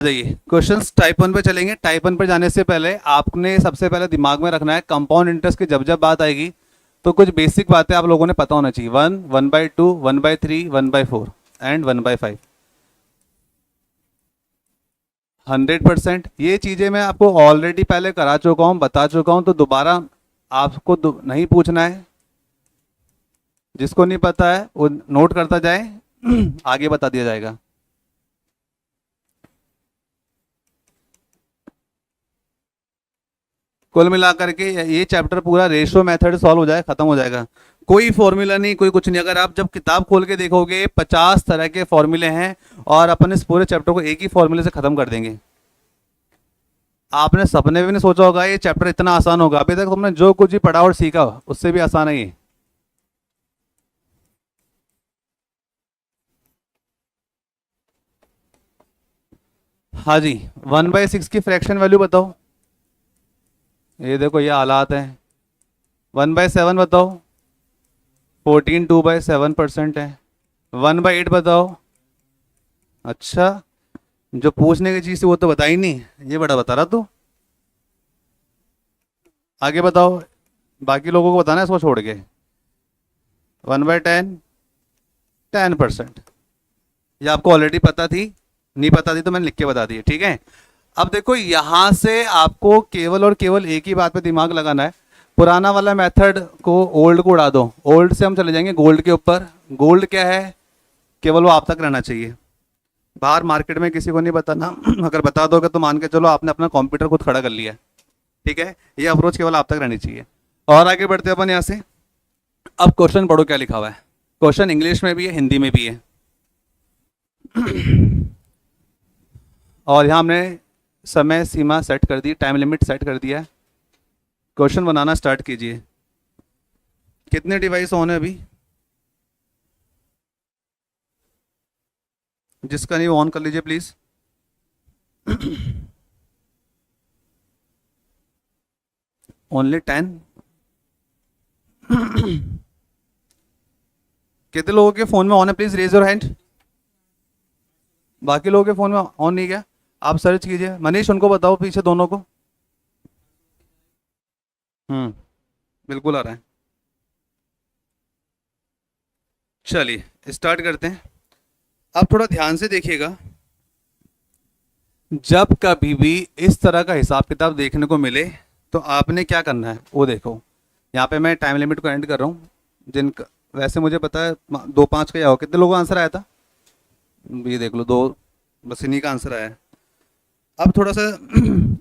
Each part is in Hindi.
जाइए क्वेश्चंस टाइप 1 पे चलेंगे। टाइप 1 पे जाने से पहले आपने सबसे पहले दिमाग में रखना है कंपाउंड इंटरेस्ट की जब जब बात आएगी तो कुछ बेसिक बातें आप लोगों ने पता होना चाहिए। 1, 1/2, 1/3, 1/4 एंड 1/5। 100% ये चीज़ें मैं आपको ऑलरेडी पहले करा चुका हूँ, बता चुका हूँ, तो दोबारा आपको नहीं पूछना है। जिसको नहीं पता है वो नोट करता जाए आगे बता दिया जाएगा। कुल मिलाकर के ये चैप्टर पूरा रेशियो मेथड सॉल्व हो जाए, खत्म हो जाएगा। कोई फॉर्मूला नहीं, कोई कुछ नहीं। अगर आप जब किताब खोल के देखोगे 50 तरह के फॉर्मूले हैं और अपन इस पूरे चैप्टर को एक ही फॉर्मूले से खत्म कर देंगे। आपने सपने भी नहीं सोचा होगा ये चैप्टर इतना आसान होगा। अभी तक तुमने जो कुछ भी पढ़ा और सीखा उससे भी आसान है ये। हाँ जी, 1/6 की फ्रैक्शन वैल्यू बताओ। ये देखो ये हालात है। 1/7 बताओ। 14 2/7% है। 1/8 बताओ। अच्छा, जो पूछने की चीज़ थी वो तो बता ही नहीं, ये बड़ा बता रहा तू। आगे बताओ, बाकी लोगों को बताना है इसको छोड़ के। 1/10 10%। ये आपको ऑलरेडी पता थी, नहीं पता थी तो मैंने लिख के बता दी, ठीक है। अब देखो यहां से आपको केवल और केवल एक ही बात पे दिमाग लगाना है। पुराना वाला मेथड को, ओल्ड को उड़ा दो। ओल्ड से हम चले जाएंगे गोल्ड के ऊपर। गोल्ड क्या है? केवल वो आप तक रहना चाहिए, बाहर मार्केट में किसी को नहीं बताना। अगर बता दोगे तो मान के चलो आपने अपना कंप्यूटर खुद खड़ा कर लिया, ठीक है। ये अप्रोच केवल आप तक रहनी चाहिए। और आगे बढ़ते अपन यहाँ से। अब क्वेश्चन पढ़ो क्या लिखा हुआ है। क्वेश्चन इंग्लिश में भी है, हिंदी में भी है। और यहाँ हमने समय सीमा सेट कर दी, टाइम लिमिट सेट कर दिया है। क्वेश्चन बनाना स्टार्ट कीजिए। कितने डिवाइस ऑन है अभी? जिसका नहीं वो ऑन कर लीजिए प्लीज। ओनली 10। कितने लोगों के फोन में ऑन है? Please raise your hand. बाकी लोगों के फोन में ऑन नहीं गया? आप सर्च कीजिए। मनीष उनको बताओ पीछे दोनों को। बिल्कुल आ रहा है। चलिए स्टार्ट करते हैं। अब थोड़ा ध्यान से देखिएगा। जब कभी भी इस तरह का हिसाब किताब देखने को मिले तो आपने क्या करना है वो देखो। यहाँ पे मैं टाइम लिमिट को एंड कर रहा हूँ। जिनका वैसे मुझे पता है 2-5 का या हो, कितने लोगों का आंसर आया था? ये देख लो 2, बस इन्हीं का आंसर आया है। अब थोड़ा सा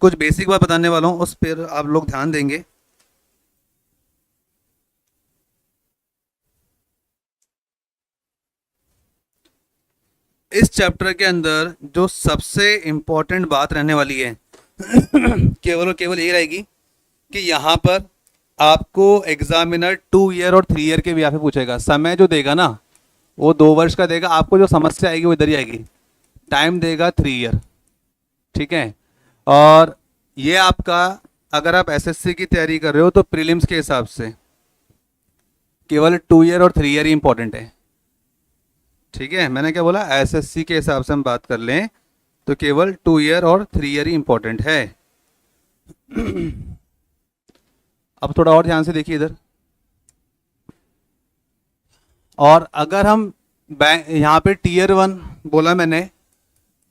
कुछ बेसिक बात बताने वाला हूँ, उस पर आप लोग ध्यान देंगे। इस चैप्टर के अंदर जो सबसे इंपॉर्टेंट बात रहने वाली है केवल और केवल ये रहेगी कि यहाँ पर आपको एग्जामिनर 2 ईयर और 3 ईयर के भी यहाँ पे पूछेगा। समय जो देगा ना वो 2 वर्ष का देगा। आपको जो समस्या आएगी वो इधर ही आएगी। टाइम देगा 3 ईयर, ठीक है। और ये आपका, अगर आप एसएससी की तैयारी कर रहे हो तो प्रीलिम्स के हिसाब से केवल 2 ईयर और 3 ईयर ही इंपॉर्टेंट है, ठीक है। मैंने क्या बोला? एसएससी के हिसाब से हम बात कर लें तो केवल 2 ईयर और 3 ईयर ही इंपॉर्टेंट है। अब थोड़ा और ध्यान से देखिए इधर। और अगर हम बैंक, यहाँ पे टीयर 1 बोला मैंने,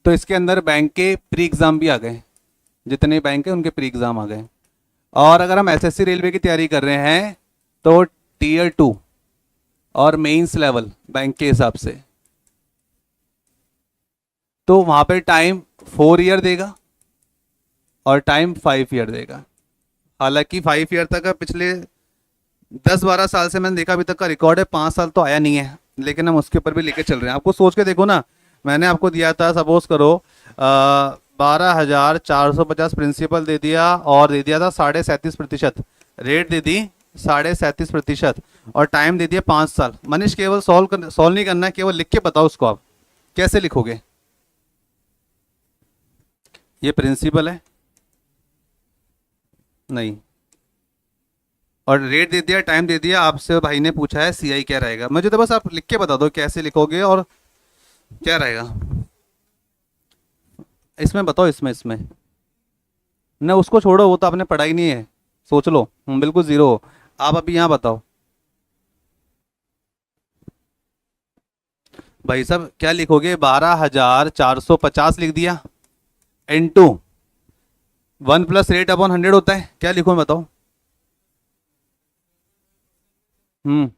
तो इसके अंदर बैंक के प्री एग्ज़ाम भी आ गए। जितने बैंक है उनके प्री एग्ज़ाम आ गए। और अगर हम एसएससी रेलवे की तैयारी कर रहे हैं तो टीयर 2 और मेंस लेवल बैंक के हिसाब से, तो वहाँ पे टाइम 4 ईयर देगा और टाइम 5 ईयर देगा। हालांकि 5 ईयर तक का पिछले 10-12 साल से मैंने देखा अभी तक का रिकॉर्ड है, 5 साल तो आया नहीं है, लेकिन हम उसके ऊपर भी लेके चल रहे हैं। आपको सोच के देखो ना, मैंने आपको दिया था, सपोज करो 12,450 प्रिंसिपल दे दिया और दे दिया था 37.5%, रेट दे दी 37.5% और टाइम दे दिया 5 साल। मनीष केवल सॉल्व नहीं करना है, केवल लिख के बताओ उसको। आप कैसे लिखोगे? ये प्रिंसिपल है नहीं, और रेट दे दिया, टाइम दे दिया। आपसे भाई ने पूछा है सीआई क्या रहेगा। मुझे तो बस आप लिख के बता दो कैसे लिखोगे और क्या रहेगा। इसमें बताओ, इसमें इसमें ना, उसको छोड़ो, वो तो आपने पढ़ा ही नहीं है, सोच लो। बिल्कुल जीरो। आप अभी यहाँ बताओ भाई साहब, क्या लिखोगे? 12,450 लिख दिया, इंटू 1 + 8/100 होता है, क्या लिखूं मैं बताओ? हम्म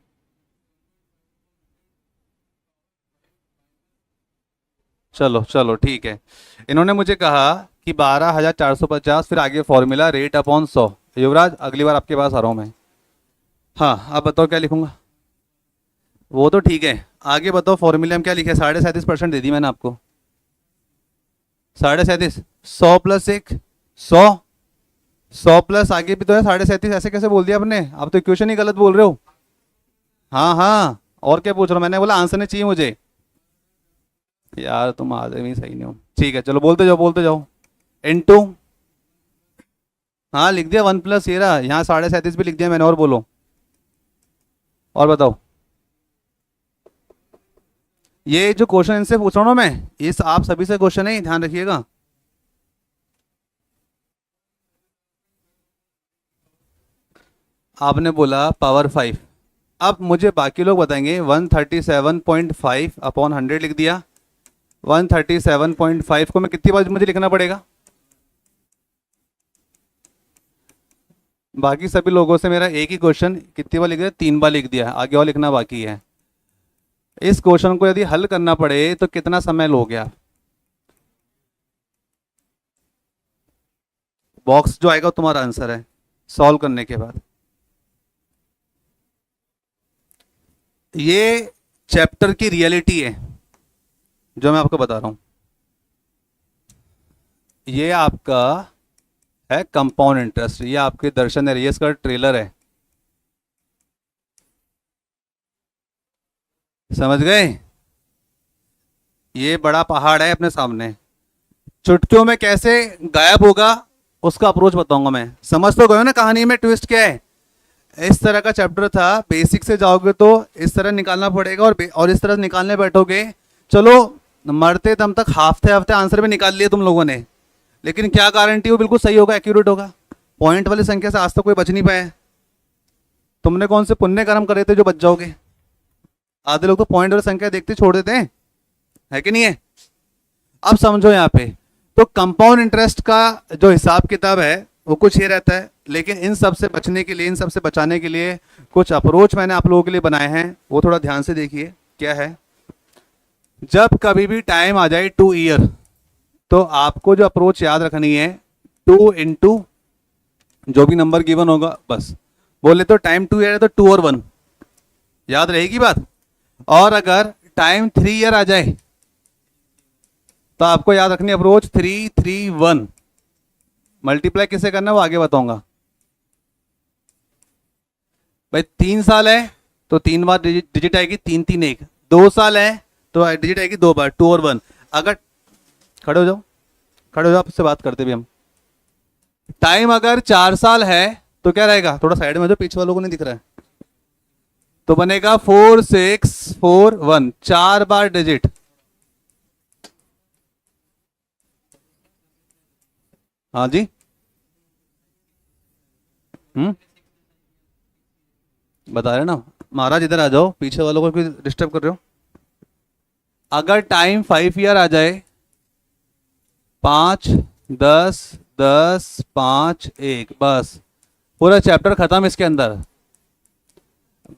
चलो चलो ठीक है। इन्होंने मुझे कहा कि 12,450, फिर आगे फॉर्मूला रेट/100। युवराज अगली बार आपके पास आ रहा हूँ मैं। हाँ, आप बताओ क्या लिखूंगा? वो तो ठीक है, आगे बताओ फॉर्मूले में क्या लिखे? 37.5% दे दी मैंने आपको। 37.5, 100 + 1, 100, 100 प्लस आगे भी तो है 37.5, ऐसे कैसे बोल दिया आपने? आप तो इक्वेशन ही गलत बोल रहे हो। हाँ हाँ, और क्या पूछ रहा हूँ? मैंने बोला आंसर नहीं चाहिए मुझे। यार तुम आदमी सही नहीं हो। ठीक है चलो, बोलते जाओ बोलते जाओ। इंटू, हाँ लिख दिया 1 + ये रहा, यहाँ 37.5 भी लिख दिया मैंने, और बोलो, और बताओ। ये जो क्वेश्चन इनसे पूछ रहा हूँ ना मैं, इस आप सभी से क्वेश्चन है, ध्यान रखिएगा। आपने बोला पावर 5, अब मुझे बाकी लोग बताएंगे। 137.5/100 लिख दिया। 137.5 को मैं कितनी बार मुझे लिखना पड़ेगा? बाकी सभी लोगों से मेरा एक ही क्वेश्चन, कितनी बार लिख दिया? 3 बार लिख दिया, आगे और लिखना बाकी है। इस क्वेश्चन को यदि हल करना पड़े तो कितना समय लोगे आप? बॉक्स जो आएगा तुम्हारा आंसर है, सॉल्व करने के बाद। ये चैप्टर की रियलिटी है जो मैं आपको बता रहा हूं। ये आपका है कंपाउंड इंटरेस्ट, ये आपके दर्शन है, ये इसका ट्रेलर है, समझ गए? ये बड़ा पहाड़ है अपने सामने, चुटकियों में कैसे गायब होगा उसका अप्रोच बताऊंगा मैं। समझ तो गए ना कहानी में ट्विस्ट क्या है? इस तरह का चैप्टर था, बेसिक से जाओगे तो इस तरह निकालना पड़ेगा, और इस तरह निकालने बैठोगे, चलो मरते दम तक हफ्ते हफ्ते आंसर भी निकाल लिए तुम लोगों ने, लेकिन क्या गारंटी वो बिल्कुल सही होगा, एक्यूरेट होगा? पॉइंट वाली संख्या से आज तक कोई बच नहीं पाया। तुमने कौन से पुण्य कर्म करे थे जो बच जाओगे? आधे लोग तो पॉइंट वाली संख्या देखते छोड़ देते हैं, है कि नहीं है? अब समझो यहाँ पे, तो कंपाउंड इंटरेस्ट का जो हिसाब किताब है वो कुछ ये रहता है, लेकिन इन सब से बचने के लिए, इन सब से बचाने के लिए कुछ अप्रोच मैंने आप लोगों के लिए बनाए हैं, वो थोड़ा ध्यान से देखिए क्या है। जब कभी भी टाइम आ जाए 2 ईयर, तो आपको जो अप्रोच याद रखनी है, 2 × जो भी नंबर गिवन होगा, बस बोले तो टाइम 2 ईयर है तो 2 और 1, याद रहेगी बात। और अगर टाइम 3 ईयर आ जाए तो आपको याद रखनी अप्रोच 3 3 1। मल्टीप्लाई किसे करना है वो आगे बताऊंगा। भाई 3 साल है तो 3 बार डिजिट आएगी, 3 3 1। 2 साल है तो डिजिट आएगी 2 बार, 2 और 1। अगर खड़े हो जाओ, खड़े हो जाओ, आपसे बात करते भी हम। टाइम अगर 4 साल है तो क्या रहेगा? थोड़ा साइड में जो पीछे वालों को नहीं दिख रहा है, तो बनेगा 4 6 4 1, 4 बार डिजिट। हाँ जी, बता रहे ना महाराज, इधर आ जाओ, पीछे वालों को क्यों डिस्टर्ब कर रहे हो? अगर टाइम 5 ईयर आ जाए, 5 10 10 5 1, बस पूरा चैप्टर खत्म इसके अंदर।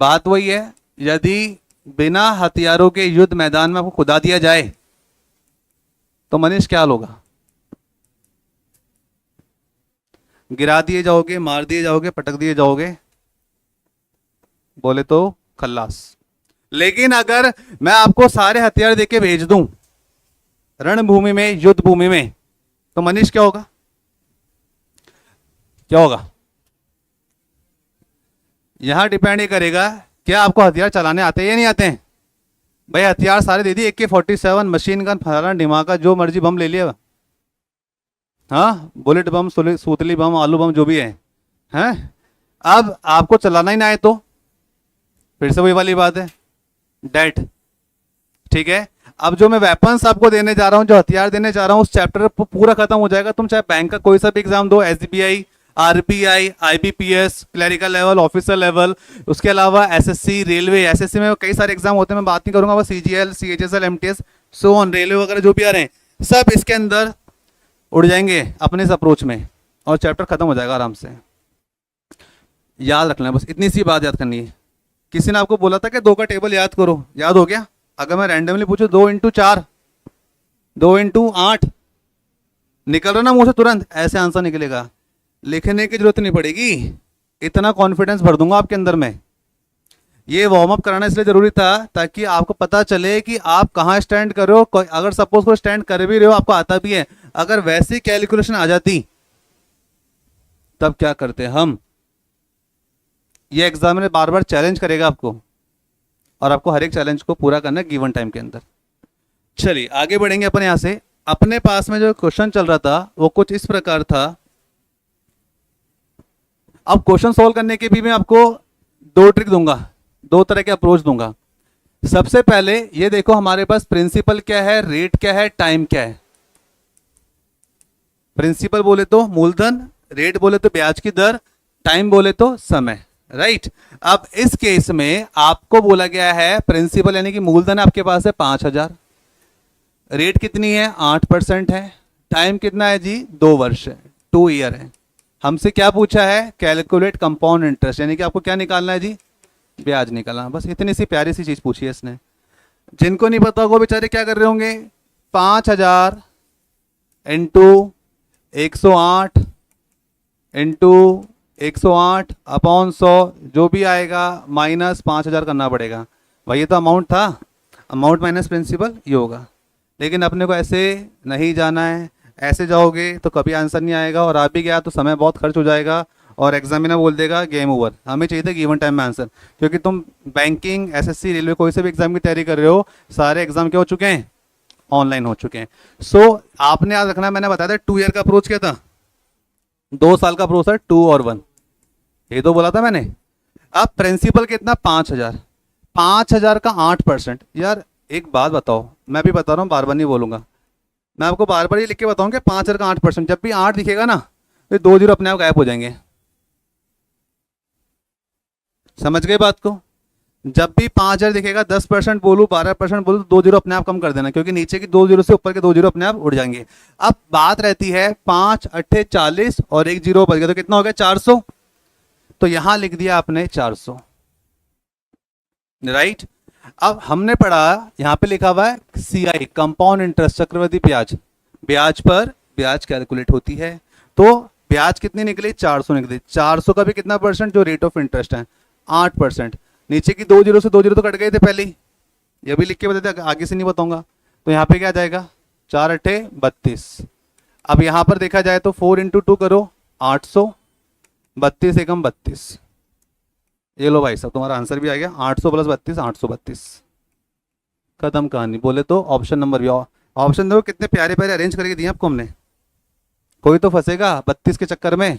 बात वही है, यदि बिना हथियारों के युद्ध मैदान में आपको खुदा दिया जाए तो मनीष क्या हाल होगा? गिरा दिए जाओगे, मार दिए जाओगे, पटक दिए जाओगे, बोले तो खल्लास। लेकिन अगर मैं आपको सारे हथियार देके भेज दूं रणभूमि में, युद्ध भूमि में, तो मनीष क्या होगा? क्या होगा? यहां डिपेंड ही करेगा क्या आपको हथियार चलाने आते हैं या नहीं आते हैं। भाई हथियार सारे दे दिए, AK-47, मशीन गन, फलाना ढिमाका, जो मर्जी बम ले लिया, हाँ बुलेट बम, सूतली बम, आलू बम, जो भी है, हैं? अब आपको चलाना ही ना आए तो फिर से वही वाली बात है, डेट। ठीक है, अब जो मैं वेपन्स आपको देने जा रहा हूँ, जो हथियार देने जा रहा हूँ, उस चैप्टर पूरा खत्म हो जाएगा। तुम चाहे बैंक का कोई सा भी एग्जाम दो, SBI, RBI, IBPS, clerical level, officer level, उसके अलावा एसएससी, रेलवे, एसएससी में कई सारे एग्जाम होते हैं, मैं बात नहीं करूंगा, बस CGL, CHSL, MTS, so on, railway वगैरह जो भी आ रहे हैं सब इसके अंदर उड़ जाएंगे अपने इस अप्रोच में, और चैप्टर खत्म हो जाएगा आराम से। याद रखना है, बस इतनी सी बात याद करनी है। किसी ने आपको बोला था कि 2 का टेबल याद करो, याद हो गया? अगर मैं रैंडमली पूछूं 2 इंटू 4, 2 इंटू 8, निकल रहा ना मुंह से तुरंत, ऐसे आंसर निकलेगा, लिखने की जरूरत नहीं पड़ेगी, इतना कॉन्फिडेंस भर दूंगा आपके अंदर में। ये वार्म अप कराना इसलिए जरूरी था ताकि आपको पता चले कि आप कहाँ स्टैंड कर रहे हो। अगर सपोज को स्टैंड कर भी रहे हो, आपको आता भी है, अगर वैसी कैलकुलेशन आ जाती तब क्या करते हम? ये एग्जाम में बार बार चैलेंज करेगा आपको, और आपको हर एक चैलेंज को पूरा करना है गिवन टाइम के अंदर। चलिए आगे बढ़ेंगे अपन यहां से। अपने पास में जो क्वेश्चन चल रहा था वो कुछ इस प्रकार था। अब क्वेश्चन सॉल्व करने के भी मैं आपको 2 ट्रिक दूंगा, 2 तरह के अप्रोच दूंगा। सबसे पहले ये देखो, हमारे पास प्रिंसिपल क्या है, रेट क्या है, टाइम क्या है। प्रिंसिपल बोले तो मूलधन, रेट बोले तो ब्याज की दर, टाइम बोले तो समय, राइट। अब इस केस में आपको बोला गया है प्रिंसिपल यानी कि मूलधन आपके पास है 5000, रेट कितनी है 8% है, टाइम कितना है जी 2 वर्ष है, 2 ईयर है। हमसे क्या पूछा है, कैलकुलेट कंपाउंड इंटरेस्ट, यानी कि आपको क्या निकालना है जी, ब्याज निकालना। बस इतनी सी प्यारी सी चीज पूछी है इसने। जिनको नहीं पता होगा बेचारे क्या कर रहे होंगे, 5000 इंटू 108 इंटू 108 अपॉन 100, जो भी आएगा माइनस 5000 करना पड़ेगा। भाई ये तो अमाउंट था, अमाउंट माइनस प्रिंसिपल ये होगा। लेकिन अपने को ऐसे नहीं जाना है, ऐसे जाओगे तो कभी आंसर नहीं आएगा, और आ भी गया तो समय बहुत खर्च हो जाएगा, और एग्जामिनर बोल देगा गेम ओवर। हमें चाहिए था गिवन टाइम में आंसर, क्योंकि तुम बैंकिंग, एसएससी, रेलवे, कोई से भी एग्जाम की तैयारी कर रहे हो, सारे एग्जाम क्या हो चुके हैं, ऑनलाइन हो चुके हैं। सो आपने याद रखना, मैंने बताया था 2 ईयर का अप्रोच क्या था, 2 साल का अप्रोच है 2 और 1, ये तो बोला था मैंने। अब प्रिंसिपल कितना 5000, 5000 का 8%। यार एक बात बताओ, मैं भी बता रहा हूँ, बार बार नहीं बोलूंगा, मैं आपको बार बार ये लिख के बताऊँ कि 5000 का 8%, जब भी 8 दिखेगा ना तो 2 जीरो अपने आप गायब हो जाएंगे। समझ गए बात को? जब भी 5000 दिखेगा, 10% बोलूँ 12% बोलूँ, 2 जीरो अपने आप कम कर देना, क्योंकि नीचे की 2 जीरो से ऊपर के 2 जीरो अपने आप उड़ जाएंगे। अब बात रहती है 5 8 40 और 1 जीरो बच गया, तो कितना हो गया 400। तो यहां लिख दिया आपने 400, राइट। अब हमने पढ़ा, यहां पे लिखा हुआ है सीआई, कंपाउंड इंटरेस्ट, चक्रवृद्धि ब्याज, ब्याज पर ब्याज कैलकुलेट होती है। तो ब्याज कितनी निकली, 400 निकली। 400 का भी कितना परसेंट, जो रेट ऑफ इंटरेस्ट है 8%। नीचे की 2 जीरो से 2 जीरो तो कट गए थे पहले ही, ये भी लिख के बता दिया, आगे से नहीं बताऊंगा। तो यहाँ पे क्या आ जाएगा, 4 8 32। अब यहाँ पर देखा जाए तो 4 इंटू 2 करो 800, 32 एकम 32। ये लो भाई साहब, तुम्हारा आंसर भी आ गया, 800 प्लस 32 832। खत्म कहानी। बोले तो ऑप्शन नंबर भी, ऑप्शन देखो कितने प्यारे प्यारे अरेंज करके दिए आपको हमने, कोई तो फंसेगा 32 के चक्कर में,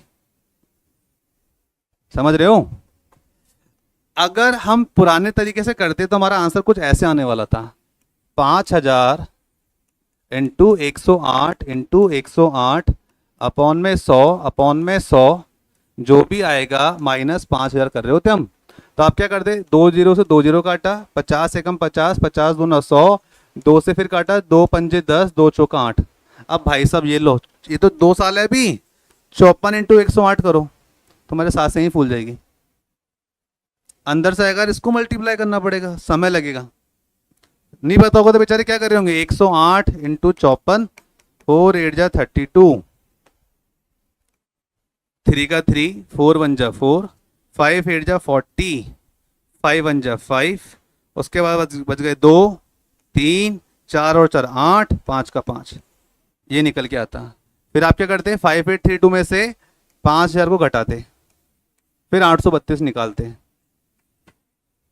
समझ रहे हो। अगर हम पुराने तरीके से करते तो हमारा आंसर कुछ ऐसे आने वाला था, 5000 इंटू 108 इंटू 108 अपॉन में 100 अपॉन में 100, जो भी आएगा माइनस 5000 कर रहे होते हम। तो आप क्या करते, 2 जीरो से 2 जीरो काटा, 50 एकम 50, 50 दूना 100, 2 से फिर काटा, 2 पंजे 10, 2 चौका 8। अब भाई साहब ये लो, ये तो 2 साल है अभी, 54 इंटू 108 करो, तुम्हारे साथ से ही फूल जाएगी। अंदर से अगर इसको मल्टीप्लाई करना पड़ेगा, समय लगेगा। नहीं पता होगा तो बेचारे क्या कर रहे होंगे, 108 इंटू 54, 4 8 जा 32, 3 का 3, 4 1 जा 4, 5 8 जा 40, 5 1 जा 5, उसके बाद बच गए 2 3 4 और 4 8, 5 का 5, ये निकल के आता। फिर आप क्या करते, 5832 में से 5000 को घटाते, फिर 832 निकालते।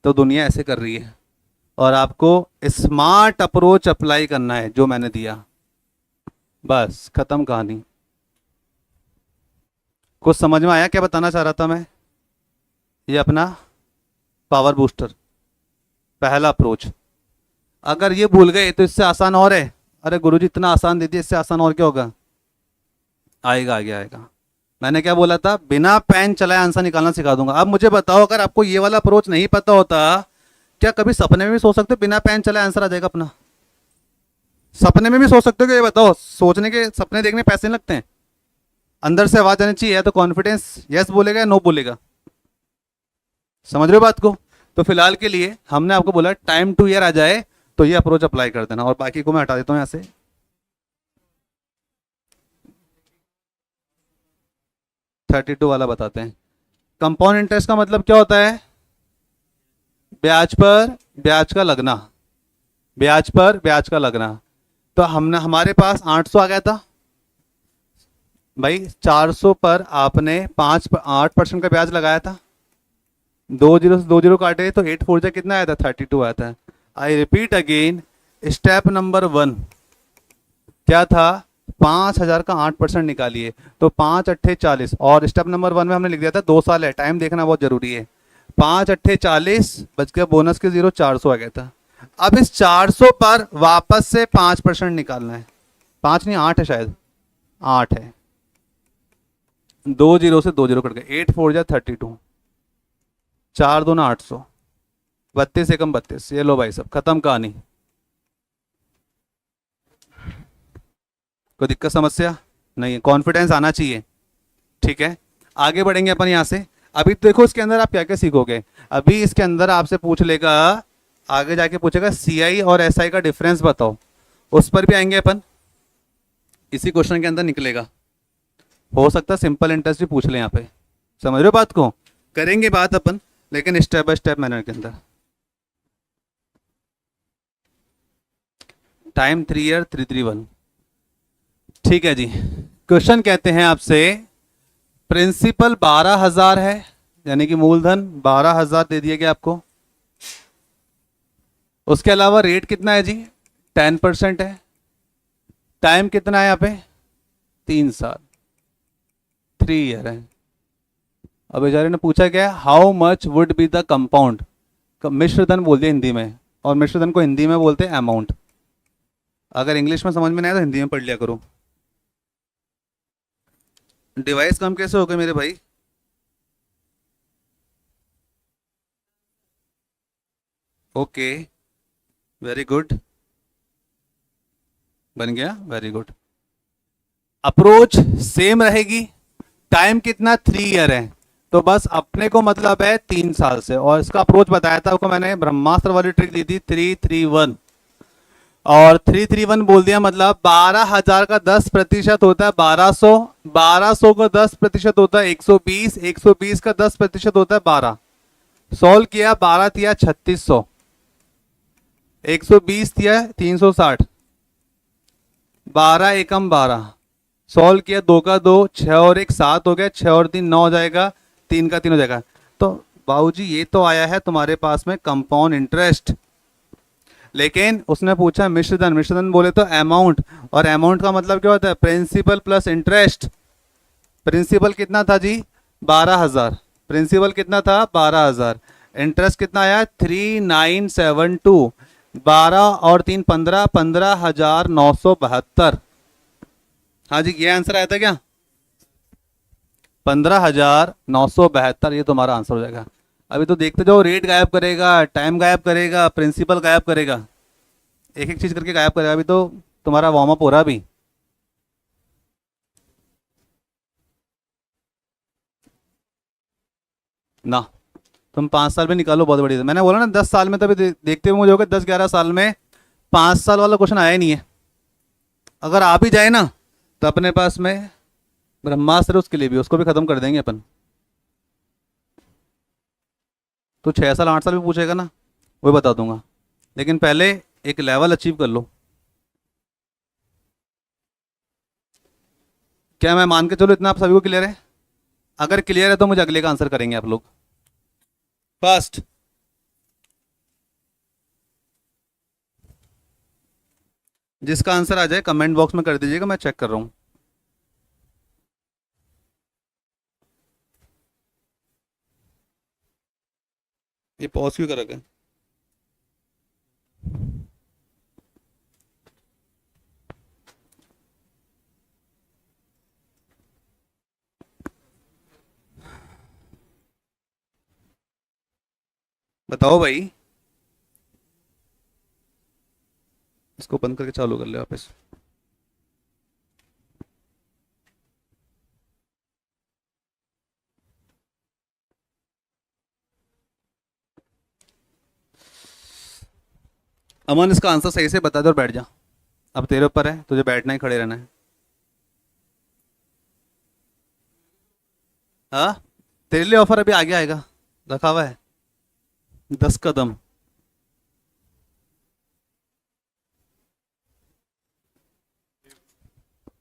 तो दुनिया ऐसे कर रही है, और आपको स्मार्ट अप्रोच अप्लाई करना है जो मैंने दिया, बस खत्म कहानी। कुछ समझ में आया क्या बताना चाह रहा था मैं? ये अपना पावर बूस्टर पहला अप्रोच। अगर ये भूल गए तो इससे आसान और है। अरे गुरुजी इतना आसान दे दिया, इससे आसान और क्या होगा? आएगा आगे आएगा। मैंने क्या बोला था? बिना पेन चलाए आंसर निकालना सिखा दूंगा। अब मुझे बताओ, अगर आपको ये वाला अप्रोच नहीं पता होता, क्या कभी सपने में भी सोच सकते हो बिना पेन चलाए आंसर आ जाएगा अपना? सपने में भी सोच सकते हो कि? ये बताओ, सोचने के सपने देखने पैसे नहीं लगते हैं? अंदर से आवाज आनी चाहिए, तो कॉन्फिडेंस यस बोलेगा या नो बोलेगा। समझ रहे हो बात को? तो फिलहाल के लिए हमने आपको बोला टाइम टू ईयर आ जाए तो ये अप्रोच अप्लाई कर देना, और बाकी को मैं हटा देता हूं यहां से। 32 वाला बताते हैं। कंपाउंड इंटरेस्ट का मतलब क्या होता है? ब्याज पर ब्याज का लगना। ब्याज पर ब्याज का लगना। तो हमने, हमारे पास 800 आ गया था भाई। 400 पर आपने 8% का ब्याज लगाया था। 2 जीरो से 2 जीरो काटे तो 8 4 जा कितना आया था? 32 आया था। I repeat again, step number 1 क्या था? 5,000 का 8% निकालिए, तो 5 8 40। और स्टेप नंबर 1 में हमने लिख दिया था 2 साल है, टाइम देखना बहुत जरूरी है। 5 8 40 बच गया, बोनस के 0, 400 आ गया था। अब इस 400 पर वापस से 5% निकालना है। 5 नहीं, 8 है शायद, 8 है। 2 जीरो से 2 जीरो कट गए, 8 4 जा 32, 4 दूना 800, 32 एकम 32। ये लो भाई सब, खत्म कहानी। कोई दिक्कत समस्या नहीं है, कॉन्फिडेंस आना चाहिए। ठीक है, आगे बढ़ेंगे अपन यहाँ से। अभी तो देखो इसके अंदर आप क्या क्या सीखोगे। अभी इसके अंदर आपसे पूछ लेगा, आगे जाके पूछेगा सीआई और एसआई का डिफरेंस बताओ, उस पर भी आएंगे अपन। इसी क्वेश्चन के अंदर निकलेगा। हो सकता है सिंपल इंटरेस्ट भी पूछ ले यहाँ पे। समझ रहे हो बात को? करेंगे बात अपन, लेकिन स्टेप बाय स्टेप मैनर के अंदर। Time 3 year 3 3 1। ठीक है जी, क्वेश्चन कहते हैं आपसे, प्रिंसिपल 12,000 है, यानी कि मूलधन 12,000 दे दिया गया आपको। उसके अलावा रेट कितना है जी? 10% है। टाइम कितना है यहाँ पे? 3 साल, 3 ईयर है। अब बेचारे ने पूछा क्या? How much would be the compound. मिश्र धन बोल दिया हिंदी में, और मिश्र धन को हिंदी में बोलते हैं अमाउंट। अगर इंग्लिश में समझ में नहीं आया तो हिंदी में पढ़ लिया करो। डिवाइस कम कैसे हो गए मेरे भाई? ओके, वेरी गुड, बन गया, वेरी गुड। अप्रोच सेम रहेगी। टाइम कितना? 3 ईयर है, तो बस अपने को मतलब है 3 साल से। और इसका अप्रोच बताया था आपको मैंने, ब्रह्मास्त्र वाली ट्रिक दी थी, 3 3 1। और 3 3 1 बोल दिया, मतलब 12,000 का 10% होता है 1200, 1200 का 10% होता है 120, 120 का 10% होता है 12। सॉल्व किया, 12 दिया 3600, 120 दिया 360, 12 एकम 12। सॉल्व किया, 2 का 2, 6 और 1 7 हो गया, 6 और 3 9 हो जाएगा, 3 का 3 हो जाएगा। तो बाबूजी ये तो आया है तुम्हारे पास में कंपाउंड इंटरेस्ट, लेकिन उसने पूछा मिश्रधन। मिश्रधन बोले तो अमाउंट, और अमाउंट का मतलब क्या होता है? Principal plus interest. प्रिंसिपल कितना था जी? 12,000। प्रिंसिपल कितना था? 12,000। इंटरेस्ट कितना आया? 3972। 12 और 3 15, 15,972। हाँ जी, ये आंसर आया था क्या? 15,972, ये तुम्हारा आंसर हो जाएगा। अभी तो देखते जाओ, रेट गायब करेगा, टाइम गायब करेगा, प्रिंसिपल गायब करेगा, एक एक चीज करके गायब करेगा। अभी तो तुम्हारा वार्म अप हो रहा अभी। ना, तुम 5 साल में निकालो, बहुत बढ़िया। मैंने बोला ना 10 साल में, तभी देखते हुए मुझे हो गया 10 11 साल में 5 साल वाला क्वेश्चन आया नहीं है। अगर आ भी जाए ना, तो अपने पास में ब्रह्मास्त्र, उसके लिए भी, उसको भी खत्म कर देंगे अपन। तो 6 साल 8 साल भी पूछेगा ना, वो बता दूंगा, लेकिन पहले एक लेवल अचीव कर लो। क्या मैं मान के चलो इतना आप सभी को क्लियर है? अगर क्लियर है तो मुझे अगले का आंसर करेंगे आप लोग फर्स्ट। जिसका आंसर आ जाए कमेंट बॉक्स में कर दीजिएगा, मैं चेक कर रहा हूं। ये पॉज क्यों कर रखा है? बताओ भाई। इसको बंद करके चालू कर ले वापस। अमन इसका आंसर सही से बता दे और बैठ जा। अब तेरे ऊपर है, तुझे बैठना ही खड़े रहना है। हाँ, तेरे लिए ऑफर अभी आगे आएगा, रखा हुआ है 10 कदम।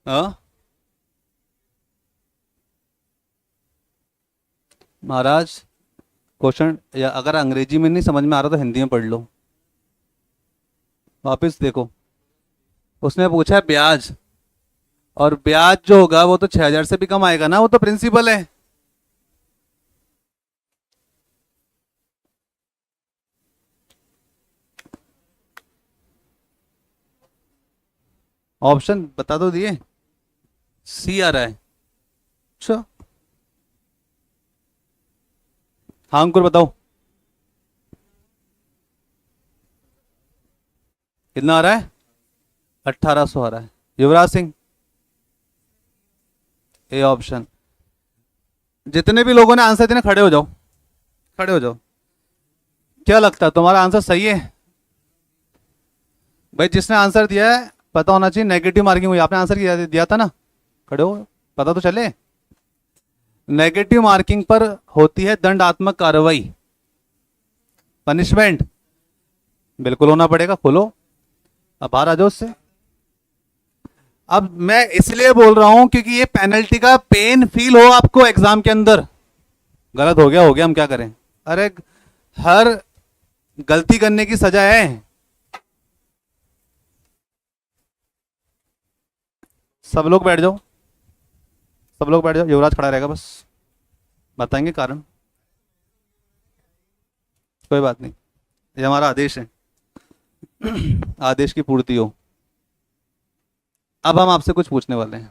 हाँ महाराज, क्वेश्चन या अगर अंग्रेजी में नहीं समझ में आ रहा तो हिंदी में पढ़ लो। वापस देखो, उसने पूछा है ब्याज, और ब्याज जो होगा वो तो 6,000 से भी कम आएगा ना, वो तो प्रिंसिपल है। ऑप्शन बता दो दिए, सी आ रहा है। अच्छा हाँ अंकुर बताओ, कितना आ रहा है? 1,800 आ रहा है। Yuvraj Singh, A option. जितने भी लोगों ने आंसर दिए खड़े हो जाओ, खड़े हो जाओ। क्या लगता है तुम्हारा आंसर सही है? भाई जिसने आंसर दिया है पता होना चाहिए, नेगेटिव मार्किंग हुई। आपने आंसर दिया था ना, खड़े हो, पता तो चले। नेगेटिव मार्किंग पर होती है दंडात्मक कार्रवाई, पनिशमेंट। बिल्कुल होना पड़ेगा, खोलो अब बाहर आ जाओ उससे। अब मैं इसलिए बोल रहा हूं क्योंकि ये पेनल्टी का पेन फील हो आपको एग्जाम के अंदर। गलत हो गया, हो गया, हम क्या करें। अरे हर गलती करने की सजा है। सब लोग बैठ जाओ, सब लोग बैठ जाओ, युवराज खड़ा रहेगा बस, बताएंगे कारण। कोई बात नहीं, ये हमारा आदेश है। आदेश की पूर्ति हो। अब हम आपसे कुछ पूछने वाले हैं।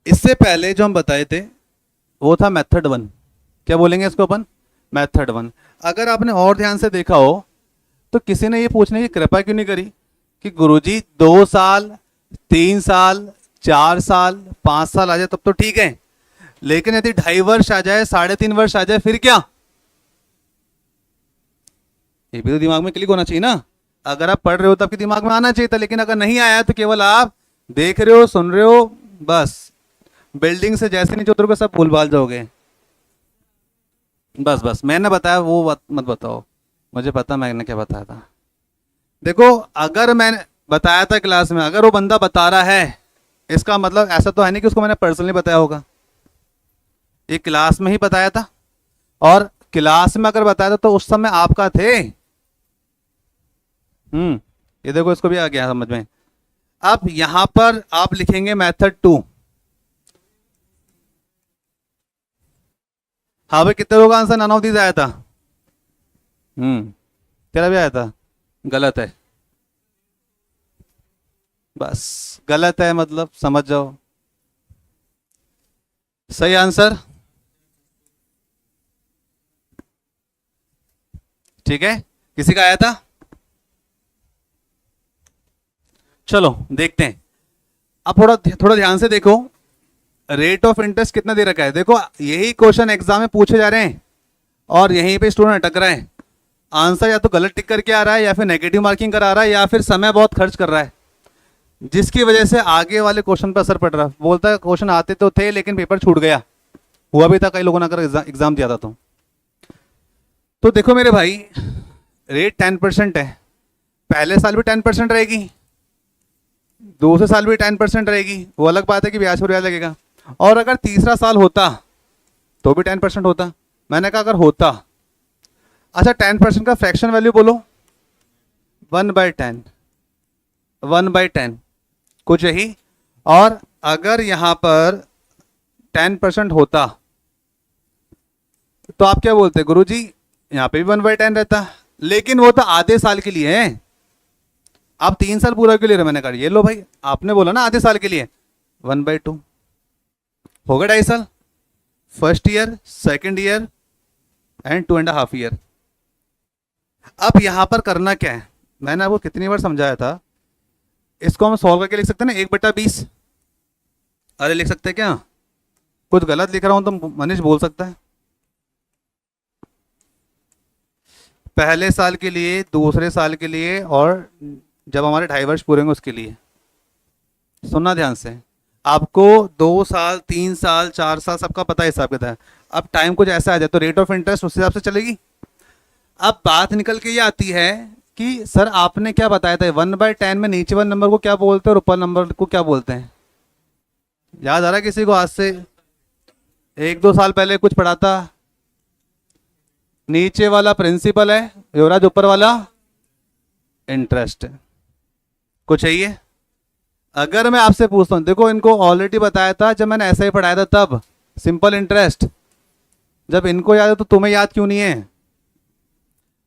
इससे पहले जो हम बताए थे वो था मेथड 1। क्या बोलेंगे इसको अपन? मेथड 1। अगर आपने और ध्यान से देखा हो तो किसी ने ये पूछने की कृपा क्यों नहीं करी कि गुरुजी 2 साल, 3 साल, 4 साल, 5 साल आ जाए तब तो ठीक है, लेकिन यदि 2.5 वर्ष आ जाए, 3.5 वर्ष आ जाए, फिर क्या? ये भी तो दिमाग में क्लिक होना चाहिए ना। अगर आप पढ़ रहे हो तो आपके दिमाग में आना चाहिए था, लेकिन अगर नहीं आया तो केवल आप देख रहे हो, सुन रहे हो, बस बिल्डिंग से जैसे नीचे उतरोगे सब भूल भाल जाओगे। बस बस मैंने बताया वो मत बताओ, मुझे पता मैंने क्या बताया था। देखो अगर मैंने बताया था क्लास में, अगर वो बंदा बता रहा है इसका मतलब ऐसा तो है नहीं कि उसको मैंने पर्सनली बताया होगा। ये क्लास में ही बताया था, और क्लास में अगर बताया था तो उस समय आपका थे। ये देखो इसको भी आ गया समझ में। अब यहां पर आप लिखेंगे मेथड 2। हाँ भाई, कितने लोगों का आंसर नन ऑफ दीज आया था? तेरा भी आया था, गलत है। बस गलत है मतलब समझ जाओ। सही आंसर ठीक है, किसी का आया था? चलो देखते हैं। अब थोड़ा थोड़ा ध्यान से देखो, रेट ऑफ इंटरेस्ट कितना दे रखा है। देखो यही क्वेश्चन एग्जाम में पूछे जा रहे हैं और यहीं पे स्टूडेंट अटक रहा है। आंसर या तो गलत टिक करके आ रहा है, या फिर नेगेटिव मार्किंग करा रहा है, या फिर समय बहुत खर्च कर रहा है, जिसकी वजह से आगे वाले क्वेश्चन पर असर पड़ रहा है। बोलता है क्वेश्चन आते तो थे लेकिन पेपर छूट गया, हुआ भी था कई लोगों ने अगर एग्जाम दिया था तो देखो मेरे भाई, रेट 10% है। पहले साल भी 10% रहेगी, दूसरे साल भी 10% रहेगी। वो अलग बात है कि ब्याज पर ब्याज लगेगा। और अगर तीसरा साल होता तो भी 10% होता। मैंने कहा अगर होता। अच्छा 10% का फ्रैक्शन वैल्यू बोलो, 1/10, 1/10 कुछ यही। और अगर यहां पर 10% होता तो आप क्या बोलते गुरुजी? यहां पे भी 1/10 रहता, लेकिन वो तो आधे साल के लिए है। आप 3 साल पूरा के लिए, मैंने कहा ये लो भाई, आपने बोला ना आधे साल के लिए, 1/2 हो गया 2.5 साल। First year, second year, and 2.5 year. अब यहां पर करना क्या है, मैंने आपको कितनी बार समझाया था, इसको हम सॉल्व करके लिख सकते हैं ना 1/20। अरे लिख सकते हैं क्या, कुछ गलत लिख रहा हूं तो मनीष बोल सकता है। पहले साल के लिए, दूसरे साल के लिए, और जब हमारे 2.5 वर्ष पूरे होंगे उसके लिए। सुनना ध्यान से, आपको 2 साल, 3 साल, 4 साल सबका पता है हिसाब किताब। अब टाइम कुछ ऐसा आ जाए तो रेट ऑफ इंटरेस्ट उस हिसाब से चलेगी। अब बात निकल के ये आती है कि सर आपने क्या बताया था 1/10 में नीचे वाले नंबर को क्या बोलते हैं और ऊपर नंबर को क्या बोलते हैं? याद आ रहा है किसी को? आज से 1-2 साल पहले कुछ पढ़ा था। नीचे वाला प्रिंसिपल है युवराज, ऊपर वाला इंटरेस्ट है। कुछ चाहिए? अगर मैं आपसे पूछता हूं, देखो इनको ऑलरेडी बताया था जब मैंने ऐसा ही पढ़ाया था तब, सिंपल इंटरेस्ट। जब इनको याद है तो तुम्हें याद क्यों नहीं है?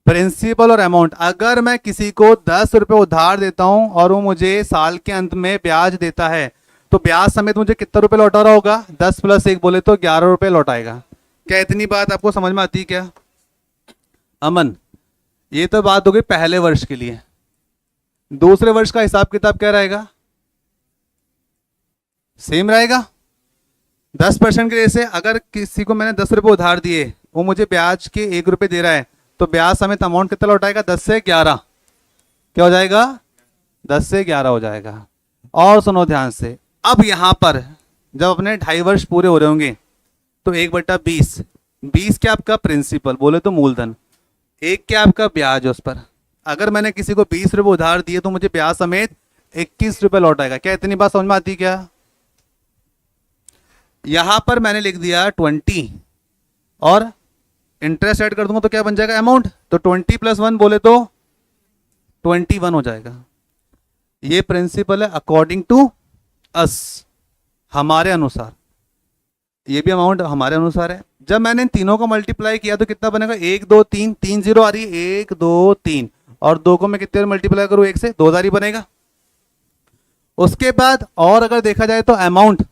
प्रिंसिपल और अमाउंट। अगर मैं किसी को 10 रुपए उधार देता हूं और वो मुझे साल के अंत में ब्याज देता है तो ब्याज समेत मुझे कितना रुपए लौटा रहा होगा? 10 + 1 बोले तो 11 रुपए लौटाएगा। क्या इतनी बात आपको समझ में आती है क्या अमन? ये तो बात हो गई पहले वर्ष के लिए। दूसरे वर्ष का हिसाब किताब क्या रहेगा? सेम रहेगा। 10% के जैसे अगर किसी को मैंने 10 रुपए उधार दिए, वो मुझे ब्याज के 1 रुपए दे रहा है, तो ब्याज समेत अमाउंट कितना लौटाएगा? 10 से 11। क्या हो जाएगा? 10 से 11 हो जाएगा। और सुनो ध्यान से, अब यहां पर जब अपने 2.5 वर्ष पूरे हो रहे होंगे तो 1/20, 20 क्या आपका प्रिंसिपल बोले तो मूलधन, 1 क्या आपका ब्याज उस पर। अगर मैंने किसी को 20 रुपए उधार दिए तो मुझे ब्याज समेत 21 रुपए लौटाएगा। क्या इतनी बात समझ में आती क्या? यहां पर मैंने लिख दिया 20 और इंटरेस्ट ऐड कर दूंगा तो क्या बन जाएगा? अमाउंट। तो 20 + 1 बोले तो 21 हो जाएगा। ये प्रिंसिपल है अकॉर्डिंग टू अस, हमारे अनुसार। ये भी अमाउंट हमारे अनुसार है। जब मैंने इन तीनों को मल्टीप्लाई किया तो कितना बनेगा? 1 2 3, 3 0 आ रही है, 1 2 3, और 2 को मैं कितने मल्टीप्लाई करूं? 1 से, 2000 ही बनेगा। उसके बाद और अगर देखा जाए तो अमाउंट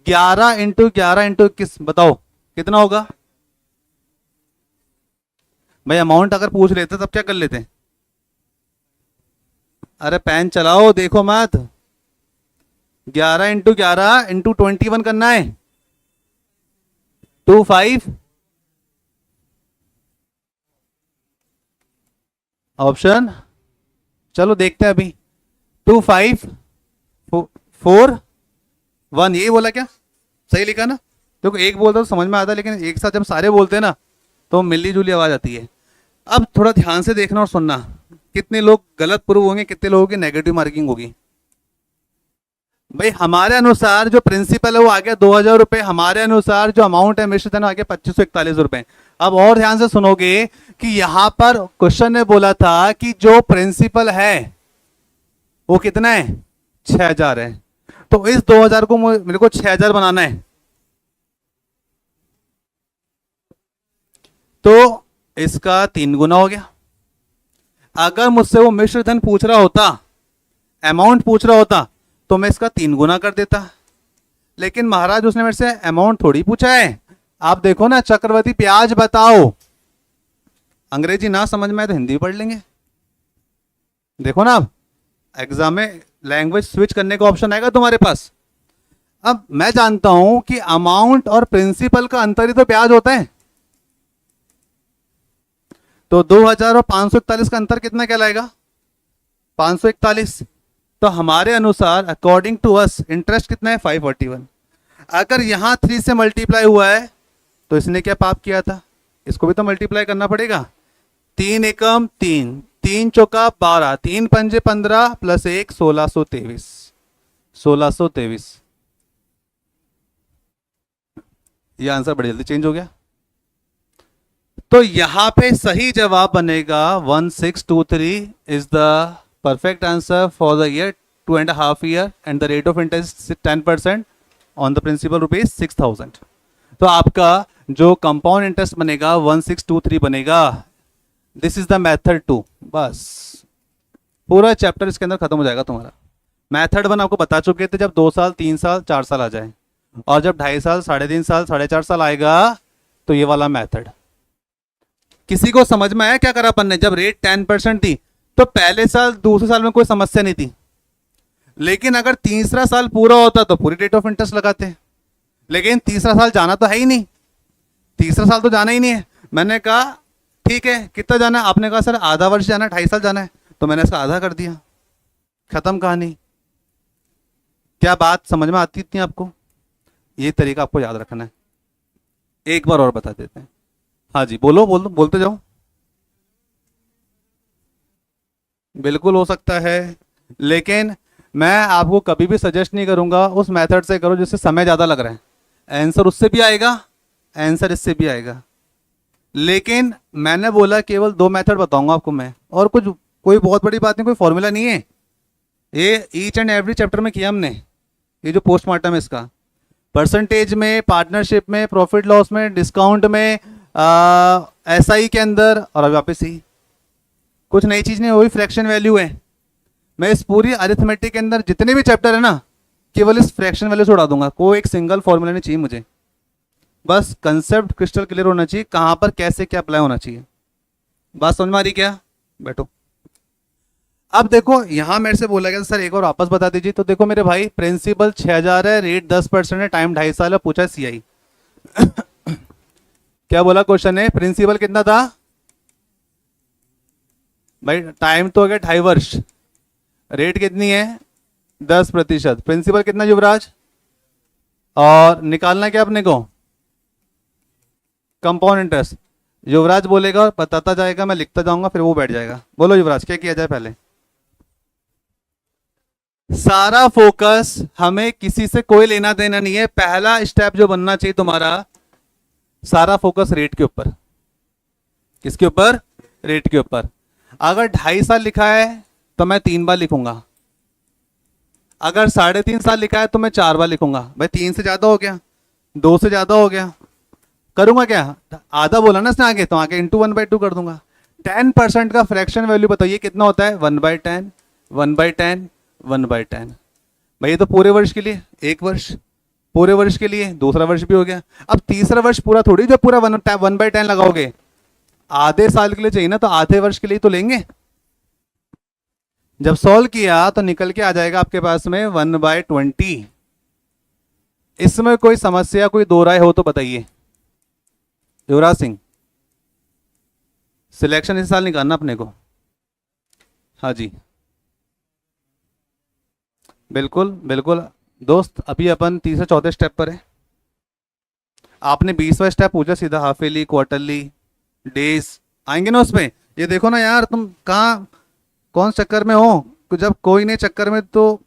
11 × 11 × 21 बताओ कितना होगा भाई? अमाउंट अगर पूछ लेते तब क्या कर लेते? अरे पेन चलाओ, देखो मत। 11 × 11 × 21 करना है, 25 ऑप्शन। चलो देखते हैं अभी। 2 5 4 1, यही बोला क्या? सही लिखा ना? देखो एक बोलता तो समझ में आता, लेकिन एक साथ जब सारे बोलते हैं ना तो मिली जुली आवाज आती है। अब थोड़ा ध्यान से देखना और सुनना, कितने लोग गलत प्रूव होंगे, कितने लोगों की नेगेटिव मार्किंग होगी। भाई हमारे अनुसार जो प्रिंसिपल है वो आ गया 2000 रुपए, हमारे अनुसार जो अमाउंट है मिश्र धन आ गया 2541 रुपए। अब और ध्यान से सुनोगे कि यहां पर क्वेश्चन ने बोला था कि जो प्रिंसिपल है वो कितना है? 6000 है। तो इस 2000 को मेरे को 6000 बनाना है, तो इसका 3 गुना हो गया। अगर मुझसे वो मिश्र धन पूछ रहा होता, अमाउंट पूछ रहा होता, तो मैं इसका 3 गुना कर देता। लेकिन महाराज उसने मेरे से अमाउंट थोड़ी पूछा है। आप देखो ना, चक्रवर्ती ब्याज बताओ। अंग्रेजी ना समझ में आए तो हिंदी पढ़ लेंगे। देखो ना, अब एग्जाम में लैंग्वेज स्विच करने का ऑप्शन आएगा तुम्हारे पास। अब मैं जानता हूं कि अमाउंट और प्रिंसिपल का अंतर ही तो ब्याज होता है। तो 2000 और 541 का अंतर कितना कहलाएगा? 541। तो हमारे अनुसार अकॉर्डिंग टू अस इंटरेस्ट कितना है? 541। अगर यहां 3 से मल्टीप्लाई हुआ है तो इसने क्या पाप किया था? इसको भी तो मल्टीप्लाई करना पड़ेगा। 3 एकम 3, 3 चौका 12, 3 पंजे 15 + 1 1623, 1623। ये आंसर बड़ी जल्दी चेंज हो गया। तो यहां पे सही जवाब बनेगा 1623 is the perfect answer for the year 2.5 year and the rate of interest 10% on the principal ₹6000। तो आपका जो कंपाउंड इंटरेस्ट बनेगा 1623 बनेगा। This is the method 2। बस पूरा चैप्टर इसके अंदर खत्म हो जाएगा तुम्हारा। मेथड 1 आपको बता चुके थे, जब 2 साल 3 साल 4 साल आ जाए, और जब 2.5 साल 3.5 साल 4.5 साल आएगा तो ये वाला मेथड। किसी को समझ में आया क्या करा अपन ने? जब रेट 10% थी तो पहले साल दूसरे साल में कोई समस्या नहीं थी, लेकिन अगर तीसरा साल पूरा होता तो पूरी रेट ऑफ इंटरेस्ट लगाते, लेकिन तीसरा साल जाना तो है ही नहीं, तीसरा साल तो जाना ही नहीं है। मैंने कहा ठीक है कितना जाना है? आपने कहा सर आधा वर्ष जाना है, 2.5 साल जाना है, तो मैंने इसका आधा कर दिया, खत्म कहानी। क्या बात समझ में आती थी आपको? ये तरीका आपको याद रखना है। एक बार और बता देते हैं। हाँ जी बोलो, बोलते जाओ। बिल्कुल हो सकता है, लेकिन मैं आपको कभी भी सजेस्ट नहीं करूंगा उस मेथड से करो जिससे समय ज़्यादा लग रहा है। आंसर उससे भी आएगा, आंसर इससे भी आएगा, लेकिन मैंने बोला केवल 2 मेथड बताऊंगा आपको मैं, और कुछ कोई बहुत बड़ी बात नहीं, कोई फॉर्मूला नहीं है। ये ईच एंड एवरी चैप्टर में किया हमने, ये जो पोस्टमार्टम है इसका, परसेंटेज में, पार्टनरशिप में, प्रॉफिट लॉस में, डिस्काउंट में, SI के अंदर, और अभी वापस ही कुछ नई चीज़ नहीं, वही फ्रैक्शन वैल्यू है। मैं इस पूरी अरिथमेटिक के अंदर जितने भी चैप्टर है ना, केवल इस फ्रैक्शन वैल्यू से उड़ा दूंगा, कोई एक सिंगल फॉर्मूला नहीं चाहिए मुझे, बस कंसेप्ट क्रिस्टल क्लियर होना चाहिए, कहाँ पर कैसे क्या अप्लाई होना चाहिए। बात समझ में आ रही क्या? बैठो। अब देखो यहाँ मेरे से बोला गया सर एक और वापस बता दीजिए, तो देखो मेरे भाई प्रिंसिपल 6000 है, रेट 10% है, टाइम 2.5 साल है, पूछा CI क्या बोला क्वेश्चन है? प्रिंसिपल कितना था भाई? टाइम तो हो गया 2.5 वर्ष, रेट कितनी है? 10%, प्रिंसिपल कितना युवराज? और निकालना क्या अपने को? Compound interest. युवराज बोलेगा और बताता जाएगा, मैं लिखता जाऊंगा, फिर वो बैठ जाएगा। बोलो युवराज क्या किया जाए? पहले सारा फोकस, हमें किसी से कोई लेना देना नहीं है, पहला स्टेप जो बनना चाहिए तुम्हारा, सारा फोकस रेट के ऊपर। किसके ऊपर? रेट के ऊपर। अगर 2.5 साल लिखा है तो मैं 3 बार लिखूंगा, अगर 3.5 साल लिखा है तो मैं 4 बार लिखूंगा। भाई 3 से ज्यादा हो गया, 2 से ज्यादा हो गया, करूंगा क्या? आधा बोला ना इसने आगे, तो आगे इंटू 1/2 कर दूंगा। 10% का फ्रैक्शन वैल्यू बताइए कितना होता है? 1/10, 1/10, 1/10। भाई ये तो पूरे वर्ष के लिए, 1 वर्ष, पूरे वर्ष के लिए दूसरा वर्ष भी हो गया। अब तीसरा वर्ष पूरा थोड़ी जो पूरा 1/10 लगाओगे, आधे साल के लिए चाहिए ना, तो आधे वर्ष के लिए तो लेंगे। जब सॉल्व किया तो निकल के आ जाएगा आपके पास में 1/20। इसमें कोई समस्या, कोई दो राय हो तो बताइए। युवराज सिंह, सिलेक्शन इस साल निकालना अपने को। हाँ जी बिल्कुल बिल्कुल दोस्त, अभी अपन तीसरे चौथे स्टेप पर है। आपने 20वां स्टेप पूछा सीधा, हाफ ईयरली, क्वार्टरली, डेज आएंगे ना उसमें। ये देखो ना यार, तुम कहाँ कौन चक्कर में हो? जब कोई नहीं चक्कर में तो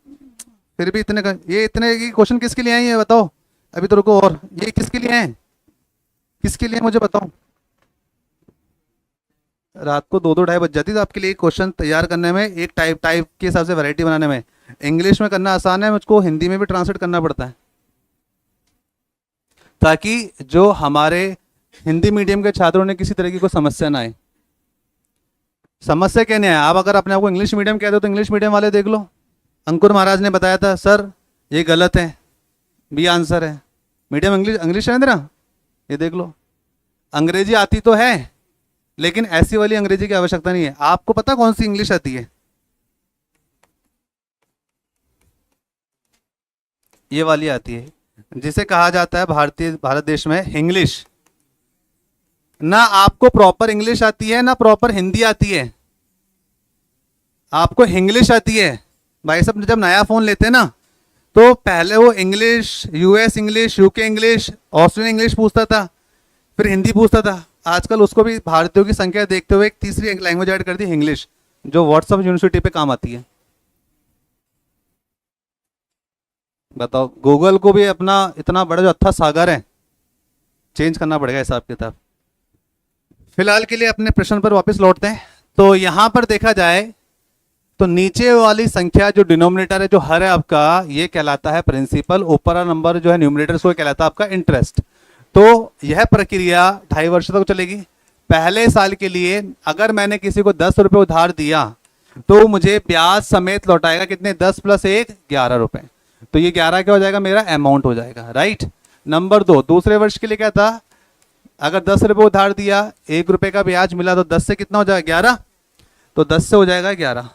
फिर भी ये इतने क्वेश्चन किसके लिए आए हैं बताओ? अभी तो रुको, और ये किसके लिए हैं? किसके लिए मुझे बताओ? रात को 2-2 ढाई बज जाती है आपके लिए क्वेश्चन तैयार करने में, एक टाइप के हिसाब से वैरायटी बनाने में। इंग्लिश में करना आसान है, मुझको हिंदी में भी ट्रांसलेट करना पड़ता है, ताकि जो हमारे हिंदी मीडियम के छात्रों ने किसी तरह की कोई समस्या ना आए। समस्या क्या नहीं है? आप अगर अपने आप को इंग्लिश मीडियम कहते हो तो इंग्लिश मीडियम वाले देख लो। अंकुर महाराज ने बताया था सर ये गलत है, बी आंसर है। मीडियम इंग्लिश है ना, ये देख लो। अंग्रेजी आती तो है, लेकिन ऐसी वाली अंग्रेजी की आवश्यकता नहीं है। आपको पता कौन सी इंग्लिश आती है? ये वाली आती है, जिसे कहा जाता है भारत देश में इंग्लिश। ना आपको प्रॉपर इंग्लिश आती है, ना प्रॉपर हिंदी आती है, आपको इंग्लिश आती है। भाई साहब जब नया फोन लेते हैं ना, तो पहले वो English, US English, UK English, Australian English पूछता था, फिर हिंदी पूछता था। आजकल उसको भी भारतीयों की संख्या देखते हुए एक तीसरी लैंग्वेज ऐड कर दी, इंग्लिश, जो व्हाट्सएप यूनिवर्सिटी पे काम आती है। बताओ, गूगल को भी अपना इतना बड़ा जो अथाह सागर है, चेंज करना पड़ेगा हिसाब किताब। फिलहाल के लिए अपने प्रश्न पर वापस लौटते हैं। तो यहां पर देखा जाए तो नीचे वाली संख्या जो डिनोमिनेटर है, जो हर है आपका, ये कहलाता है प्रिंसिपल, ऊपर वाला नंबर जो है न्यूमिनेटर, सो कहलाता है आपका इंटरेस्ट। तो यह प्रक्रिया 2.5 वर्ष तक चलेगी। पहले साल के लिए अगर मैंने किसी को 10 रुपये उधार दिया, तो मुझे ब्याज समेत लौटाएगा कितने? 10 + 1 11 रुपए। तो ये 11 क्या हो जाएगा? मेरा अमाउंट हो जाएगा, राइट। नंबर 2, दूसरे वर्ष के लिए क्या था? अगर 10 रुपये उधार दिया, 1 रुपये का ब्याज मिला, तो 10 से कितना हो जाएगा 11, तो 10 से हो जाएगा 11।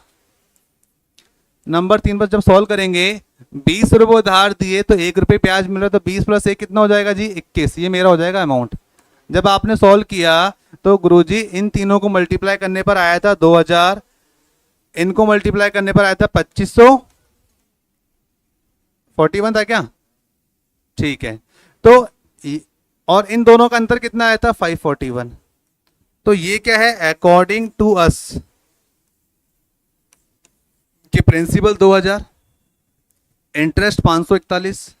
नंबर 3 पर जब सॉल्व करेंगे, 20 रुपये उधार दिए तो 1 रुपये ब्याज मिल रहा, तो 20 + 1 कितना हो जाएगा जी 21। ये मेरा हो जाएगा अमाउंट। जब आपने सॉल्व किया तो गुरुजी इन तीनों को मल्टीप्लाई करने पर आया था 2000, इनको मल्टीप्लाई करने पर आया था 2541 था क्या? ठीक है। तो और इन दोनों का अंतर कितना आया था 541। तो ये क्या है अकॉर्डिंग टू अस कि प्रिंसिपल 2000, इंटरेस्ट 541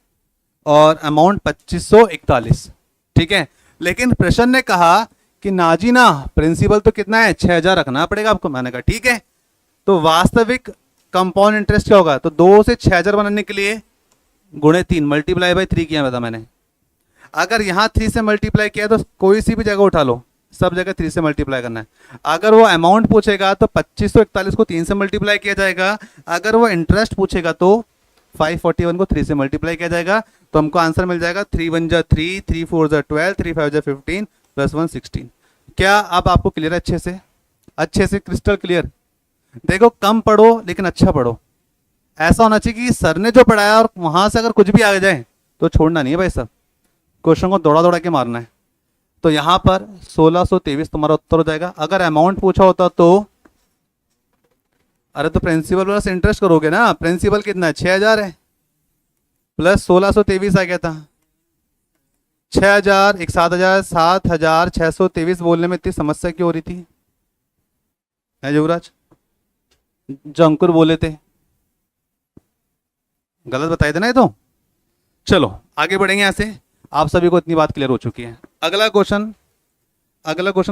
और अमाउंट 2541। ठीक है। लेकिन प्रश्न ने कहा कि ना जी ना, प्रिंसिपल तो कितना है 6000 रखना पड़ेगा आपको। मैंने कहा ठीक है। तो वास्तविक कंपाउंड इंटरेस्ट क्या होगा? तो 2 से 6000 बनाने के लिए गुणे 3 मल्टीप्लाई बाई 3 किया था मैंने। अगर यहाँ 3 से मल्टीप्लाई किया तो कोई सी भी जगह उठा लो, सब जगह 3 से मल्टीप्लाई करना है। अगर वो अमाउंट पूछेगा तो 2541 को 3 से मल्टीप्लाई किया जाएगा। अगर वो इंटरेस्ट पूछेगा तो 541 को 3 से मल्टीप्लाई किया जाएगा। तो हमको आंसर मिल जाएगा 3 × 1 = 3, 3 × 4 = 12, 3 × 5 = 15 + 1 16। क्या अब आपको क्लियर है? अच्छे से क्रिस्टल क्लियर। देखो कम पढ़ो लेकिन अच्छा पढ़ो। ऐसा होना चाहिए कि सर ने जो पढ़ाया और वहां से अगर कुछ भी आ जाए तो छोड़ना नहीं है भाई साहब, क्वेश्चन को दौड़ा दौड़ा के मारना है। तो यहाँ पर 1623 तुम्हारा उत्तर हो जाएगा। अगर अमाउंट पूछा होता तो अरे तो प्रिंसिपल प्लस इंटरेस्ट करोगे ना। प्रिंसिपल कितना है 6000 है, प्लस 1623 आ गया था 6000, एक 7000, 7623 बोलने में इतनी समस्या क्यों हो रही थी है युवराज? जो अंकुर बोले थे गलत बताए थे ना ये तो। चलो आगे बढ़ेंगे। यहाँ से आप सभी को इतनी बात क्लियर हो चुकी है। अगला क्वेश्चन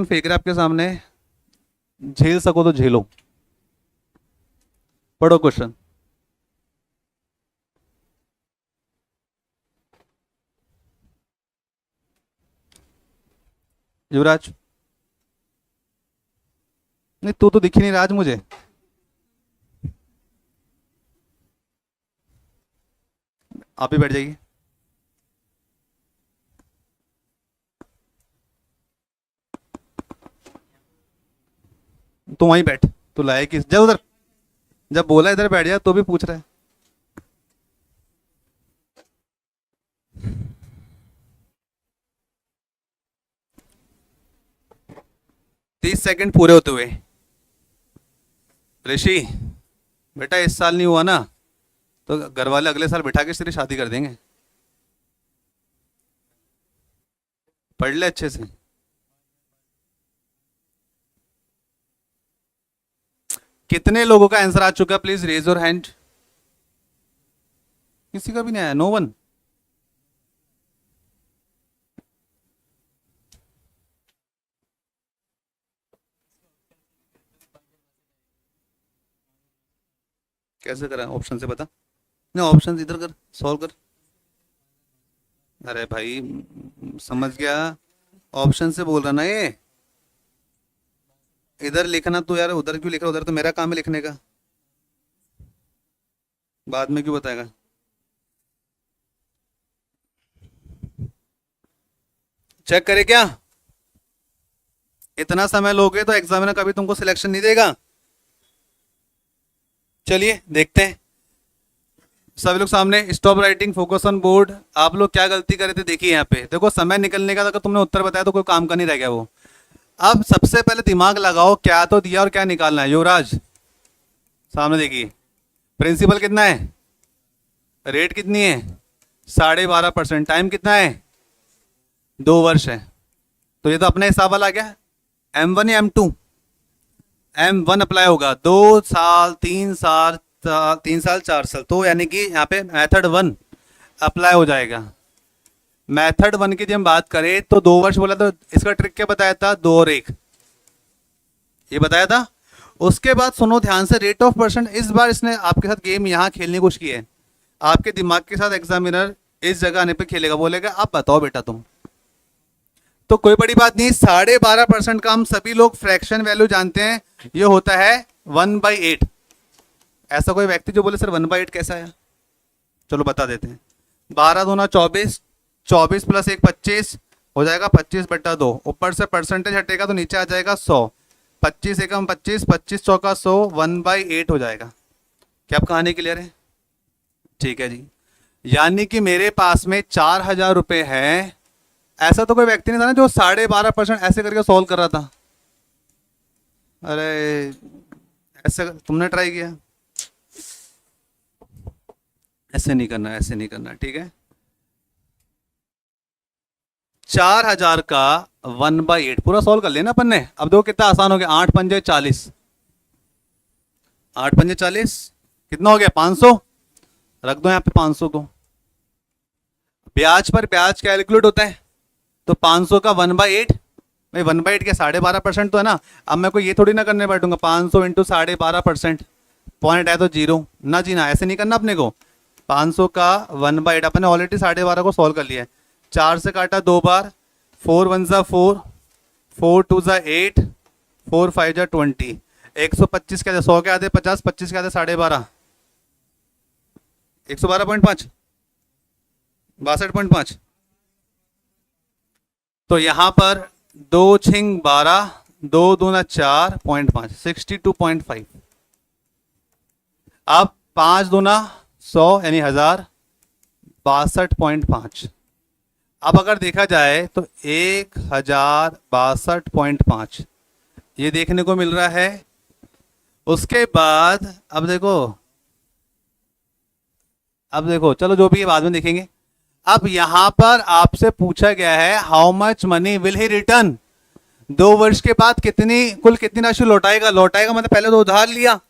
फेंक रहे आपके सामने, झेल सको तो झेलो। पढ़ो क्वेश्चन। युवराज नहीं, तू तो दिख ही नहीं रहा आज मुझे। आप ही बैठ जाइए। तू वहीं बैठ, तू लाए किस? जा उधर, जब बोला इधर बैठ जा तो भी पूछ रहा है। 30 सेकंड पूरे होते हुए। ऋषि बेटा इस साल नहीं हुआ ना तो घर वाले अगले साल बिठा के तेरी शादी कर देंगे। पढ़ ले अच्छे से। कितने लोगों का आंसर आ चुका? Please raise your hand. किसी का भी नहीं आया? No one. कैसे करा? ऑप्शन से बता। नहीं ऑप्शन इधर कर, सॉल्व कर। अरे भाई समझ गया, ऑप्शन से बोल रहा ना ये। इधर लिखना तो यार, उधर क्यों लिख रहा? उधर तो मेरा काम है लिखने का, बाद में क्यों बताएगा? चेक करे क्या? इतना समय लोगे तो एग्जामिनर कभी तुमको सिलेक्शन नहीं देगा। चलिए देखते हैं। सभी लोग सामने, stop writing, focus on board. आप लोग क्या गलती करे थे देखिए यहाँ पे। देखो समय निकलने का, अगर तुमने उत्तर बताया तो कोई काम का नहीं रह गया वो। अब सबसे पहले दिमाग लगाओ, क्या तो दिया और क्या निकालना है। युवराज सामने देखिए, प्रिंसिपल कितना है, रेट कितनी है 12.5%, टाइम कितना है 2 वर्ष है। तो ये तो अपने हिसाब वाला आ गया। M1 या M2? M1 अप्लाई होगा 2 साल 3 साल 3 साल 4 साल, तो यानी कि यहाँ पे मेथड 1 अप्लाई हो जाएगा। मेथड 1 की जब हम बात करें तो 2 वर्ष बोला, तो इसका ट्रिक क्या बताया था? 2 और 1 ये बताया था। उसके बाद सुनो ध्यान से, रेट ऑफ परसेंट। इस बार इसने आपके साथ गेम यहाँ खेलने की कोशिश की है। आपके दिमाग के साथ एग्जामिनर इस जगह आने पे खेलेगा, बोलेगा आप बताओ बेटा तुम। तो कोई बड़ी बात नहीं, 12.5% का हम सभी लोग फ्रैक्शन वैल्यू जानते हैं, ये होता है 1/8। ऐसा कोई व्यक्ति जो बोले सर 1/8 कैसा है? चलो बता देते हैं। 12 दूना 24, 24 + 1 25, हो जाएगा 25/2, ऊपर से परसेंटेज हटेगा तो नीचे आ जाएगा 100। 25 एकम 25, 25 चौका 100, 1/8 हो जाएगा। क्या आप कहानी क्लियर है? ठीक है जी। यानी कि मेरे पास में 4,000 रुपये है। ऐसा तो कोई व्यक्ति नहीं था ना जो 12.5% ऐसे करके सॉल्व कर रहा था। अरे ऐसे तुमने ट्राई किया? ऐसे नहीं करना, ऐसे नहीं करना, ठीक है। 4,000 का 1/8 पूरा सॉल्व कर लेना अपन ने। अब देखो कितना आसान हो गया, 8×5 = 40। 8×5 = 40, कितना हो गया? 500। रख दो यहाँ पे 500 को। ब्याज पर ब्याज कैलकुलेट होता है, तो 500 का 1/8, भाई 1/8 क्या 12.5% तो है ना। अब मैं कोई ये थोड़ी ना करने बैठूंगा 500 इंटू 12.5%, पॉइंट है तो जीरो ना जी ना, ऐसे नहीं करना अपने को। 500 का 1/8 अपने ऑलरेडी 12.5 को सॉल्व कर लिया है। 4 से काटा 2 बार, 4 1 ज़ा 4, 4 2 ज़ा 8, 4 5 ज़ा 20। 125 क्या 100 के आधे 50, 25 के आधे 12.5, 112.5, 62.5। तो यहां पर 2×6 = 12, 2×2 = 4.5, 62.5। अब 5×2 = 100 यानी 1000, 62.5। अब अगर देखा जाए तो 1062.5 ये देखने को मिल रहा है। उसके बाद अब देखो चलो जो भी है बाद में देखेंगे। अब यहां पर आपसे पूछा गया है how much money will he return, 2 वर्ष के बाद कुल कितनी राशि लौटाएगा। लौटाएगा मतलब पहले तो उधार लिया,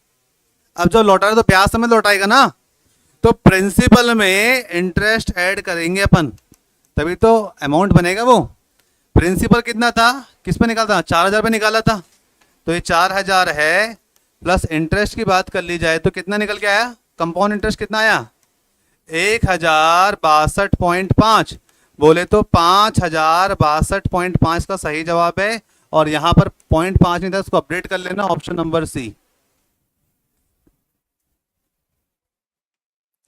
अब जो लौटा रहा है तो ब्याज समेत लौटाएगा ना। तो प्रिंसिपल में इंटरेस्ट ऐड करेंगे अपन, तभी तो अमाउंट बनेगा। वो प्रिंसिपल कितना था, किस पे निकाला था? 4,000 पे निकाला था। तो ये 4,000 है, प्लस इंटरेस्ट की बात कर ली जाए तो कितना निकल के आया? कंपाउंड इंटरेस्ट कितना आया? 1062.5। बोले तो 5,062.5 का सही जवाब है। और यहां पर 0.5 नहीं था, उसको अपडेट कर लेना, ऑप्शन नंबर सी।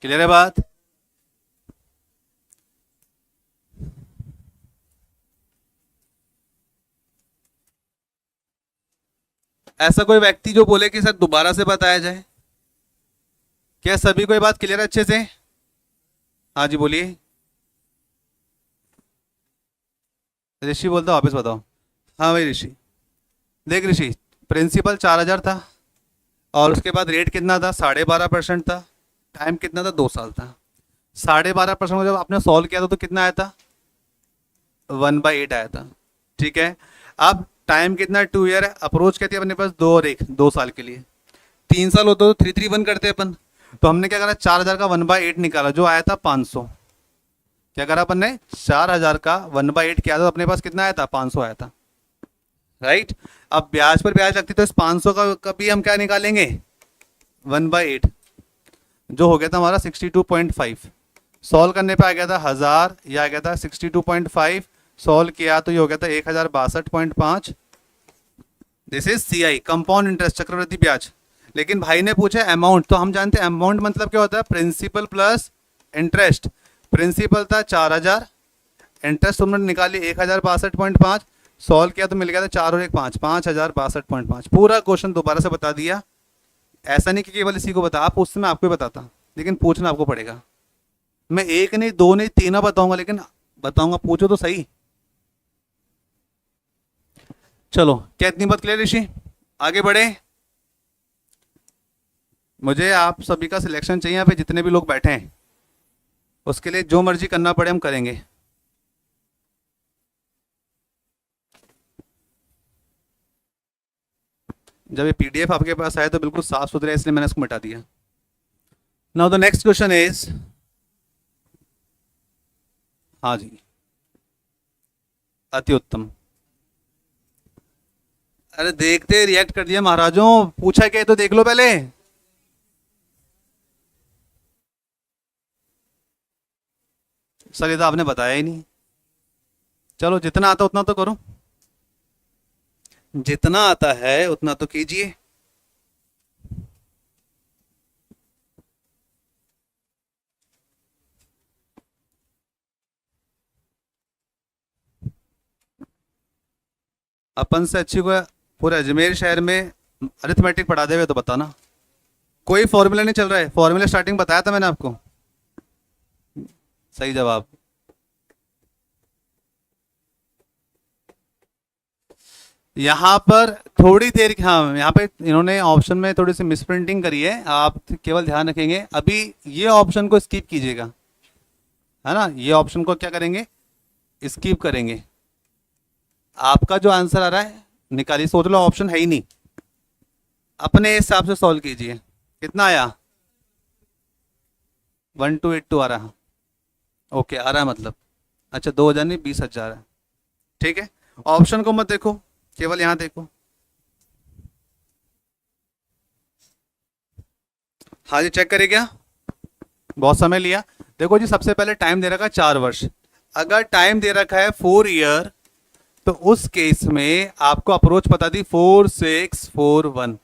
क्लियर है बात? ऐसा कोई व्यक्ति जो बोले कि सर दोबारा से बताया जाए। क्या सभी को ये बात क्लियर है अच्छे से? हाँ जी बोलिए। ऋषि बोलता वापस बताओ। हाँ भाई ऋषि। देख ऋषि, प्रिंसिपल 4,000 था, और उसके बाद रेट कितना था? 12.5% था। टाइम कितना था? 2 साल था। 12.5% को जब आपने सॉल्व किया था तो कितना आया था? 1/8 आया था। ठीक है। अब टाइम कितना? 2 ईयर है। अप्रोच कहती है अपने पास 2 और 1, 2 साल के लिए। 3 साल होते तो 3 3 1 करते अपन। तो हमने क्या करा? 4,000 का 1/8 निकाला, जो आया था 500। क्या करा अपन ने? 4,000 का 1/8 किया था तो अपने पास कितना आया था? 500 आया था। राइट। अब ब्याज पर ब्याज लगती तो इस 500 का भी हम क्या निकालेंगे? 1/8, जो हो गया था हमारा 62.5। सॉल्व करने पे आ गया था 1000, ये आ गया था 62.5। सॉल्व किया तो ये हो गया था 1062.5। This is CI, compound interest, चक्रवृद्धि ब्याज। लेकिन भाई ने पूछा अमाउंट, तो हम जानते हैं अमाउंट मतलब क्या होता है? Principal plus interest. प्रिंसिपल था 4,000, इंटरेस्ट तुमने निकाली 1062.5, सॉल्व किया तो मिल गया था 4 और 1 5, 5,062.5। पूरा क्वेश्चन दोबारा से बता दिया। ऐसा नहीं कि केवल इसी को बता, आप उस समय आपको ही बताता, लेकिन पूछना आपको पड़ेगा। मैं एक नहीं, दो नहीं, तीनों बताऊंगा, लेकिन बताऊंगा, पूछो तो सही। चलो क्या इतनी बात क्लियर ऋषि? आगे बढ़े। मुझे आप सभी का सिलेक्शन चाहिए यहाँ पे जितने भी लोग बैठे हैं। उसके लिए जो मर्जी करना पड़े हम करेंगे। जब ये पीडीएफ आपके पास आए तो बिल्कुल साफ सुथरा है, इसलिए मैंने इसको मिटा दिया। Now the next question is, हाँ जी, अति उत्तम। अरे देखते रिएक्ट कर दिया महाराजों, पूछा क्या है तो देख लो पहले। सर ये तो आपने बताया ही नहीं। चलो जितना आता उतना तो करो, जितना आता है उतना तो कीजिए। अपन से अच्छी को पूरे अजमेर शहर में अरिथमेटिक पढ़ा देवे तो बताना। कोई फॉर्मूला नहीं चल रहा है, फॉर्मूला स्टार्टिंग बताया था मैंने आपको। सही जवाब। यहाँ पर थोड़ी देर, हाँ यहाँ पे इन्होंने ऑप्शन में थोड़ी सी मिसप्रिंटिंग करी है, आप केवल ध्यान रखेंगे। अभी ये ऑप्शन को स्किप कीजिएगा, है ना, ये ऑप्शन को क्या करेंगे, स्किप करेंगे। आपका जो आंसर आ रहा है निकालिए, सोच लो ऑप्शन है ही नहीं, अपने हिसाब से सॉल्व कीजिए। कितना आया, 1282 आ रहा है। ओके आ रहा है मतलब, अच्छा 2000 नहीं 20,000 है, ठीक है। ऑप्शन को मत देखो, केवल यहां देखो। हाँ जी चेक करिए, क्या बहुत समय लिया। देखो जी सबसे पहले टाइम दे रखा है 4 वर्ष, अगर टाइम दे रखा है 4 ईयर तो उस केस में आपको अप्रोच पता दी 4641,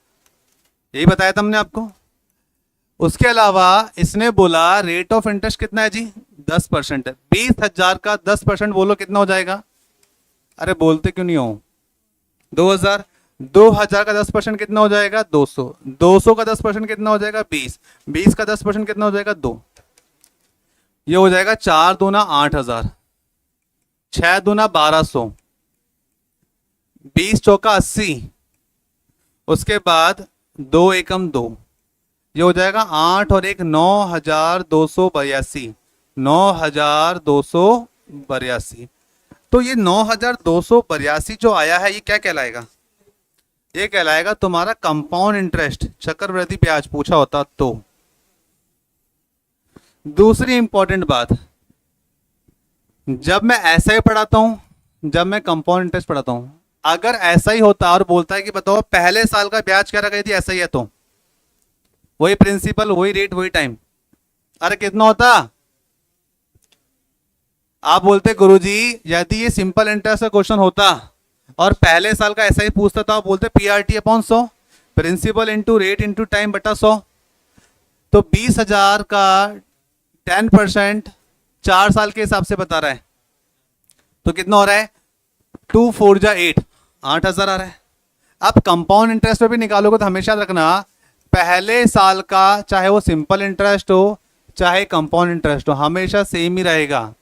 यही बताया था हमने आपको। उसके अलावा इसने बोला रेट ऑफ इंटरेस्ट कितना है जी, 10% है। 20,000 का 10% बोलो कितना हो जाएगा, अरे बोलते क्यों नहीं हो, 2000। 2000 का 10% कितना हो जाएगा, 200। 200 का 10% कितना हो जाएगा, 20। 20 का 10% कितना हो जाएगा, 2। ये हो जाएगा 4 दूना 8,000, 6 दूना 1200, 20 चौका 80, उसके बाद 2 एकम 2, ये हो जाएगा 8 और 1 9,282, 9,282। तो ये 9,282 जो आया है ये क्या कहलाएगा, ये कहलाएगा तुम्हारा कंपाउंड इंटरेस्ट, चक्रवृद्धि ब्याज पूछा होता तो। दूसरी इंपॉर्टेंट बात, जब मैं ऐसा ही पढ़ाता हूं, जब मैं कंपाउंड इंटरेस्ट पढ़ाता हूं, अगर ऐसा ही होता और बोलता है कि बताओ पहले साल का ब्याज क्या रखा थी, ऐसा ही है तो वही प्रिंसिपल वही रेट वही टाइम, अरे कितना होता। आप बोलते गुरुजी यदि ये सिंपल इंटरेस्ट का क्वेश्चन होता और पहले साल का ऐसा ही पूछता था, आप बोलते PRT upon 100, principal into rate into time बटा 100। तो 20,000 का 10% 4 साल के हिसाब से बता रहा है, तो कितना हो रहा है, 2 4 जा 8, 8,000 आ रहा है। अब कंपाउंड इंटरेस्ट पे भी निकालोगे तो हमेशा याद रखना पहले साल का चाहे वो सिंपल इंटरेस्ट हो चाहे कंपाउंड इंटरेस्ट हो हमेशा सेम ही रहेगा।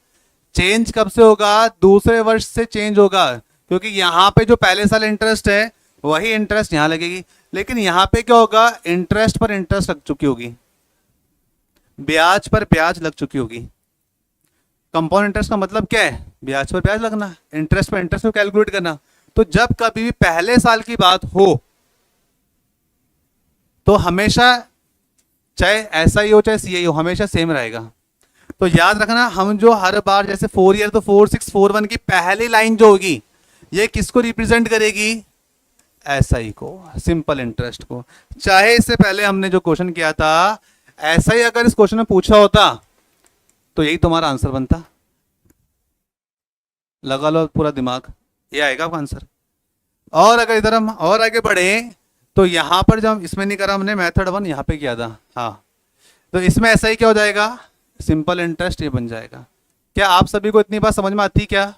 चेंज कब से होगा, दूसरे वर्ष से चेंज होगा, क्योंकि यहाँ पे जो पहले साल इंटरेस्ट है वही इंटरेस्ट यहाँ लगेगी, लेकिन यहाँ पे क्या होगा, इंटरेस्ट पर इंटरेस्ट लग चुकी होगी, ब्याज पर ब्याज लग चुकी होगी। कंपाउंड इंटरेस्ट का मतलब क्या है, ब्याज पर ब्याज लगना, इंटरेस्ट पर इंटरेस्ट को कैलकुलेट करना। तो जब कभी भी पहले साल की बात हो तो हमेशा चाहे ऐसा ही हो चाहे सी हो हमेशा सेम रहेगा। तो याद रखना हम जो हर बार जैसे 4 ईयर तो 4641 की पहली लाइन जो होगी ये किसको रिप्रेजेंट करेगी, एसआई को, सिंपल इंटरेस्ट को। चाहे इससे पहले हमने जो क्वेश्चन किया था ऐसा ही अगर इस क्वेश्चन में पूछा होता तो यही तुम्हारा आंसर बनता। लगा लो पूरा दिमाग, ये आएगा आपका आंसर। और अगर इधर हम और आगे बढ़े तो यहां पर जब इसमें नहीं करा हमने मेथड 1 यहां पे किया था, हाँ तो इसमें ऐसा ही क्या हो जाएगा, सिंपल इंटरेस्ट ये बन जाएगा। क्या आप सभी को इतनी बात समझ में आती क्या,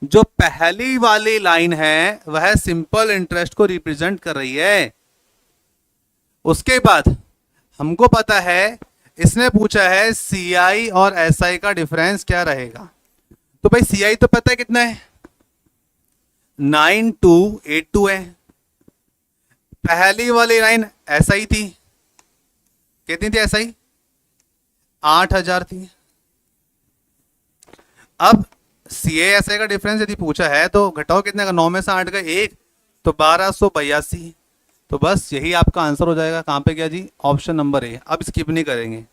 जो पहली वाली लाइन है वह सिंपल इंटरेस्ट को रिप्रेजेंट कर रही है। उसके बाद हमको पता है इसने पूछा है सीआई और एसआई का डिफरेंस क्या रहेगा, तो भाई सीआई तो पता है कितना है, 9282 है। पहली वाली लाइन एसआई थी, कितनी थी एसआई, 8,000 थी। अब सीए एसआई का डिफरेंस यदि पूछा है तो घटाओ कितने का, 9 में से 8 का 1 तो 1282। तो बस यही आपका आंसर हो जाएगा। कहां पे गया जी, ऑप्शन नंबर ए। अब स्किप नहीं करेंगे।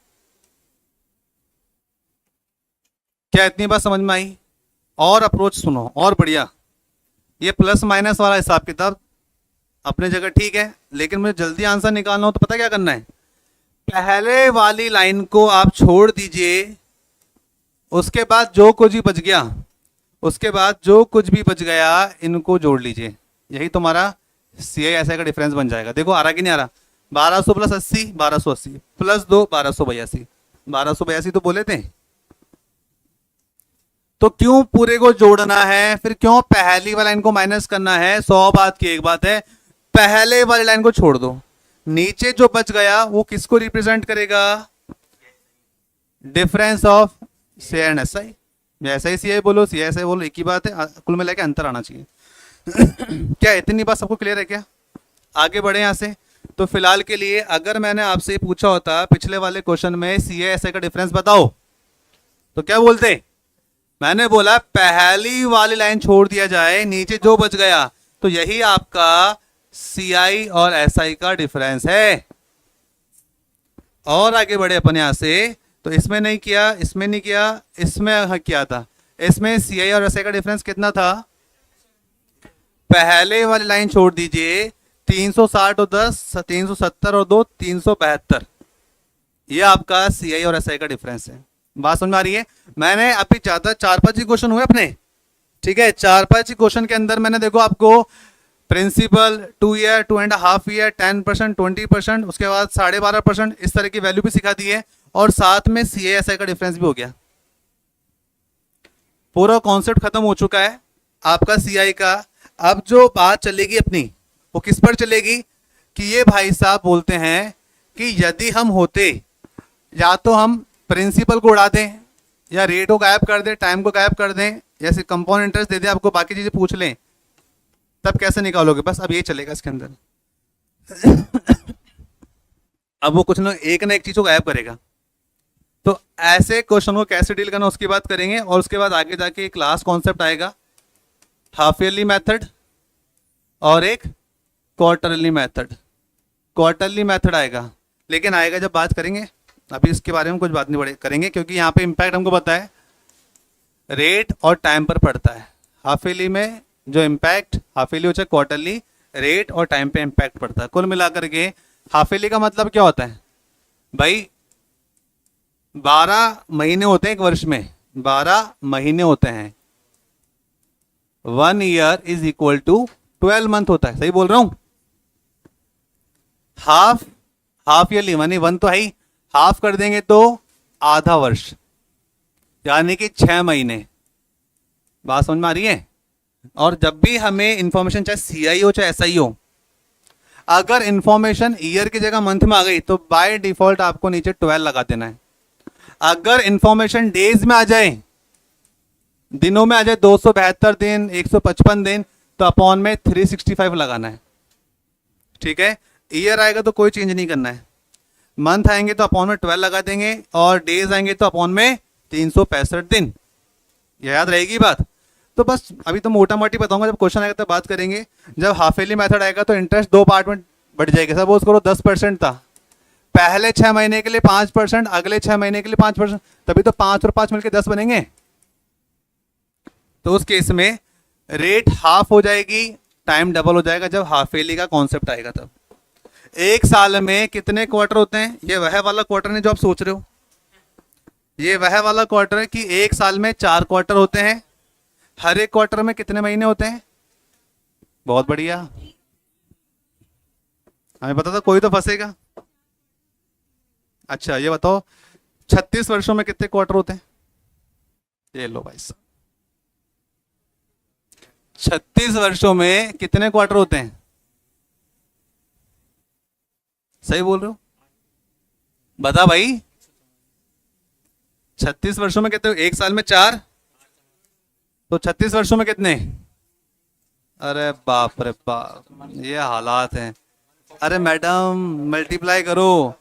क्या इतनी बात समझ में आई, और अप्रोच सुनो और बढ़िया। ये प्लस माइनस वाला हिसाब किताब अपने जगह ठीक है, लेकिन मुझे जल्दी आंसर निकालना हो तो पता क्या करना है, पहले वाली लाइन को आप छोड़ दीजिए, उसके बाद जो कुछ भी बच गया, उसके बाद जो कुछ भी बच गया इनको जोड़ लीजिए, यही तुम्हारा सीआई एसआई का डिफरेंस बन जाएगा। देखो आ रहा कि नहीं आ रहा, 1200 प्लस 80 1280 प्लस 2 1282, 1282 तो बोले थे। तो क्यों पूरे को जोड़ना है, फिर क्यों पहली वाली लाइन को माइनस करना है? 100 बात की एक बात है, पहले वाली लाइन को छोड़ दो, नीचे जो बच गया वो किसको रिप्रेजेंट करेगा? Difference of C and S I. ऐसा ही सी आई बोलो, सी एस आई बोलो, एक ही बात है, कुल मिला के अंतर आना चाहिए। क्या इतनी बात सबको क्लियर है क्या? आगे बढ़े यहां से। तो फिलहाल के लिए अगर मैंने आपसे पूछा होता पिछले वाले क्वेश्चन में सी एस आई का डिफरेंस बताओ, तो क्या बोलते? मैंने बोला पहली वाली लाइन छोड़ दिया जाए, नीचे जो बच गया, तो यही आपका सी आई और एस आई का डिफरेंस है। और आगे बढ़े अपन यहां से, तो इसमें नहीं किया, इसमें नहीं किया, इसमें किया था। इसमें सी आई और एस आई का डिफरेंस कितना था? पहले वाली लाइन छोड़ दीजिए, 360 और 10, 370 और 2, 372। ये आपका सी आई और एस आई का डिफरेंस है। बात समझ में आ रही है? मैंने अभी ज्यादा 4-5 ही क्वेश्चन हुए अपने, ठीक है, 4-5 क्वेश्चन के अंदर मैंने देखो आपको प्रिंसिपल 2 ईयर, 2.5 ईयर, 10%, 20%, उसके बाद 12.5% इस तरह की वैल्यू भी सिखा दी है, और साथ में सी एस आई का डिफरेंस भी हो गया। पूरा कॉन्सेप्ट खत्म हो चुका है आपका सी आई का। अब जो बात चलेगी अपनी वो किस पर चलेगी? कि ये भाई साहब बोलते हैं कि यदि हम होते, या तो हम प्रिंसिपल को उड़ा दें, या रेट को गायब कर दें, टाइम को गायब कर दें, या सिर्फ कंपाउंड इंटरेस्ट दे दें, आपको बाकी चीजें पूछ लें, तब कैसे निकालोगे? बस अब ये चलेगा इसके अंदर। अब वो कुछ ना एक चीज को गायब करेगा। तो ऐसे क्वेश्चन को कैसे डील करना उसकी बात करेंगे, और उसके बाद आगे जाके एक क्लास कॉन्सेप्ट आएगा, हाफ ईयरली मेथड और एक क्वार्टरली मेथड। क्वार्टरली मेथड आएगा, लेकिन आएगा जब बात करेंगे, अभी इसके बारे में कुछ बात नहीं करेंगे, क्योंकि यहाँ पे इम्पैक्ट हमको पता है रेट और टाइम पर पड़ता है। हाफ ईयरली में जो इम्पैक्ट, हाफ ईयरली हो चाहे क्वार्टरली, रेट और टाइम पे इम्पैक्ट पड़ता है। कुल मिलाकर के हाफ ईयरली का मतलब क्या होता है भाई? 12 महीने होते हैं एक वर्ष में, 12 महीने होते हैं। 1 year is equal to 12 month होता है, सही बोल रहा हूं? हाफ ईयरली मानी 1 तो है ही, हाफ कर देंगे तो आधा वर्ष, यानी कि 6 महीने। बात समझ में आ रही है? और जब भी हमें इंफॉर्मेशन चाहे सीआई हो चाहे एसआई हो, अगर इंफॉर्मेशन ईयर की जगह मंथ में आ गई तो बाय डिफॉल्ट आपको नीचे 12 लगा देना है। अगर इंफॉर्मेशन डेज में आ जाए, दिनों में आ जाए, 272 दिन, 155 दिन, तो अपॉन में 365 लगाना है, ठीक है? ईयर आएगा तो कोई चेंज नहीं करना है, मंथ आएंगे तो अपॉन में 12 लगा देंगे, और डेज आएंगे तो अपॉन में 365 दिन। यह याद रहेगी बात। तो बस अभी तो मोटा मोटी बताऊंगा, जब क्वेश्चन आएगा तो बात करेंगे। जब हाफ ईयरली मेथड आएगा तो इंटरेस्ट 2 पार्ट में बढ़ जाएगा। सपोज करो 10% था, पहले 6 महीने के लिए 5%, अगले 6 महीने के लिए 5%, तभी तो 5 और 5 मिलकर 10 बनेंगे। तो उस केस में रेट हाफ हो जाएगी, टाइम डबल हो जाएगा जब हाफ ईयरली का कॉन्सेप्ट आएगा तब। एक साल में कितने क्वार्टर होते हैं? ये वह वाला क्वार्टर है जो आप सोच रहे हो, ये वह वाला क्वार्टर है कि एक साल में 4 क्वार्टर होते हैं। हर एक क्वार्टर में कितने महीने होते हैं? बहुत बढ़िया, हमें पता था कोई तो फंसेगा। अच्छा ये बताओ 36 वर्षों में कितने क्वार्टर होते हैं? ये लो भाई साहब, 36 वर्षों में कितने क्वार्टर होते हैं? सही बोल रहे हो? बता भाई, 36 वर्षों में कितने? एक साल में 4, तो 36 वर्षों में कितने? अरे बाप रे बाप, ये हालात हैं। अरे मैडम मल्टीप्लाई करो।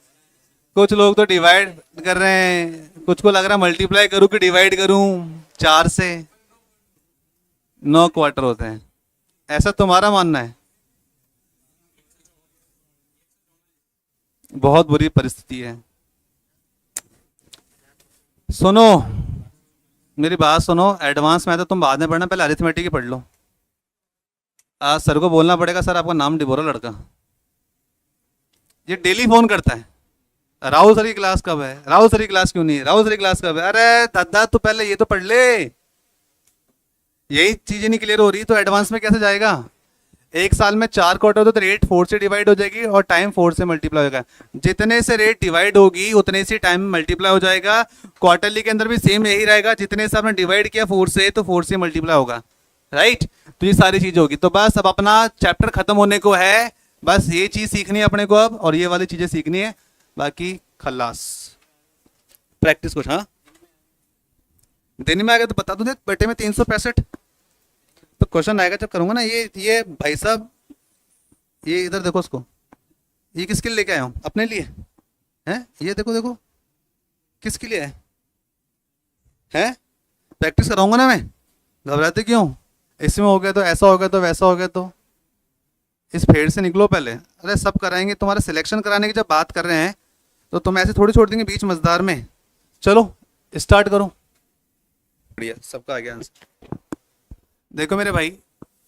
कुछ लोग तो डिवाइड कर रहे हैं, कुछ को लग रहा है मल्टीप्लाई करूं कि डिवाइड करूं 4 से। 9 क्वार्टर होते हैं, ऐसा तुम्हारा मानना है? बहुत बुरी परिस्थिति है। सुनो मेरी बात सुनो, एडवांस में तो तुम बाद में पढ़ना, पहले अरिथमेटिक ही पढ़ लो। आज सर को बोलना पड़ेगा, सर आपका नाम डिबोरा लड़का। ये डेली फोन करता है, राहुल सर की क्लास कब है, राहुल सर की क्लास क्यों नहीं है, राहुल सर की क्लास कब है। अरे दादा तू पहले ये तो पढ़ ले, यही चीजें नहीं क्लियर हो रही तो एडवांस में कैसे जाएगा? एक साल में 4 क्वार्टर हो तो रेट 4 से डिवाइड हो जाएगी और टाइम 4 से मल्टीप्लाई होगा। जितने से रेट डिवाइड होगी उतने से टाइम मल्टीप्लाई हो जाएगा। क्वार्टरली के अंदर भी सेम यही रहेगा, जितने से आपने डिवाइड किया 4 से तो 4 से मल्टीप्लाई होगा, राइट। तो ये सारी चीजें होगी। तो बस अब अपना चैप्टर खत्म होने को है, बस ये चीज सीखनी है अपने को अब, और ये वाली चीजें सीखनी है, बाकी खल्लास। प्रैक्टिस कुछ, हाँ देने में आएगा तो बता दूं बेटे में 365 तो क्वेश्चन आएगा जब करूंगा ना। ये भाई साहब, ये इधर देखो उसको, ये किसके लिए लेके आया हूँ? अपने लिए है। ये देखो देखो किसके लिए है? प्रैक्टिस कराऊंगा ना मैं, घबराते क्यों? इसमें हो गया तो ऐसा हो गया तो वैसा हो गया, तो इस फेड़ से निकलो पहले। अरे सब कराएंगे, तुम्हारा सिलेक्शन कराने की जब बात कर रहे हैं तो तुम ऐसे थोड़ी छोड़ देंगे बीच मजदार में। चलो स्टार्ट करो। बढ़िया, सबका आ गया आंसर। देखो मेरे भाई,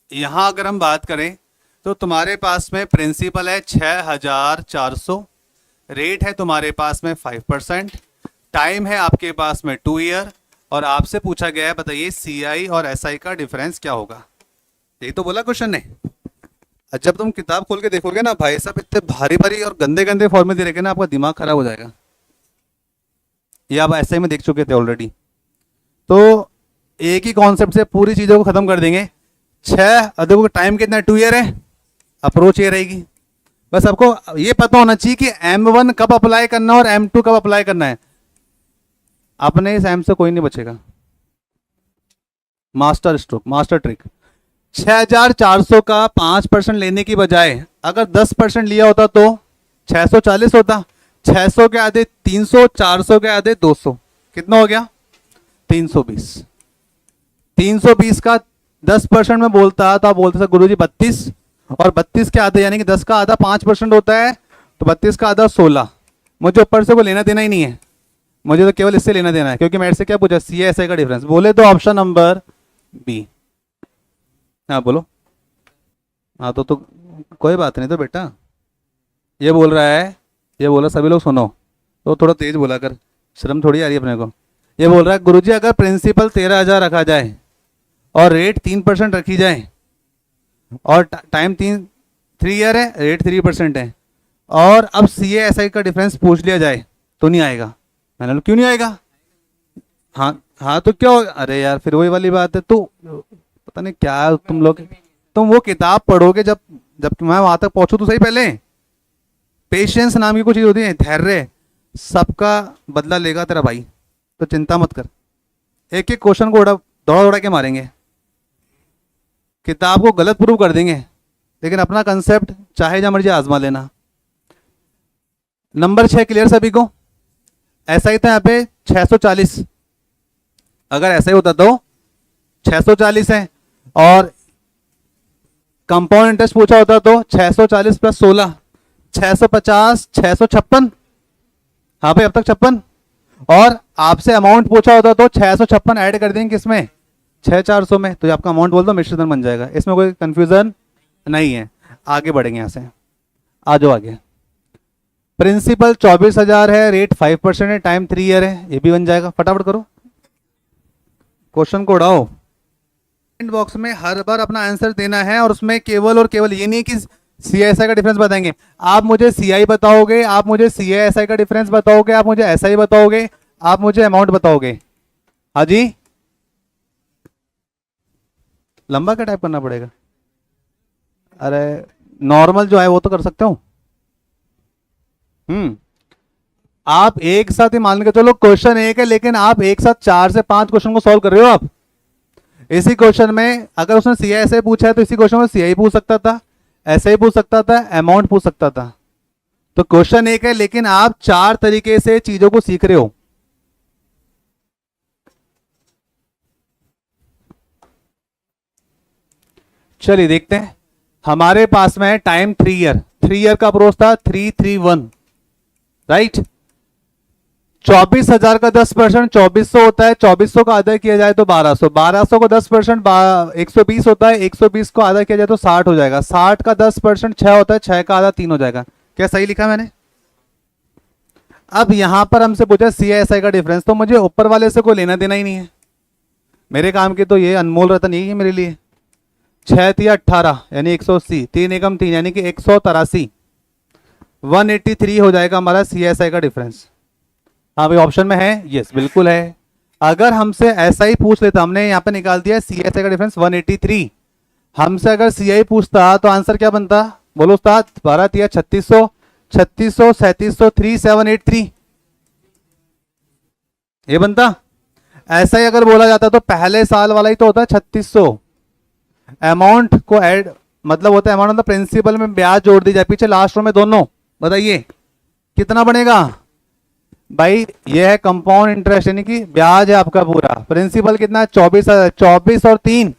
यहाँ अगर हम बात करें तो तुम्हारे पास में प्रिंसिपल है 6400, रेट है तुम्हारे पास में 5%, टाइम है आपके पास में 2 ईयर, और आपसे पूछा गया है बताइए सीआई और एसआई का डिफरेंस क्या होगा। यही तो बोला क्वेश्चन ने। जब तुम किताब खोल के देखोगे ना भाई साहब, इतने भारी भारी और गंदे गंदे फॉर्मेट दे रखे ना, आपका दिमाग खराब हो जाएगा। ये आप एसआई में देख चुके थे ऑलरेडी। तो एक ही कॉन्सेप्ट से पूरी चीजों को खत्म कर देंगे। 6 देखो टाइम कितना, 2 ईयर है, अप्रोच ये रहेगी। बस आपको ये पता होना चाहिए कि M1 कब अप्लाई करना है और M2 कब अप्लाई करना है। अपने इस M से कोई नहीं बचेगा। Master stroke, master trick. 6400 का 5% लेने की बजाय अगर 10% लिया होता तो 640 होता। 600 के आधे 300, 400 के आधे 200, कितना हो गया? 320। 320 का 10% में बोलता तो आप बोलते थे गुरुजी 32, और 32 के आधे यानी कि 10 का आधा 5% होता है, तो 32 का आधा 16। मुझे ऊपर से कोई लेना देना ही नहीं है, मुझे तो केवल इससे लेना देना है, क्योंकि मेरे से क्या पूछा, सीएसआई का डिफरेंस। बोले तो ऑप्शन नंबर बी। हाँ बोलो। हाँ तो कोई बात नहीं। तो बेटा ये बोल रहा है, ये बोला सभी लोग सुनो, तो थोड़ा तेज बोला कर, शर्म थोड़ी आ रही है अपने को। ये बोल रहा है गुरुजी अगर प्रिंसिपल 13,000 रखा जाए और रेट 3% रखी जाए और टाइम 3 ईयर है, रेट 3% है, और अब सीएसआई का डिफरेंस पूछ लिया जाए तो नहीं आएगा। मैंने बोला क्यों नहीं आएगा? हाँ तो क्या होगा? अरे यार फिर वही वाली बात है। तो पता नहीं क्या तुम लोग, तुम वो किताब पढ़ोगे जब जब मैं वहां तक पहुंचू तो सही। पहले पेशेंस नाम की कुछ चीज होती है, धैर्य, सबका बदला लेगा तेरा भाई, तो चिंता मत कर। एक एक क्वेश्चन को दौड़ा दौड़ा के मारेंगे, किताब को गलत प्रूव कर देंगे, लेकिन अपना कंसेप्ट चाहे जहां मर्जी आजमा लेना। नंबर 6 क्लियर सभी को? ऐसा ही था यहाँ पे 640, अगर ऐसा ही होता तो 640 है, और कंपाउंड इंटरेस्ट पूछा होता तो 640 प्लस 16 650, 656। हाँ भाई अब तक 56, और आपसे अमाउंट पूछा होता तो 656 ऐड कर देंगे किसमें, 6400 में, तो आपका अमाउंट बोल दो मिश्रधन बन जाएगा। इसमें कोई कंफ्यूजन नहीं है। आगे बढ़ेंगे यहाँ से, आ जाओ आगे। प्रिंसिपल 24,000 है, रेट 5% है, टाइम 3 ईयर है, ये भी बन जाएगा। फटाफट करो, क्वेश्चन को उड़ाओ। कमेंट बॉक्स में हर बार अपना आंसर देना है, और उसमें केवल और केवल ये नहीं कि सीआईएसआई का डिफरेंस बताएंगे। आप मुझे सीआई बताओगे, आप मुझे सीआईएसआई का डिफरेंस बताओगे, आप मुझे एसआई बताओगे, आप मुझे अमाउंट बताओगे। हाँ जी, लंबा क्या टाइप करना पड़ेगा? अरे नॉर्मल जो है वो तो कर सकते हो। आप एक साथ ही मान के चलो क्वेश्चन एक है, लेकिन आप एक साथ 4 से 5 क्वेश्चन को सॉल्व कर रहे हो। आप इसी क्वेश्चन में अगर उसने सीआईएसआई पूछा है तो इसी क्वेश्चन में सीआई पूछ सकता था, ऐसे ही पूछ सकता था, अमाउंट पूछ सकता था। तो क्वेश्चन एक है, लेकिन आप 4 तरीके से चीजों को सीख रहे हो। चलिए देखते हैं। हमारे पास में है टाइम 3 ईयर, 3 ईयर का अप्रोच था 331, राइट। 24,000 का 10% 2400 होता है, 2400 का आधा किया जाए तो 1200, 1200 का 10% 120 होता है, 120 को आधा किया जाए तो 60 हो जाएगा, 60 का 10% 6 होता है, 6 का आधा 3 हो जाएगा। क्या सही लिखा मैंने? अब यहां पर हमसे पूछा सीआईएसआई का डिफरेंस, तो मुझे ऊपर वाले से कोई लेना देना ही नहीं है। मेरे काम की तो ये अनमोल रतन यही है मेरे लिए। 6 तिया 18 यानी 180, 3 एकम 3 यानी कि 183, 183 हो जाएगा हमारा CSI का डिफरेंस। हाँ भाई ऑप्शन में है, यस बिल्कुल है। अगर हमसे ऐसा ही पूछ लेता, हमने यहाँ पे निकाल दिया CSI का डिफरेंस 183, हमसे अगर CI पूछता तो आंसर क्या बनता, बोलो उस्ताद। 12 तिया 3600, 3600 3700 3783 ये बनता। ऐसा ही अगर बोला जाता तो पहले साल वाला ही तो होता है 3600, अमाउंट को ऐड मतलब होता है अमाउंट मतलब प्रिंसिपल में ब्याज जोड़ दी जाए पीछे लास्ट रो में दोनों, बताइए कितना बनेगा भाई। ये है कंपाउंड इंटरेस्ट यानी कि ब्याज है आपका पूरा, प्रिंसिपल कितना है 24 और 3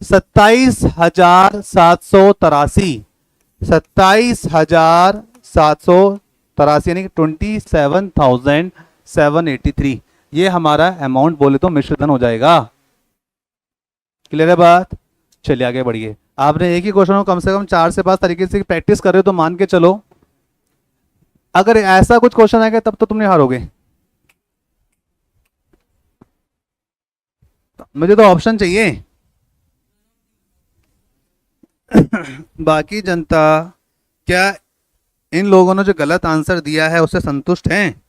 27,783, 27,783 यानी कि 27,783 ये हमारा अमाउंट बोले तो मिश्रधन हो जाएगा। क्लियर है बात। चलिए आगे बढ़िए। आपने एक ही क्वेश्चन को कम से कम 4 से 5 तरीके से प्रैक्टिस कर रहे हो तो मान के चलो अगर ऐसा कुछ क्वेश्चन आएगा तब तो तुमने हारोगे। मुझे तो ऑप्शन चाहिए। बाकी जनता क्या इन लोगों ने जो गलत आंसर दिया है उससे संतुष्ट हैं?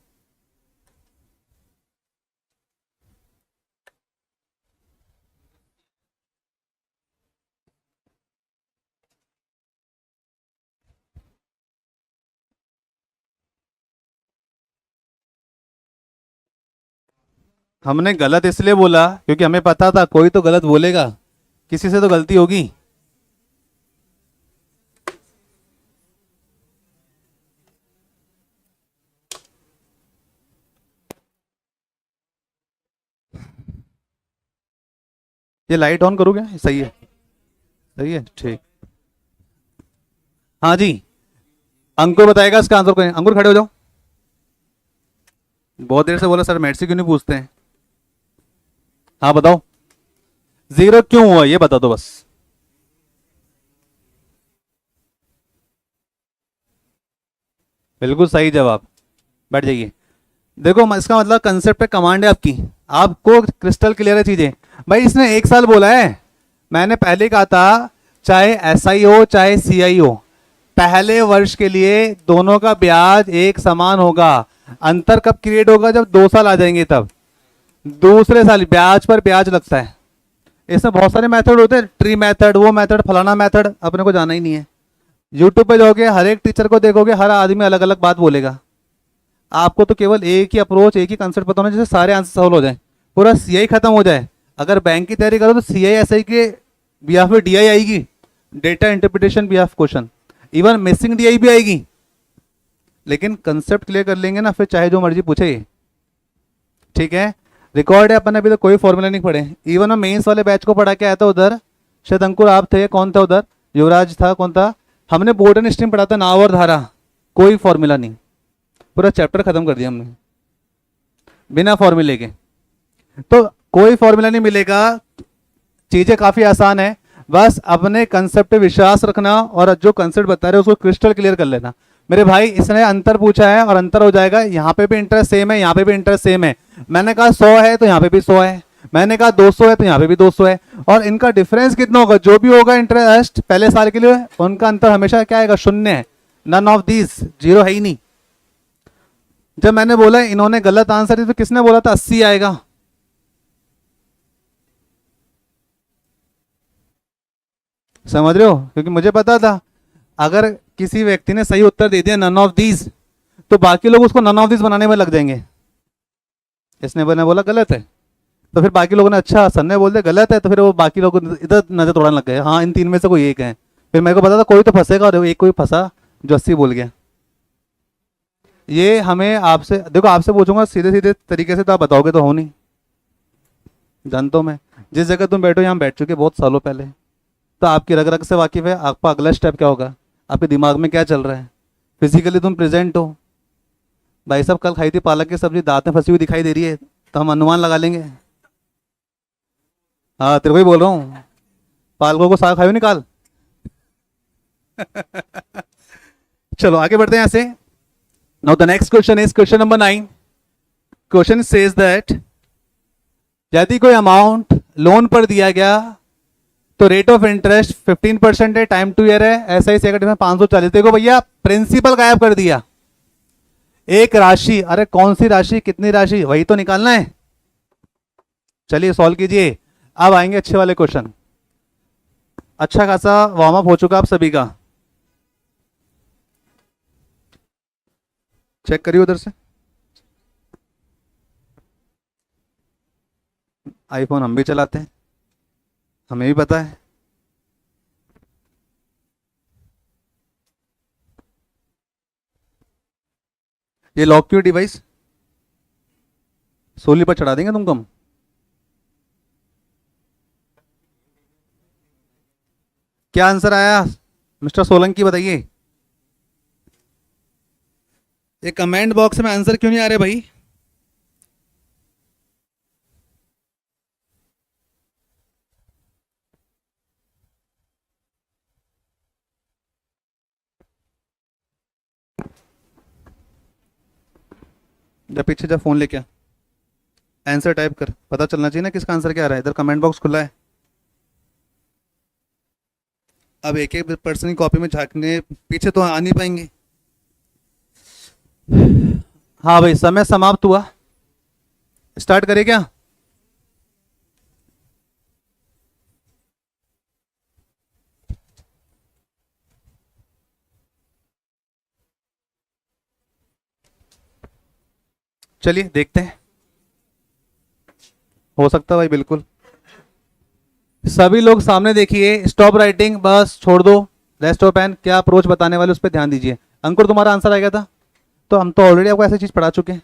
हमने गलत इसलिए बोला क्योंकि हमें पता था कोई तो गलत बोलेगा, किसी से तो गलती होगी। ये लाइट ऑन करूँ क्या? सही है, सही है, ठीक। हाँ जी, अंकुर बताएगा इसका आंसर। करें अंकुर, खड़े हो जाओ। बहुत देर से बोला सर मेड से क्यों नहीं पूछते हैं। हाँ बताओ, 0 क्यों हुआ ये बता दो बस। बिल्कुल सही जवाब, बैठ जाइए। देखो इसका मतलब कंसेप्ट पे कमांड है आपकी, आपको क्रिस्टल क्लियर है चीजें। भाई इसने 1 साल बोला है, मैंने पहले कहा था चाहे SI हो चाहे CI हो, पहले वर्ष के लिए दोनों का ब्याज एक समान होगा। अंतर कब क्रिएट होगा? जब 2 साल आ जाएंगे तब दूसरे साल ब्याज पर ब्याज लगता है। इसमें बहुत सारे मेथड होते हैं, ट्री मेथड, वो मेथड, फलाना मेथड, अपने को जाना ही नहीं है। यूट्यूब पे जाओगे हर एक टीचर को देखोगे, हर आदमी अलग अलग बात बोलेगा। आपको तो केवल एक ही अप्रोच, एक ही कंसेप्ट पता होना जिससे सारे आंसर सॉल्व हो जाए, पूरा CI खत्म हो जाए। अगर बैंक की तैयारी करो तो CI SI के बिहाफ में DI आएगी, data interpretation behalf question, even missing DI भी आएगी। लेकिन कंसेप्ट क्लियर कर लेंगे ना, फिर चाहे जो मर्जी पूछे ये, ठीक है। रिकॉर्ड है, अपन अभी तो कोई फॉर्मूला नहीं पढ़े। इवन मैं मेंस वाले बैच को पढ़ा के आया था उधर, शायद अंकुर आप थे, कौन था उधर, युवराज था, कौन था, हमने बोर्ड एंड स्ट्रीम पढ़ा था, नाव और धारा, कोई फॉर्मूला नहीं, पूरा चैप्टर खत्म कर दिया हमने बिना फॉर्मूले के। तो कोई फॉर्मूला नहीं मिलेगा, चीजें काफी आसान है, बस अपने कंसेप्ट पे विश्वास रखना और जो कंसेप्ट बता रहे हो उसको क्रिस्टल क्लियर कर लेना। मेरे भाई इसने अंतर पूछा है और अंतर हो जाएगा, यहाँ पे भी इंटरेस्ट सेम है, यहाँ पे भी इंटरेस्ट सेम है। मैंने कहा 100 है तो यहाँ पे भी 100 है, मैंने कहा 200 है तो यहाँ पे भी 200 है। और इनका डिफरेंस कितना होगा? जो भी होगा इंटरेस्ट पहले साल के लिए, उनका अंतर हमेशा क्या आएगा? 0 है। नन ऑफ दिस, 0 है ही नहीं। जब मैंने बोला इन्होंने गलत आंसर दिया तो किसने बोला था 80 आएगा? समझ रहे हो? क्योंकि मुझे पता था अगर किसी व्यक्ति ने सही उत्तर दे दिया नन ऑफ दीज, तो बाकी लोग उसको नन ऑफ दीज बनाने में लग जाएंगे। इसने मैंने बोला गलत है, तो फिर बाकी लोगों ने अच्छा सर ने बोल दिया गलत है, तो फिर वो बाकी लोग इधर नजर तोड़ने लग गए, हाँ इन 3 में से कोई एक है। फिर मेरे को पता था कोई तो फंसेगा और एक कोई फंसा जो 80 बोल गया। ये हमें आपसे, देखो आपसे पूछूंगा सीधे सीधे तरीके से तो आप बताओगे तो हो नहीं। जानता हूं मैं, जिस जगह तुम बैठो यहाँ बैठ चुके बहुत सालों पहले, तो आपकी रग रग से वाकिफ है। आपका अगला स्टेप क्या होगा, आपके दिमाग में क्या चल रहा है, फिजिकली तुम प्रेजेंट हो। भाई साहब कल खाई थी पालक की सब्जी, दांत में फंसी हुई दिखाई दे रही है, तो हम अनुमान लगा लेंगे। हाँ तेरे को ही बोल रहा हूँ, पालकों को साग खाई निकाल। चलो आगे बढ़ते हैं यहाँ से। Now the next question is question number 9। Question says that यदि कोई अमाउंट लोन पर दिया गया तो रेट ऑफ इंटरेस्ट 15% है, टाइम 2 ईयर है, ऐसा ही सेकंड में 540। देखो भैया प्रिंसिपल गायब कर दिया, एक राशि, अरे कौन सी राशि, कितनी राशि, वही तो निकालना है। चलिए सॉल्व कीजिए। अब आएंगे अच्छे वाले क्वेश्चन। अच्छा खासा वार्म अप हो चुका आप सभी का, चेक करिए उधर से। आईफोन हम भी चलाते हैं, हमें भी पता है। ये लॉक क्यों डिवाइस, सोली पर चढ़ा देंगे तुमको हम। क्या आंसर आया मिस्टर सोलंकी, बताइए। ये कमेंट बॉक्स में आंसर क्यों नहीं आ रहे भाई? जब पीछे जब फोन लेके आ, आंसर टाइप कर, पता चलना चाहिए ना किसका आंसर क्या आ रहा है। इधर कमेंट बॉक्स खुला है। अब एक एक पर्सन की कॉपी में झांकने पीछे तो आ नहीं पाएंगे। हाँ भाई समय समाप्त हुआ, स्टार्ट करें क्या? चलिए देखते हैं, हो सकता है भाई, बिल्कुल। सभी लोग सामने देखिए, स्टॉप राइटिंग, बस छोड़ दो, रेस्ट ऑफ पेन। क्या अप्रोच बताने वाले उस पर ध्यान दीजिए। अंकुर तुम्हारा आंसर आ गया था, तो हम तो ऑलरेडी आपको ऐसी चीज पढ़ा चुके हैं,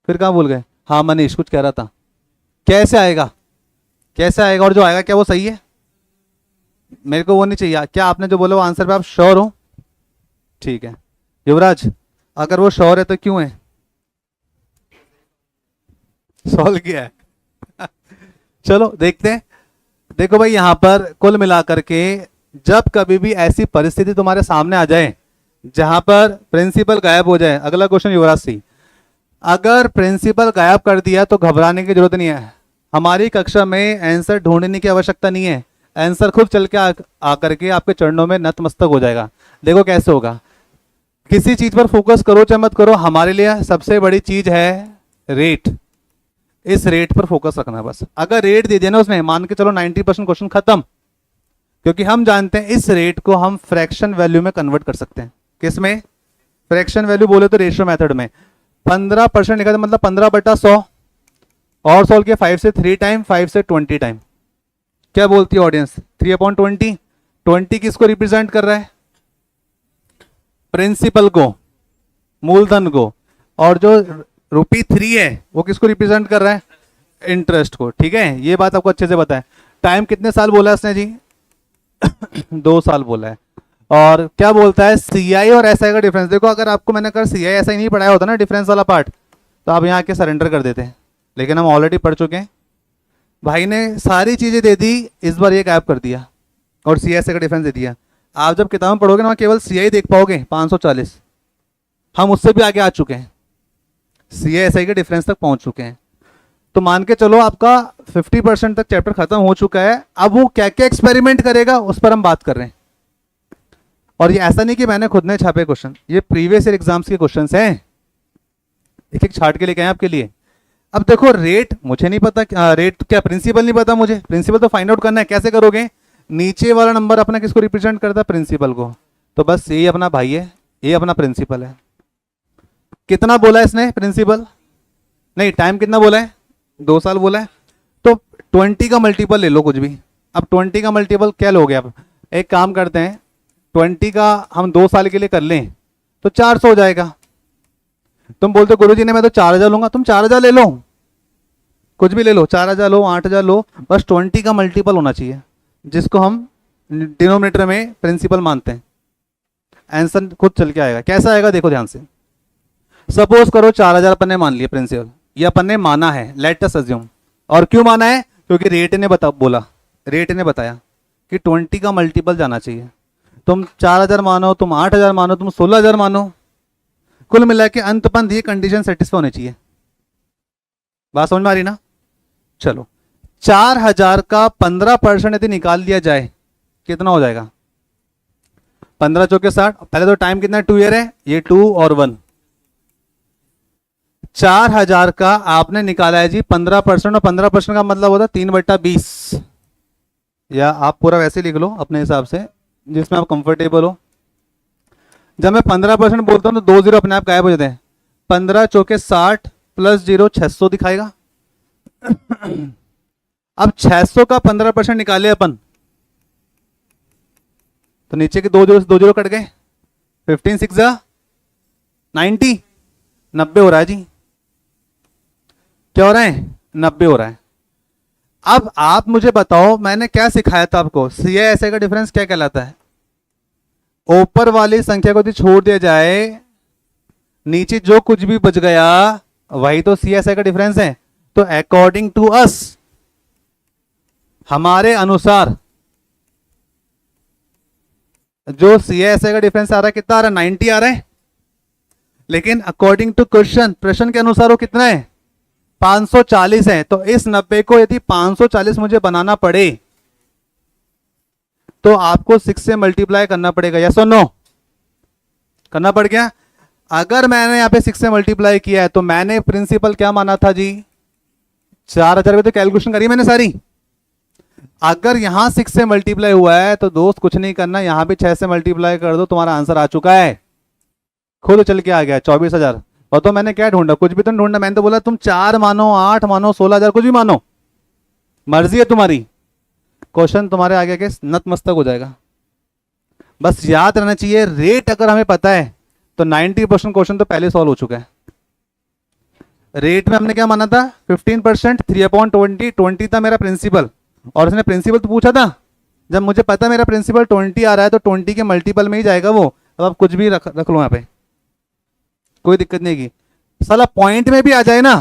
फिर कहाँ भूल गए? हाँ मनीष कुछ कह रहा था, कैसे आएगा, कैसे आएगा, और जो आएगा क्या वो सही है? मेरे को वो नहीं चाहिए। क्या आपने जो बोला वो आंसर पे आप श्योर हो? ठीक है युवराज, अगर वो श्योर है तो क्यों है? सॉल्व किया है। चलो देखते हैं। देखो भाई यहां पर कुल मिलाकर के जब कभी भी ऐसी परिस्थिति तुम्हारे सामने आ जाए जहां पर प्रिंसिपल गायब हो जाए, अगला क्वेश्चन युवराज सिंह, अगर प्रिंसिपल गायब कर दिया तो घबराने की जरूरत नहीं है। हमारी कक्षा में आंसर ढूंढने की आवश्यकता नहीं है, आंसर खुद चल के आकर के आपके चरणों में नतमस्तक हो जाएगा। देखो कैसे होगा, किसी चीज पर फोकस करो चाहे मत करो, हमारे लिए सबसे बड़ी चीज है रेट। इस रेट पर फोकस रखना है बस। अगर रेट दे दिया ना उसने, मान के चलो 90% क्वेश्चन खत्म, क्योंकि हम जानते हैं इस रेट को हम फ्रैक्शन वैल्यू में कन्वर्ट कर सकते हैं। किस में? फ्रैक्शन वैल्यू बोले तो रेशियो मेथड में। 15% लिखा था मतलब 15/100, और सॉल्व किया 5 से 3 टाइम, 5 से 20 टाइम। क्या बोलती है ऑडियंस? 3/20। 20 किसको रिप्रेजेंट कर रहा है? प्रिंसिपल को, मूलधन को। और जो ₹3 है वो किसको रिप्रेजेंट कर रहा है? इंटरेस्ट को। ठीक है, ये बात आपको अच्छे से पता है। टाइम कितने साल बोला है उसने जी? 2 साल बोला है। और क्या बोलता है? सीआई और एसआई का डिफरेंस। देखो अगर आपको मैंने कहा सीआई एसआई नहीं पढ़ाया होता ना डिफरेंस वाला पार्ट, तो आप यहाँ आके सरेंडर कर देते हैं, लेकिन हम ऑलरेडी पढ़ चुके हैं। भाई ने सारी चीजें दे दी, इस बार ये गायब कर दिया और सी एस का डिफरेंस दे दिया। आप जब किताब में पढ़ोगे ना, वहाँ केवल सीआई देख पाओगे 540, हम उससे भी आगे आ चुके हैं, सी एस आई के डिफरेंस तक पहुंच चुके हैं। तो मान के चलो आपका 50% तक चैप्टर खत्म हो चुका है। अब वो क्या क्या एक्सपेरिमेंट करेगा उस पर हम बात कर रहे हैं। और ये ऐसा नहीं कि मैंने खुद ने छापे क्वेश्चन, ये प्रीवियस ईयर एग्जाम्स के क्वेश्चंस हैं, एक एक छाट के लेके आए आपके लिए। अब देखो रेट मुझे नहीं पता, रेट क्या प्रिंसिपल नहीं पता मुझे, प्रिंसिपल तो फाइंड आउट करना है। कैसे करोगे? नीचे वाला नंबर अपना किसको रिप्रेजेंट करता है? प्रिंसिपल को। तो बस यही अपना भाई है, ये अपना प्रिंसिपल है। कितना बोला है इसने प्रिंसिपल? नहीं, टाइम कितना बोला है? 2 साल बोला है। तो 20 का मल्टीपल ले लो कुछ भी। अब 20 का मल्टीपल क्या लोगे आप? एक काम करते हैं, 20 का हम 2 साल के लिए कर लें तो 400 हो जाएगा। तुम बोलते गुरुजी ने मैं तो 4000 लूंगा, तुम 4000 ले लो, कुछ भी ले लो, 4000 लो, 8000 लो, बस 20 का मल्टीपल होना चाहिए, जिसको हम डिनोमिनेटर में प्रिंसिपल मानते हैं। आंसर खुद चल के आएगा। कैसा आएगा देखो ध्यान से। सपोज करो 4000 अपन ने मान लिया प्रिंसिपल, ये अपन ने माना है, लेट अस अज्यूम। और क्यों माना है? क्योंकि रेट ने बोला, रेट ने बताया कि 20 का मल्टीपल जाना चाहिए। तुम 4000 मानो, तुम 8000 मानो, तुम 16000 मानो, कुल मिला के अंतपंथ ये कंडीशन सेटिस्फाई होनी चाहिए। बात समझ में आ रही ना? चलो 4000 का 15% यदि निकाल लिया जाए कितना हो जाएगा? 15 चौके 60। पहले तो टाइम कितना 2 ईयर है, ये 2 और 1। 4000 का आपने निकाला है जी 15%, और 15% का मतलब होता है 3/20, या आप पूरा वैसे लिख लो अपने हिसाब से जिसमें आप कंफर्टेबल हो। जब मैं 15% बोलता हूं तो 2 जीरो अपने आप गायब हो जाते हैं। 15 चौके 60 प्लस 0 600 दिखाएगा। अब 600 का 15% निकाले अपन तो नीचे के 2 जीरो कट गए। 15 6 90, 90 हो रहा है जी। क्या हो रहा है? 90 हो रहा है। अब आप मुझे बताओ मैंने क्या सिखाया था आपको, CISI का डिफरेंस क्या कहलाता है? ऊपर वाली संख्या को यदि छोड़ दिया जाए, नीचे जो कुछ भी बच गया वही तो CISI का डिफरेंस है। तो अकॉर्डिंग टू अस, हमारे अनुसार जो CISI का डिफरेंस आ रहा है कितना आ रहा है? 90 आ रहा है। लेकिन अकॉर्डिंग टू क्वेश्चन, प्रश्न के अनुसार वो कितना है? 540 है। तो इस 90 को यदि 540 मुझे बनाना पड़े तो आपको 6 से मल्टीप्लाई करना पड़ेगा। यस और नो? करना पड़ गया। अगर मैंने यहां पे 6 से मल्टीप्लाई किया है तो मैंने प्रिंसिपल क्या माना था जी? 4000 तो कैलकुलेशन करी मैंने सारी। अगर यहां 6 से मल्टीप्लाई हुआ है तो दोस्त कुछ नहीं करना, यहां भी 6 से मल्टीप्लाई कर दो, तुम्हारा आंसर आ चुका है, खुद चल के आ गया 24,000। और तो मैंने क्या ढूंढा? कुछ भी तो ढूंढा। मैंने तो बोला तुम 4 मानो, 8 मानो, 16,000 कुछ भी मानो, मर्जी है तुम्हारी। क्वेश्चन तुम्हारे आगे के नतमस्तक हो जाएगा। बस याद रहना चाहिए, रेट अगर हमें पता है तो 90% क्वेश्चन तो पहले सॉल्व हो चुका है। रेट में हमने क्या माना था? 15%, 3/20, 20 था मेरा प्रिंसिपल। और उसने प्रिंसिपल तो पूछा था, जब मुझे पता मेरा प्रिंसिपल 20 आ रहा है तो 20 के मल्टीपल में ही जाएगा वो। अब आप कुछ भी रख लो यहाँ पे, कोई दिक्कत नहीं की। साला पॉइंट में भी आ जाए ना,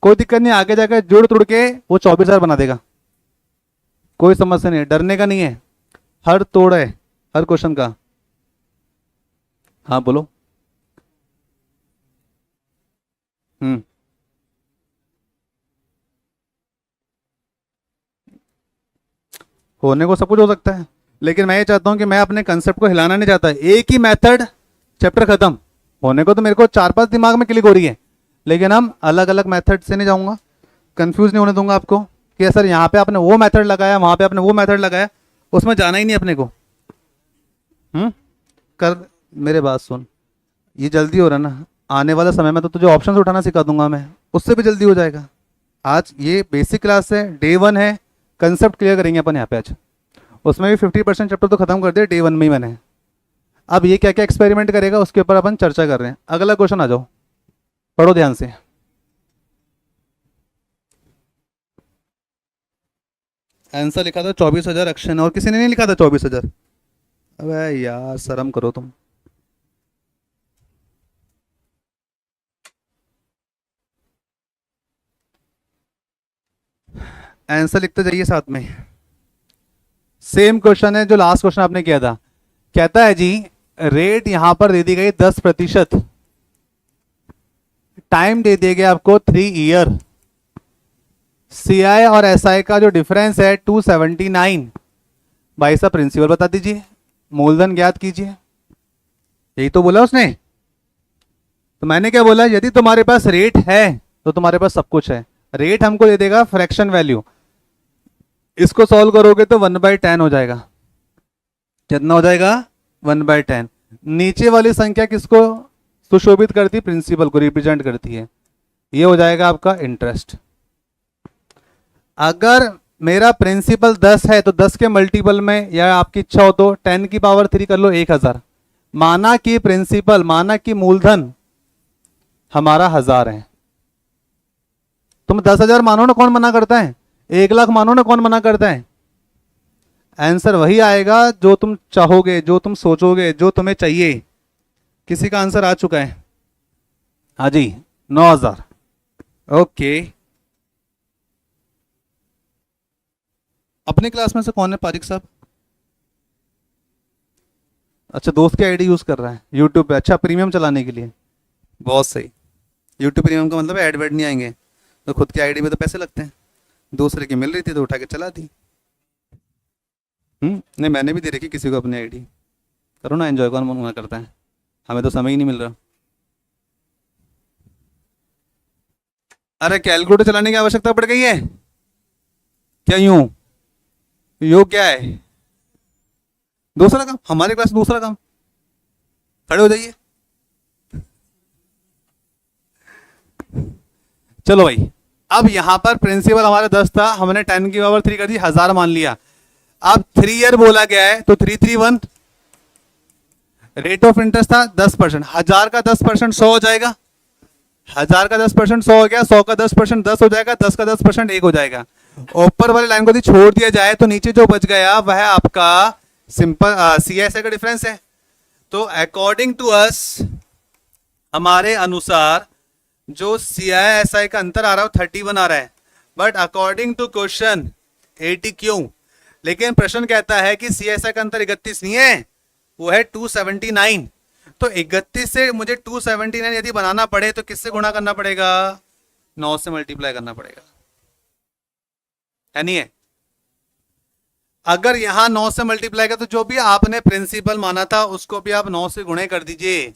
कोई दिक्कत नहीं, आगे जाकर जोड़ तोड़ के वो 24,000 बना देगा, कोई समस्या नहीं है, डरने का नहीं है। हर तोड़ है हर क्वेश्चन का। हाँ बोलो। होने को सब कुछ हो सकता है, लेकिन मैं ये चाहता हूं कि मैं अपने कंसेप्ट को हिलाना नहीं चाहता। एक ही मेथड, चैप्टर खत्म। होने को तो मेरे को 4-5 दिमाग में क्लिक हो रही है, लेकिन हम अलग अलग मेथड से नहीं जाऊंगा, कंफ्यूज नहीं होने दूंगा आपको कि सर यहाँ पे आपने वो मेथड लगाया, वहां पे आपने वो मेथड लगाया, उसमें जाना ही नहीं अपने को। कर मेरे बात सुन, ये जल्दी हो रहा है ना, आने वाले समय में तो तुझे ऑप्शंस उठाना सिखा दूंगा मैं, उससे भी जल्दी हो जाएगा। आज ये बेसिक क्लास है, डे 1 है, कंसेप्ट क्लियर करेंगे अपन यहाँ पे आज। उसमें भी 50% चैप्टर तो खत्म कर दिया डे 1 में ही मैंने। अब ये क्या क्या एक्सपेरिमेंट करेगा उसके ऊपर अपन चर्चा कर रहे हैं। अगला क्वेश्चन आ जाओ, पढ़ो ध्यान से। आंसर लिखा था 24,000 अक्षय ने, और किसी ने नहीं लिखा था 24,000। अबे यार शर्म करो तुम। आंसर लिखते जाइए साथ में। सेम क्वेश्चन है जो लास्ट क्वेश्चन आपने किया था। कहता है जी रेट यहां पर दे दी गई 10%, टाइम दे दिया गया आपको 3 ईयर, CI और SI का जो डिफरेंस है 279। भाई साहब प्रिंसिपल बता दीजिए, मूलधन ज्ञात कीजिए, यही तो बोला उसने। तो मैंने क्या बोला? यदि तुम्हारे पास रेट है तो तुम्हारे पास सब कुछ है। रेट हमको दे देगा फ्रैक्शन वैल्यू, इसको सॉल्व करोगे तो 1/10 हो जाएगा। कितना हो जाएगा? 1/10। नीचे वाली संख्या किसको सुशोभित करती? प्रिंसिपल को रिप्रेजेंट करती है। ये हो जाएगा आपका इंटरेस्ट। अगर मेरा प्रिंसिपल 10 है तो 10 के मल्टीपल में, या आपकी इच्छा हो तो 10 की पावर 3 कर लो, 1,000। माना कि प्रिंसिपल, माना कि मूलधन हमारा 1000 है। तुम 10,000 मानो ना, कौन मना करता है? 1,00,000 मानो ना, कौन मना करता है? आंसर वही आएगा जो तुम चाहोगे, जो तुम सोचोगे, जो तुम्हें चाहिए। किसी का आंसर आ चुका है? हाँ जी, 9,000। ओके, अपने क्लास में से कौन है पारिक साहब? अच्छा, दोस्त की आईडी यूज कर रहा है यूट्यूब पे। अच्छा, प्रीमियम चलाने के लिए, बहुत सही। यूट्यूब प्रीमियम का मतलब ऐड वेड नहीं आएंगे, तो खुद की आईडी में तो पैसे लगते हैं। दूसरे की मिल रही थी तो उठा के चला दी। नहीं मैंने भी दे रखी किसी को अपनी आईडी। करो ना एंजॉय, कौन मना करता है, हमें तो समय ही नहीं मिल रहा। अरे कैलकुलेटर चलाने की आवश्यकता पड़ गई है क्या? यूं योग क्या है? दूसरा काम, हमारे क्लास दूसरा काम। खड़े हो जाइए। चलो भाई, अब यहां पर प्रिंसिपल हमारा 10 था, हमने 10 की पावर 3 कर दी, 1000 मान लिया। अब 3 ईयर बोला गया है तो 331 रेट ऑफ इंटरेस्ट था 10%। 1000 का 10% 100 हो जाएगा। 1000 का 10% 100 हो गया। 100 का 10% 10 हो जाएगा। 10 का 10% 1 हो जाएगा। ऊपर वाली लाइन को यदि छोड़ दिया जाए तो नीचे जो बच गया वह आपका सिंपल सीएसए का डिफरेंस है। तो अकॉर्डिंग टू अस, हमारे अनुसार जो सीआईएसआई का अंतर आ रहा है 31 आ रहा है, बट अकॉर्डिंग टू क्वेश्चन 80 क्यों? लेकिन प्रश्न कहता है कि सीएसआई का अंतर 31 नहीं है, वो है 279। तो 31 से मुझे 279 यदि बनाना पड़े तो किससे गुणा करना पड़ेगा? 9 से मल्टीप्लाई करना पड़ेगा, है नहीं है? अगर यहां 9 से मल्टीप्लाई का तो जो भी आपने प्रिंसिपल माना था उसको भी आप 9 से गुणे कर दीजिए।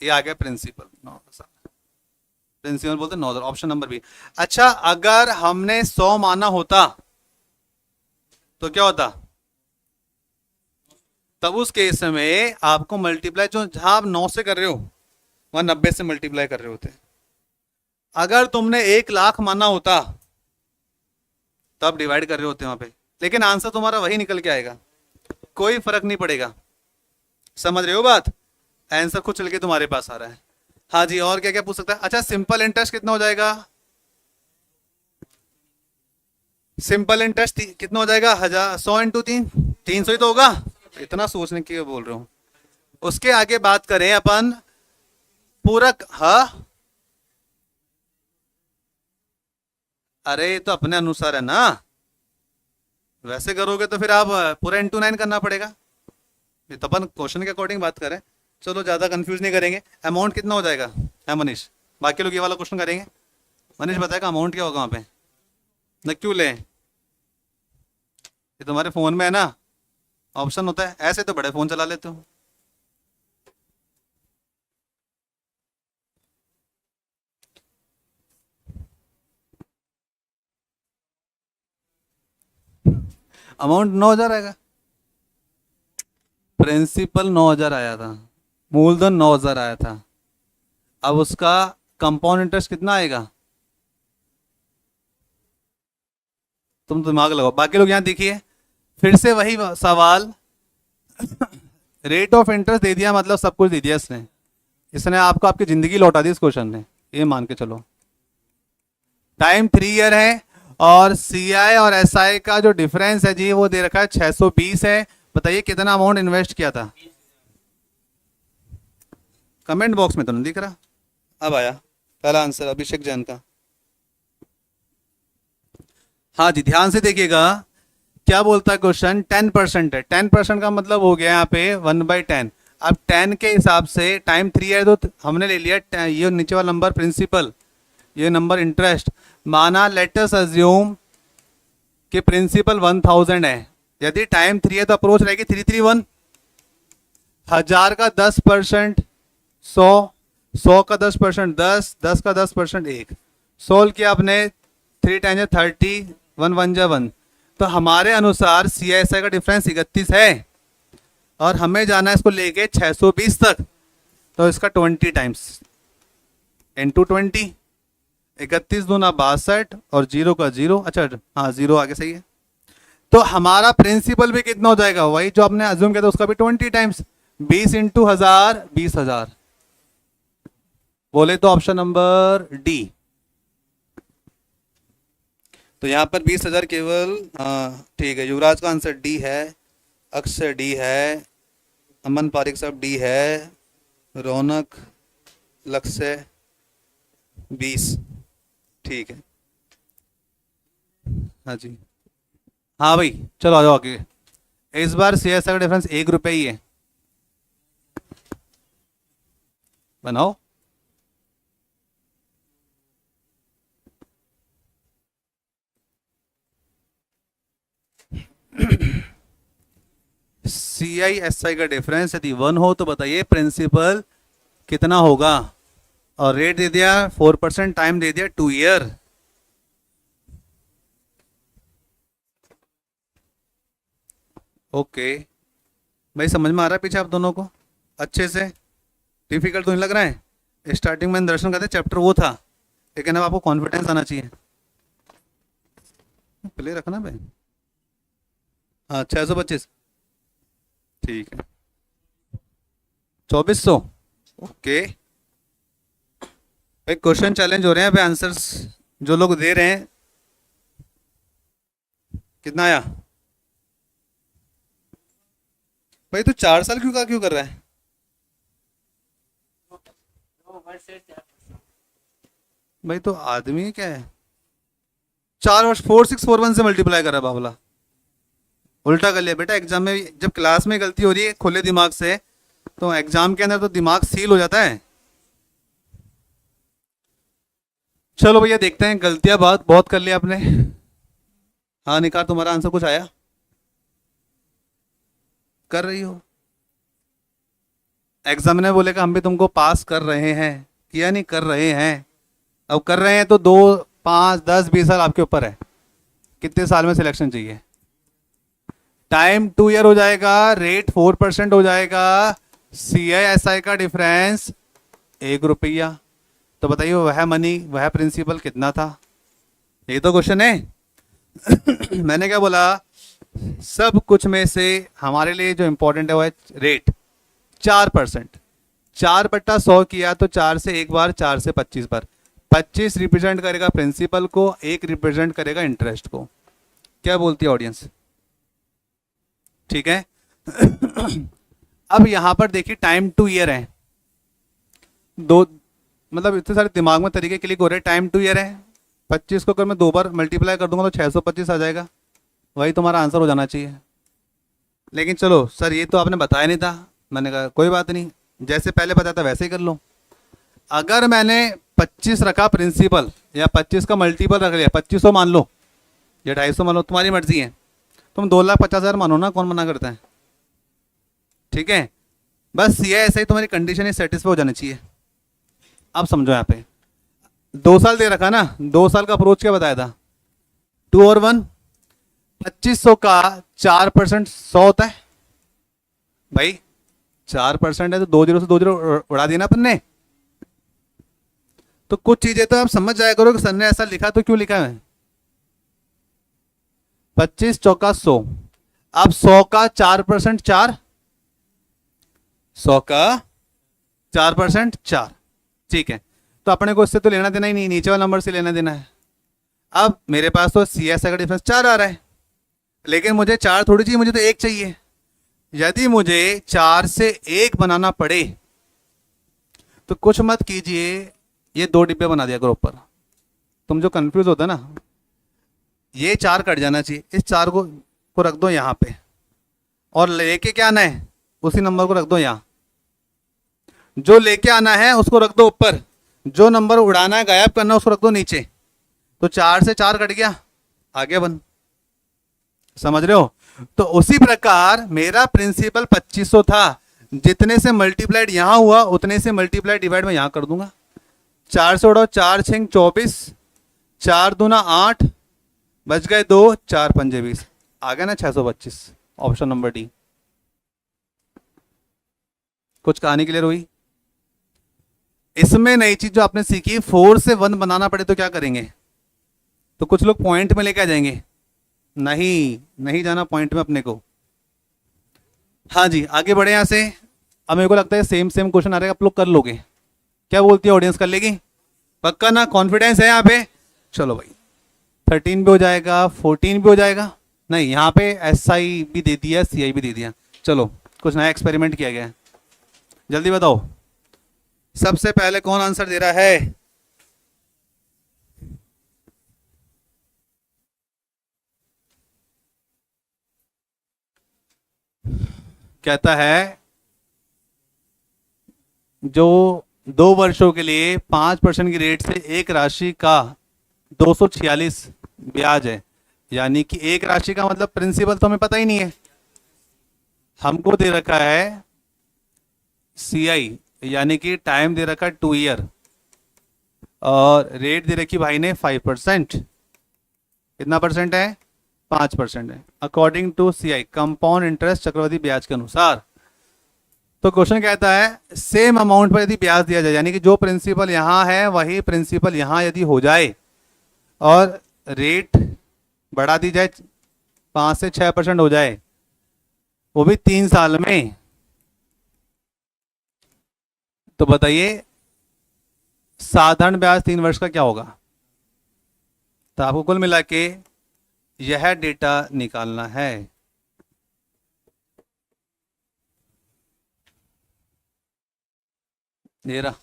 ये आ गया प्रिंसिपल 9 के साथ। प्रिंसिपल बोलते 9, ऑप्शन नंबर बी। अच्छा, अगर हमने 100 माना होता तो क्या होता? तब उस केस में आपको मल्टीप्लाई, जो जहां आप 9 से कर रहे हो वहां 90 से मल्टीप्लाई कर रहे होते। अगर तुमने 1 लाख माना होता तब डिवाइड कर रहे होते वहां पे, लेकिन आंसर तुम्हारा वही निकल के आएगा, कोई फर्क नहीं पड़ेगा। समझ रहे हो बात? आंसर खुद चल के तुम्हारे पास आ रहा है। हाँ जी, और क्या क्या पूछ सकता है? अच्छा, सिंपल इंटरेस्ट कितना हो जाएगा? सिंपल इंटरेस्ट कितना हो जाएगा? 100 इंटू 300 ही तो होगा। इतना सोचने की बोल रहा हूं। उसके आगे बात करें अपन पूरक। हाँ, अरे ये तो अपने अनुसार है ना, वैसे करोगे तो फिर आप पूरा इंटू 9 करना पड़ेगा। ये तो अपन क्वेश्चन के अकॉर्डिंग बात करें। चलो ज्यादा कंफ्यूज नहीं करेंगे। अमाउंट कितना हो जाएगा है मनीष? बाकी लोग ये वाला क्वेश्चन करेंगे। मनीष बताएगा अमाउंट क्या होगा वहां पे। न क्यों ले, ये तुम्हारे फोन में है ना, ऑप्शन होता है। ऐसे तो बड़े फोन चला लेते हो। अमाउंट 9000 आएगा। प्रिंसिपल 9000 आया था, मूलधन 9000 आया था। अब उसका कंपाउंड इंटरेस्ट कितना आएगा? तुम दिमाग लगाओ। बाकी लोग यहां देखिए, फिर से वही सवाल। रेट ऑफ इंटरेस्ट दे दिया, मतलब सब कुछ दे दिया इसने। इसने आपको आपकी जिंदगी लौटा दी इस क्वेश्चन ने, ये मान के चलो। टाइम 3 ईयर है और सीआई और एसआई का जो डिफरेंस है जी वो दे रखा है 620 है। बताइए कितना अमाउंट इन्वेस्ट किया था? कमेंट बॉक्स में तो नहीं दिख रहा। अब आया पहला आंसर अभिषेक जैन का। हाँ जी, ध्यान से देखिएगा क्या बोलता है क्वेश्चन। 10% है। 10% का मतलब हो गया यहाँ पे 1/10। अब 10 के हिसाब से टाइम 3 है तो हमने ले लिया ये नीचे वाला नंबर प्रिंसिपल, ये नंबर इंटरेस्ट। माना लेट अस अज्यूम कि प्रिंसिपल 1000 है। यदि टाइम 3 है तो अप्रोच रहेगी 331। 1000 का 10% 100, 100 का 10% 10, 10 का 10% 1। सोल्व किया आपने, 3 टाइम 30, 1 1 जा 1। तो हमारे अनुसार सीएसआई का डिफरेंस 31 है और हमें जाना है इसको लेके 620 तक। तो इसका 20 टाइम्स इंटू 20, 31 दूना 62 और 0 का 0। अच्छा हाँ, 0 आगे सही है। तो हमारा प्रिंसिपल भी कितना हो जाएगा? वही जो आपने अज्यूम किया था उसका भी 20 टाइम्स। 20 इंटू 1000 20,000। बोले तो ऑप्शन नंबर डी। तो यहां पर 20,000 केवल। ठीक है, युवराज का आंसर डी है, अक्षय डी है, अमन पारिक साहब डी है, रौनक लक्ष्य 20। ठीक है, हाँ जी। हाँ भाई चलो आ जाओ आगे। इस बार सीएसआई का डिफरेंस 1 रुपये ही है। बनाओ। CI/SI का डिफरेंस यदि 1 हो तो बताइए प्रिंसिपल कितना होगा। और रेट दे दिया 4%, टाइम दे दिया 2 ईयर। ओके भाई, समझ में आ रहा है पीछे आप दोनों को अच्छे से? डिफिकल्ट तो नहीं लग रहा है? स्टार्टिंग में दर्शन करते चैप्टर वो था, लेकिन अब आपको कॉन्फिडेंस आना चाहिए। प्ले रखना भाई। हाँ 625, ठीक है। 2400, ओके भाई। क्वेश्चन चैलेंज हो रहे हैं भाई, आंसर्स जो लोग दे रहे हैं। कितना आया भाई? तो 4 साल क्यों कर रहा है भाई? तो आदमी क्या है, 4 वर्ष 4641 से मल्टीप्लाई कर रहा है बाबला। उल्टा कर लिया बेटा। एग्जाम में जब क्लास में गलती हो रही है खुले दिमाग से, तो एग्जाम के अंदर तो दिमाग सील हो जाता है। चलो भैया देखते हैं, गलतियां बहुत कर लिया आपने। हाँ निकार, तुम्हारा आंसर कुछ आया? कर रही हो? एग्जामिनर बोलेगा हम भी तुमको पास कर रहे हैं, किया नहीं कर रहे हैं। अब कर रहे हैं तो 2 5 10 20 साल आपके ऊपर है, कितने साल में सिलेक्शन चाहिए। टाइम 2 ईयर हो जाएगा, रेट 4% हो जाएगा, CI/SI का डिफरेंस 1 रुपया। तो बताइए वह मनी, वह प्रिंसिपल कितना था? ये तो क्वेश्चन है। मैंने क्या बोला, सब कुछ में से हमारे लिए जो इंपॉर्टेंट है वो है रेट। 4%, 4/100 किया तो 4 से एक बार, 4 से 25 बार। 25 रिप्रेजेंट करेगा प्रिंसिपल को, 1 रिप्रेजेंट करेगा इंटरेस्ट को। क्या बोलती है ऑडियंस? ठीक है। अब यहां पर देखिए टाइम 2 ईयर है, दो मतलब इतने सारे दिमाग में तरीके क्लिक हो रहे हैं। टाइम 2 ईयर है, 25 को अगर मैं 2 बार मल्टीप्लाई कर दूंगा तो 625 आ जाएगा। वही तुम्हारा आंसर हो जाना चाहिए। लेकिन चलो सर ये तो आपने बताया नहीं था। मैंने कहा कोई बात नहीं, जैसे पहले बताया था वैसे ही कर लो। अगर मैंने 25 रखा प्रिंसिपल, या 25 का मल्टीपल रख लिया, 2500 मान लो या 250 मान लो, तुम्हारी मर्जी है। तुम 2,50,000 मानो ना, कौन मना करता है? ठीक है, बस ये ऐसा ही तुम्हारी कंडीशन सेटिस्फाई हो जानी चाहिए। अब समझो यहाँ पे 2 साल दे रखा ना, 2 साल का अप्रोच क्या बताया था? 2 और 1, 2500 का 4% 100 होता है भाई। 4% है तो 2 जीरो से 2 जीरो उड़ा दिया ना अपन ने। तो कुछ चीजें तो आप समझ जाया करो कि सर ने ऐसा लिखा तो क्यों लिखा है। 25 चौका 100, अब 100 का 4% 4, 100 का 4% 4, ठीक है। तो अपने को इससे तो लेना देना ही नहीं, नीचे वाले नंबर से लेना देना है। अब मेरे पास तो CI/SI का डिफरेंस 4 आ रहा है, लेकिन मुझे 4 थोड़ी चाहिए, मुझे तो 1 चाहिए। यदि मुझे 4 से 1 बनाना पड़े तो कुछ मत कीजिए, ये 2 डिब्बे बना दिया करो ऊपर। तुम जो कंफ्यूज होता है ना, ये 4 कट जाना चाहिए, इस 4 को रख दो यहाँ पे, और लेके क्या आना है उसी नंबर को रख दो यहाँ। जो लेके आना है उसको रख दो ऊपर, जो नंबर उड़ाना है गायब करना उसको रख दो नीचे। तो 4 से 4 कट गया, आगे बन। समझ रहे हो? तो उसी प्रकार मेरा प्रिंसिपल 2500 था, जितने से मल्टीप्लाइड यहां हुआ उतने से मल्टीप्लाइड डिवाइड में यहां कर दूंगा। 4 से उड़ाओ, 4 6 24, 4 दूना 8, बच गए 2, 4 पंजे 20, आ गया ना 625। Option number D. कुछ कहानी क्लियर हुई? इसमें नई चीज जो आपने सीखी, 4 से 1 बनाना पड़े तो क्या करेंगे? तो कुछ लोग पॉइंट में लेके आ जाएंगे। नहीं जाना पॉइंट में अपने को। हाँ जी आगे बढ़े यहां से। अब मेरे को लगता है सेम क्वेश्चन आ रहा है, आप लोग कर लोगे। क्या बोलती है ऑडियंस, कर लेगी? पक्का ना? कॉन्फिडेंस है यहाँ पे? चलो भाई 13 भी हो जाएगा, 14 भी हो जाएगा। नहीं यहाँ पे SI भी दे दिया, CI भी दे दिया। चलो कुछ नया एक्सपेरिमेंट किया गया है, जल्दी बताओ सबसे पहले कौन आंसर दे रहा है? कहता है जो 2 वर्षों के लिए 5% की रेट से एक राशि का 246 ब्याज है, यानी कि एक राशि का मतलब प्रिंसिपल तो हमें पता ही नहीं है। हमको दे रखा है CI, यानी कि टाइम दे रखा है 2 ईयर, और रेट दे रखी भाई ने 5%। कितना परसेंट है? 5% है, according to CI compound interest चक्रवृद्धि ब्याज के अनुसार। तो क्वेश्चन कहता है सेम अमाउंट पर यदि ब्याज दिया जाए, यानी कि जो प्रिंसिपल यहाँ है वही प्रिंसिपल यहाँ यदि हो जाए और रेट बढ़ा दी जाए 5 से 6% हो जाए, वो भी 3 साल में, तो बताइए साधारण ब्याज 3 वर्ष का क्या होगा? तो आपको कुल मिला के यह डेटा निकालना है। ये रहा।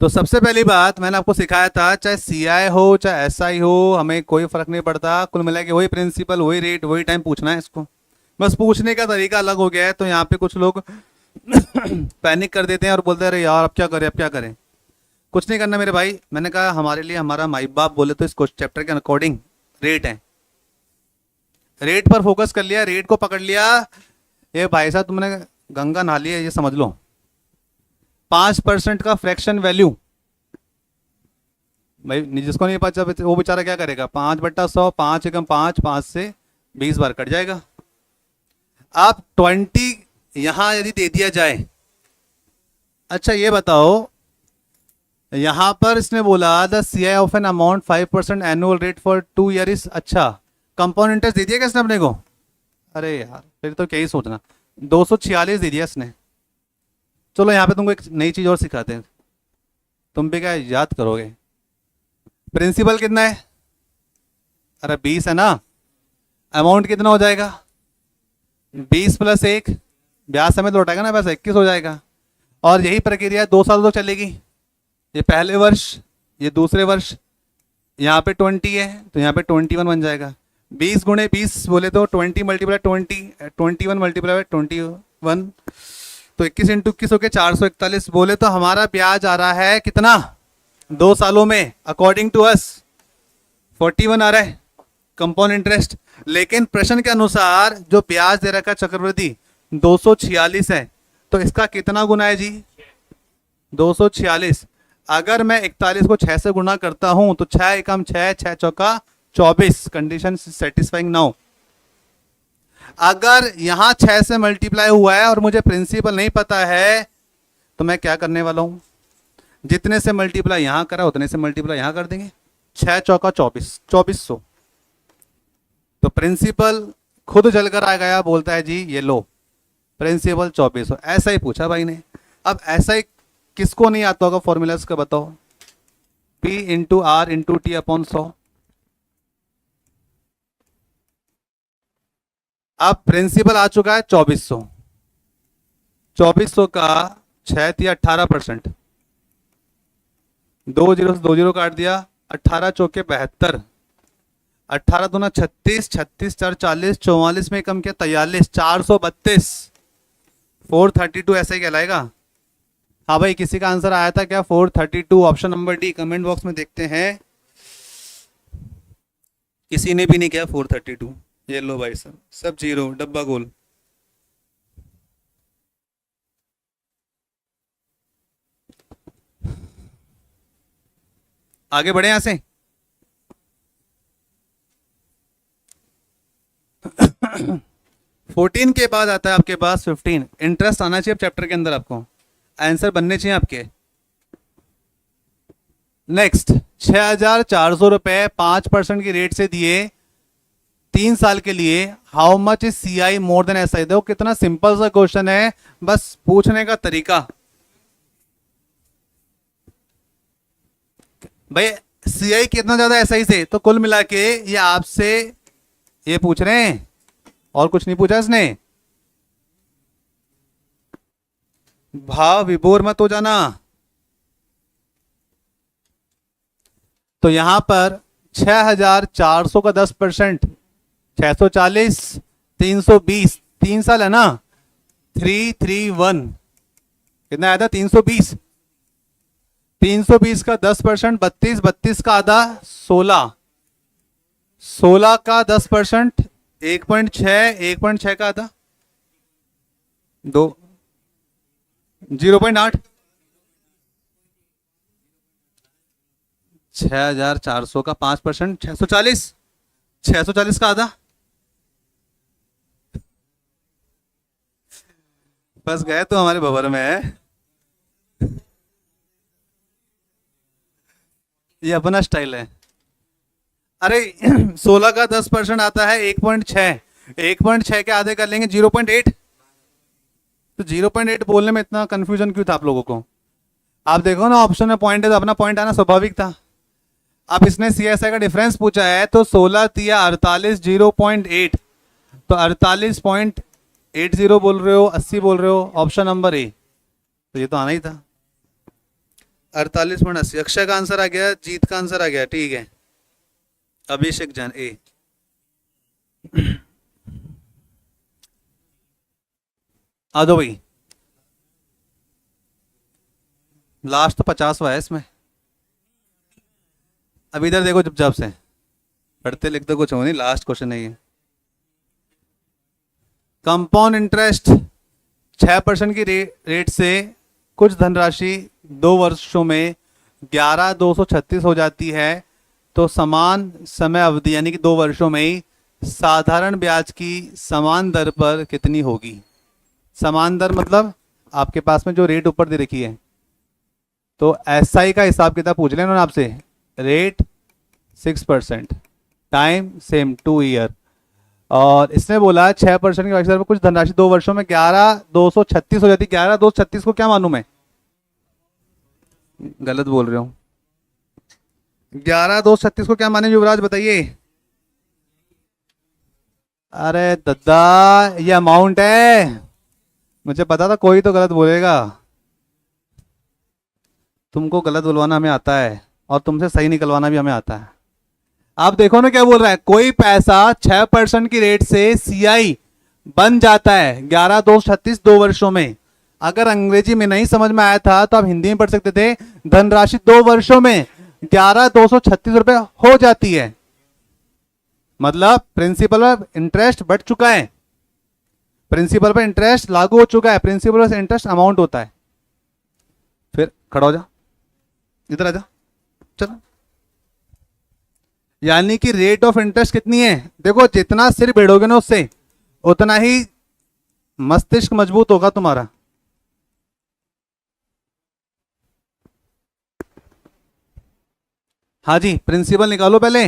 तो सबसे पहली बात मैंने आपको सिखाया था, चाहे CI हो चाहे SI हो, हमें कोई फर्क नहीं पड़ता, कुल मिला के वही प्रिंसिपल वही रेट वही टाइम पूछना है इसको। बस पूछने का तरीका अलग हो गया है। तो यहाँ पे कुछ लोग पैनिक कर देते हैं और बोलते हैं अरे यार अब क्या करें, अब क्या करें। कुछ नहीं करना मेरे भाई, मैंने कहा हमारे लिए हमारा माई बाप बोले तो इस चैप्टर के अकॉर्डिंग रेट है, रेट पर फोकस कर लिया, रेट को पकड़ लिया। ये भाई साहब तुमने गंगा नहा ली है, ये समझ लो। 5% का फ्रैक्शन वैल्यू, भाई जिसको नहीं पता वो बेचारा क्या करेगा? 5/100, 5 एकम 5, 5 से 20 बार कट जाएगा। आप 20 यहां यदि दे दिया जाए, अच्छा ये बताओ, यहां पर इसने बोला the CI of an amount 5% annual rate for 2 year is, अच्छा कंपाउंड इंटरेस्ट दे दिया क्या इसने अपने को? अरे यार फिर तो क्या ही सोचना, 246 दे दिया इसने। चलो यहाँ पे तुमको एक नई चीज और सिखाते हैं, तुम भी क्या याद करोगे। प्रिंसिपल कितना है? अरे 20 है ना, अमाउंट कितना हो जाएगा? 20 + 1, ब्याज समेत लौटाएगा ना, बस 21 हो जाएगा। और यही प्रक्रिया 2 साल तो चलेगी, ये पहले वर्ष ये दूसरे वर्ष, यहाँ पे 20 है तो यहाँ पे 21 बन जाएगा। 20 × 20 बोले तो 20 × 20, 21 × 21, तो 21 × 21 हो के 441 बोले तो हमारा ब्याज आ रहा है कितना 2 सालों में? अकॉर्डिंग टू अस 41 आ रहा है कंपाउंड इंटरेस्ट। लेकिन प्रश्न के अनुसार जो ब्याज दे रखा चक्रवृद्धि 246 है, तो इसका कितना गुना है जी? 246। अगर मैं 41 को 6 से गुना करता हूं तो 6 एकम 6, 6 चौका 24, कंडीशन सेटिस्फाइंग नाउ। अगर यहां 6 से मल्टीप्लाई हुआ है और मुझे प्रिंसिपल नहीं पता है, तो मैं क्या करने वाला हूं? जितने से मल्टीप्लाई यहां करा उतने से मल्टीप्लाई यहां कर देंगे, 6 चौका 24, 2400। तो प्रिंसिपल खुद जलकर आ गया, बोलता है जी ये लो प्रिंसिपल 2400। ऐसा ही पूछा भाई ने। अब ऐसा ही किसको नहीं आता होगा फॉर्मूलाज का बताओ? P × R × T/100। अब प्रिंसिपल आ चुका है 2400, 2400 का 6 × 18%, 2 0 से 2 0 काट दिया, 18 चौके 72, 18 दूना 36, 36 4 40, 44 में कम किया 43, 432, 432 ऐसा ही कहलाएगा। हाँ भाई किसी का आंसर आया था क्या? 432 option number D, comment box में देखते हैं। किसी ने भी नहीं किया 432। ये लो भाई साहब, सब 0, डब्बा गोल। आगे बढ़े यहां से। 14 के बाद आता है आपके पास 15। इंटरेस्ट आना चाहिए चैप्टर के अंदर, आपको आंसर बनने चाहिए आपके। नेक्स्ट 6,400 रुपए 5% की रेट से दिए 3 साल के लिए। How much is CI more than SI? देखो कितना सिंपल सा क्वेश्चन है, बस पूछने का तरीका। भाई CI कितना ज्यादा SI से, तो कुल मिला के ये आपसे ये पूछ रहे हैं और कुछ नहीं पूछा इसने। भाव विभोर मत हो जाना। तो यहां पर 6,400 का 10%, 640, 320, 3 साल है ना, 331 कितना आया था? 320, 320 का 10%, 32, 32 का आधा 16, 16 का 10%, 1.6, 1.6 का आधा, दो, 0.8, 6,400 का 5%, 640, 640 का आधा। फंस गए तो हमारे भंवर में है। ये अपना स्टाइल है। अरे 16 का 10% आता है 1.6, 1.6 के आधे कर लेंगे 0.8। तो 0.8 बोलने में इतना कंफ्यूजन क्यों था आप लोगों को? आप देखो ना ऑप्शन में पॉइंट है तो अपना पॉइंट आना स्वाभाविक था। अब इसने CSI का डिफरेंस पूछा है तो 16 तिया 48, 0.8, तो 48.80 बोल रहे हो, 80 बोल रहे हो, ऑप्शन नंबर ए। तो ये तो आना ही था 48.80। अक्षय का आंसर आ गया, जीत का आंसर आ गया, ठीक है। अभिषेक जैन ए। आ दो भाई, लास्ट तो 50वां है इसमें। अब इधर देखो चुपचाप से, पढ़ते लिखते कुछ हो नहीं, लास्ट क्वेश्चन है ये। कंपाउंड इंटरेस्ट 6% की रेट से कुछ धनराशि 2 वर्षों में 11,236 हो जाती है, तो समान समय अवधि यानी कि 2 वर्षों में ही साधारण ब्याज की समान दर पर कितनी होगी? समान दर मतलब आपके पास में जो रेट ऊपर दे रखी है, तो SI का हिसाब किताब पूछ लेना आपसे। रेट 6%, टाइम सेम 2 ईयर, और इसने बोला 6% की ब्याज दर पर कुछ धनराशि 2 वर्षों में 11,236 हो जाती है। 11,236 को क्या मानूं मैं? गलत बोल रहे हो। 11,236 को क्या माने युवराज, बताइए। अरे दादा ये अमाउंट है, मुझे पता था कोई तो गलत बोलेगा। तुमको गलत बुलवाना हमें आता है और तुमसे सही निकलवाना भी हमें आता है। आप देखो ना क्या बोल रहा है, कोई पैसा 6% की रेट से CI बन जाता है 11,236 2 वर्षों में। अगर अंग्रेजी में नहीं समझ में आया था तो आप हिंदी में पढ़ सकते थे, धनराशि 2 वर्षों में 11,236 रुपए हो जाती है। मतलब प्रिंसिपल पर इंटरेस्ट बढ़ चुका है, प्रिंसिपल पर इंटरेस्ट लागू हो चुका है, प्रिंसिपल पर इंटरेस्ट अमाउंट होता है। फिर खड़ा हो जा, इधर आ जा, चलो। यानी कि रेट ऑफ इंटरेस्ट कितनी है? देखो जितना सिर भिड़ोगे ना उससे उतना ही मस्तिष्क मजबूत होगा तुम्हारा। हाँ जी, प्रिंसिपल निकालो पहले।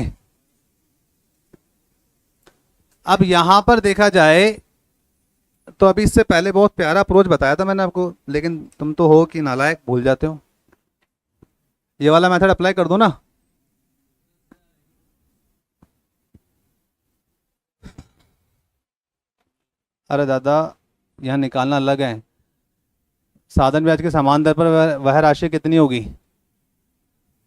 अब यहां पर देखा जाए तो अभी इससे पहले बहुत प्यारा अप्रोच बताया था मैंने आपको, लेकिन तुम तो हो कि नालायक, भूल जाते हो। ये वाला मेथड अप्लाई कर दो ना। अरे दादा यहाँ निकालना अलग है। साधन ब्याज के समान दर पर वह राशि कितनी होगी?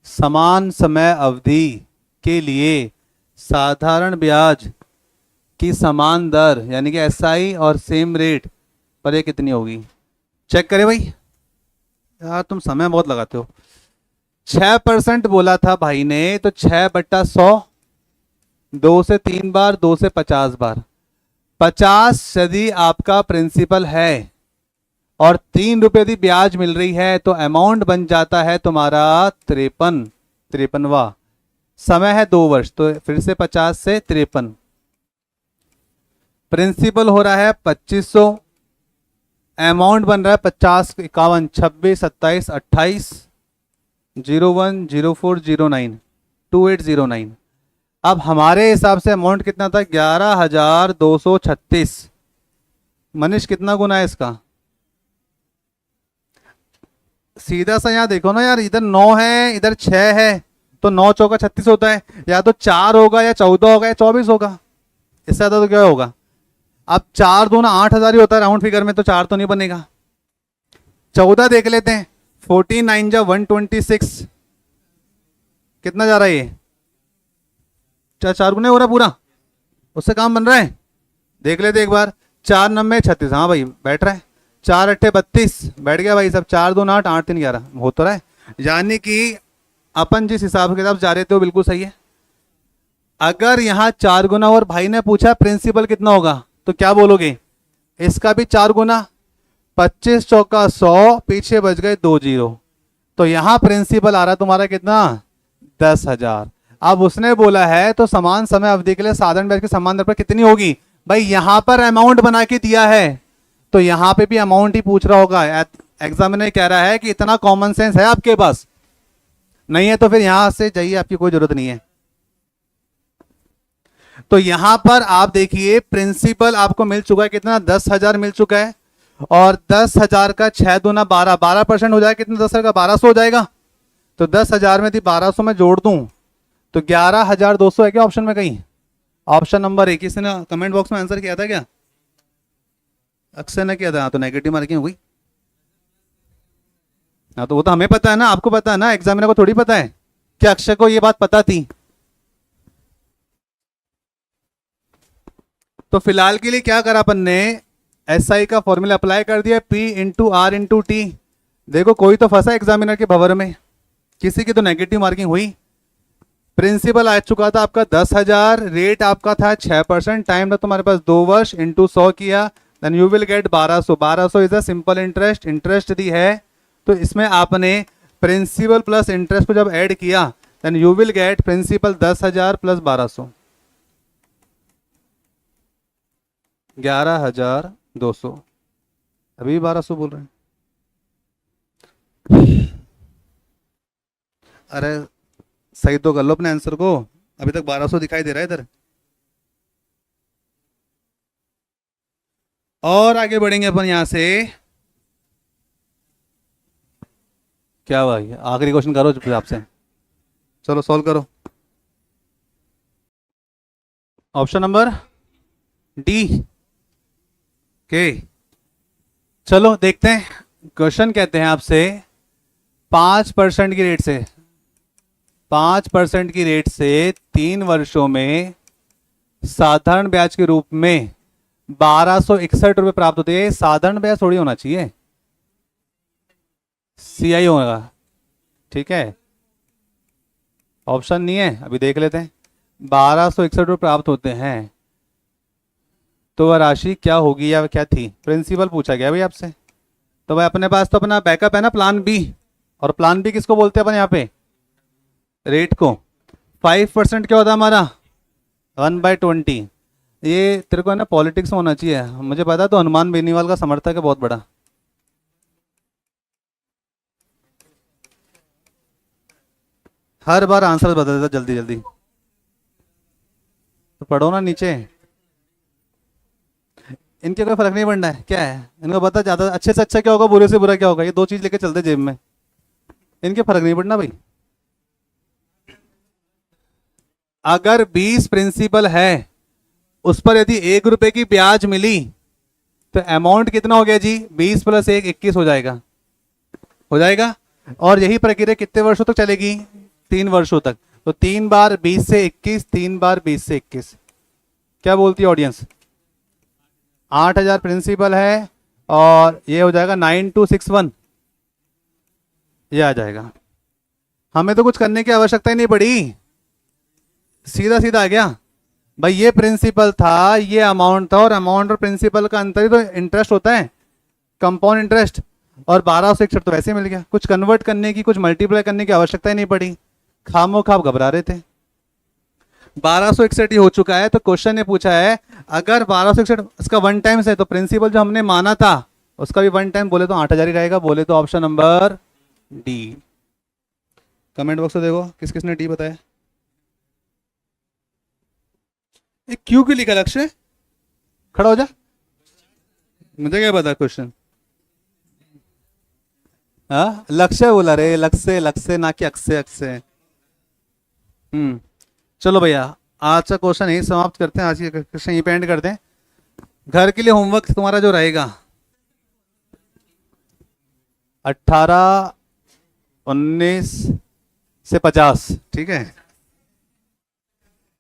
समान समय अवधि के लिए साधारण ब्याज की समान दर यानी कि SI और सेम रेट पर ये कितनी होगी? चेक करें भाई। यार तुम समय बहुत लगाते हो। 6% बोला था भाई ने, तो 6/100, 2 से 3 बार, 2 से 50 बार। 50 यदि आपका प्रिंसिपल है और 3 रुपए यदि ब्याज मिल रही है तो अमाउंट बन जाता है तुम्हारा 53वां। समय है 2 वर्ष, तो फिर से 50 से 53। प्रिंसिपल हो रहा है 2500, अमाउंट बन रहा है 50, 51, 26, 27, 28, 01, 04, 09, 2809। अब हमारे हिसाब से अमाउंट कितना था? 11,236। मनीष कितना गुना है इसका? सीधा सा यहाँ देखो ना यार, इधर 9 है इधर 6 है, तो 9 चौका 36 होता है। या तो 4 होगा या 14 होगा या 24 होगा, इससे ज्यादा तो क्या होगा? अब 4 दूना 8,000 ही होता है राउंड फिगर में, तो 4 तो नहीं बनेगा। 14 देख लेते हैं, 14 9 जा 126, कितना जा रहा है ये? 4 गुने हो रहा पूरा, उससे काम बन रहा है। देख लेते एक बार, 4 9 36, हाँ भाई बैठ रहा है। 4 8 32 बैठ गया भाई सब। 4 2 8 8 3 11 हो तो रहा है। यानी कि अपन जिस हिसाब के साथ जा रहे थे वो बिल्कुल सही है। अगर यहाँ 4 गुना और भाई ने पूछा प्रिंसिपल कितना होगा तो क्या बोलोगे? इसका भी 4 गुना, 25 चौका 100, पीछे बच गए 2 जीरो, तो यहां प्रिंसिपल आ रहा तुम्हारा कितना? 10,000। अब उसने बोला है तो समान समय अवधि के लिए साधारण ब्याज की समान दर पर कितनी होगी? भाई यहां पर अमाउंट बना के दिया है तो यहां पे भी अमाउंट ही पूछ रहा होगा। एग्जामिनर कह रहा है कि इतना कॉमन सेंस है आपके पास, नहीं है तो फिर यहां से जाइए, आपकी कोई जरूरत नहीं है। तो यहां पर आप देखिए प्रिंसिपल आपको मिल चुका है कितना? 10,000 मिल चुका है, और 10,000 का 6 दूना 12, 12% हो जाएगा कितना? 10,000 का 1200 हो जाएगा। तो 10,000 में थी 1200 में जोड़ दूं तो 11,200 है क्या ऑप्शन में कहीं? Option number A. किसी ने कमेंट बॉक्स में आंसर किया था क्या? अक्षय ने किया था, तो नेगेटिव मार्किंग हो गई। हाँ तो वो तो हमें पता है ना, आपको पता है ना, एग्जामिनर को थोड़ी पता है कि अक्षय को ये बात पता थी। तो फिलहाल के लिए क्या करा अपन ने? एसआई का फॉर्मूला अप्लाई कर दिया, P into R into T. देखो कोई तो फंसा एग्जामिनर के भंवर में, किसी की तो नेगेटिव मार्किंग हुई। प्रिंसिपल आ चुका था आपका 10,000, रेट आपका था 6%, टाइम था तुम्हारे पास 2 वर्ष, इंटू 100 किया, then you will get 1200। 1200 is a simple interest, interest दी है तो इसमें आपने प्रिंसिपल प्लस इंटरेस्ट को जब ऐड किया then you will get principal 10,000 plus 1200, 11,200। अभी 1200 बोल रहे हैं? अरे सही तो कर लो अपने आंसर को, अभी तक 1200 दिखाई दे रहा है इधर। और आगे बढ़ेंगे अपन यहां से। क्या भाई आखिरी क्वेश्चन करो चुपचाप आपसे, चलो सॉल्व करो। ऑप्शन नंबर डी के। चलो देखते हैं, क्वेश्चन कहते हैं आपसे 5% की रेट से, 5% की रेट से 3 वर्षों में साधारण ब्याज के रूप में 1261 रुपये प्राप्त होते हैं। साधारण ब्याज थोड़ी होना चाहिए, सीआई होगा, ठीक है, ऑप्शन नहीं है। अभी देख लेते हैं, 1261 रुपये प्राप्त होते हैं तो वह राशि क्या होगी या क्या थी? प्रिंसिपल पूछा गया भाई आपसे, तो भाई अपने पास तो अपना बैकअप है ना, प्लान बी। और प्लान बी किसको बोलते हैं अपन यहाँ पे? रेट को। 5% क्या होता है हमारा? 1/20। ये तेरे को है ना पॉलिटिक्स में होना चाहिए, मुझे पता, तो हनुमान बेनीवाल का समर्थक है बहुत बड़ा। हर बार आंसर बदल देता जल्दी जल्दी, तो पढ़ो ना नीचे। इनके कोई फर्क नहीं पड़ना है, क्या है इनको पता, ज्यादा अच्छे से अच्छा क्या होगा, बुरे से बुरा क्या होगा, ये 2 चीज लेके चलते जेब में, इनके फर्क नहीं पड़ना भाई। अगर 20 प्रिंसिपल है उस पर यदि 1 रुपए की ब्याज मिली तो अमाउंट कितना हो गया जी? 20 प्लस 1 21 हो जाएगा, हो जाएगा। और यही प्रक्रिया कितने वर्षों तक चलेगी? 3 वर्षों तक। तो 3 बार 20 से 21, 3 बार 20 से 21, क्या बोलती है ऑडियंस? 8,000 प्रिंसिपल है और ये हो जाएगा 9261, ये आ जाएगा। हमें तो कुछ करने की आवश्यकता ही नहीं पड़ी, सीधा सीधा आ गया भाई। ये प्रिंसिपल था, ये अमाउंट था, और अमाउंट और प्रिंसिपल का अंतर ही तो इंटरेस्ट होता है, कंपाउंड इंटरेस्ट। और 1261 तो वैसे मिल गया, कुछ कन्वर्ट करने की, कुछ मल्टीप्लाई करने की आवश्यकता ही नहीं पड़ी, खामो खाब घबरा रहे थे। 1261 ही हो चुका है। तो क्वेश्चन ने पूछा है अगर 1261 इसका 1 टाइम्स है तो प्रिंसिपल जो हमने माना था उसका भी 1 टाइम, बोले तो 8,000 ही रहेगा, बोले तो option number D. Comment box में देखो किस किसने डी बताया। क्यों क्यों लिखा लक्ष्य? खड़ा हो जा, मुझे क्या पता क्वेश्चन। हाँ लक्ष्य बोला रे, लक्ष्य लक्ष्य ना कि अक्षय अक्षय। चलो भैया आज का क्वेश्चन यही समाप्त करते हैं, आज के क्वेश्चन यही पे एंड करते हैं। घर के लिए होमवर्क तुम्हारा जो रहेगा 18, 19 से 50, ठीक है।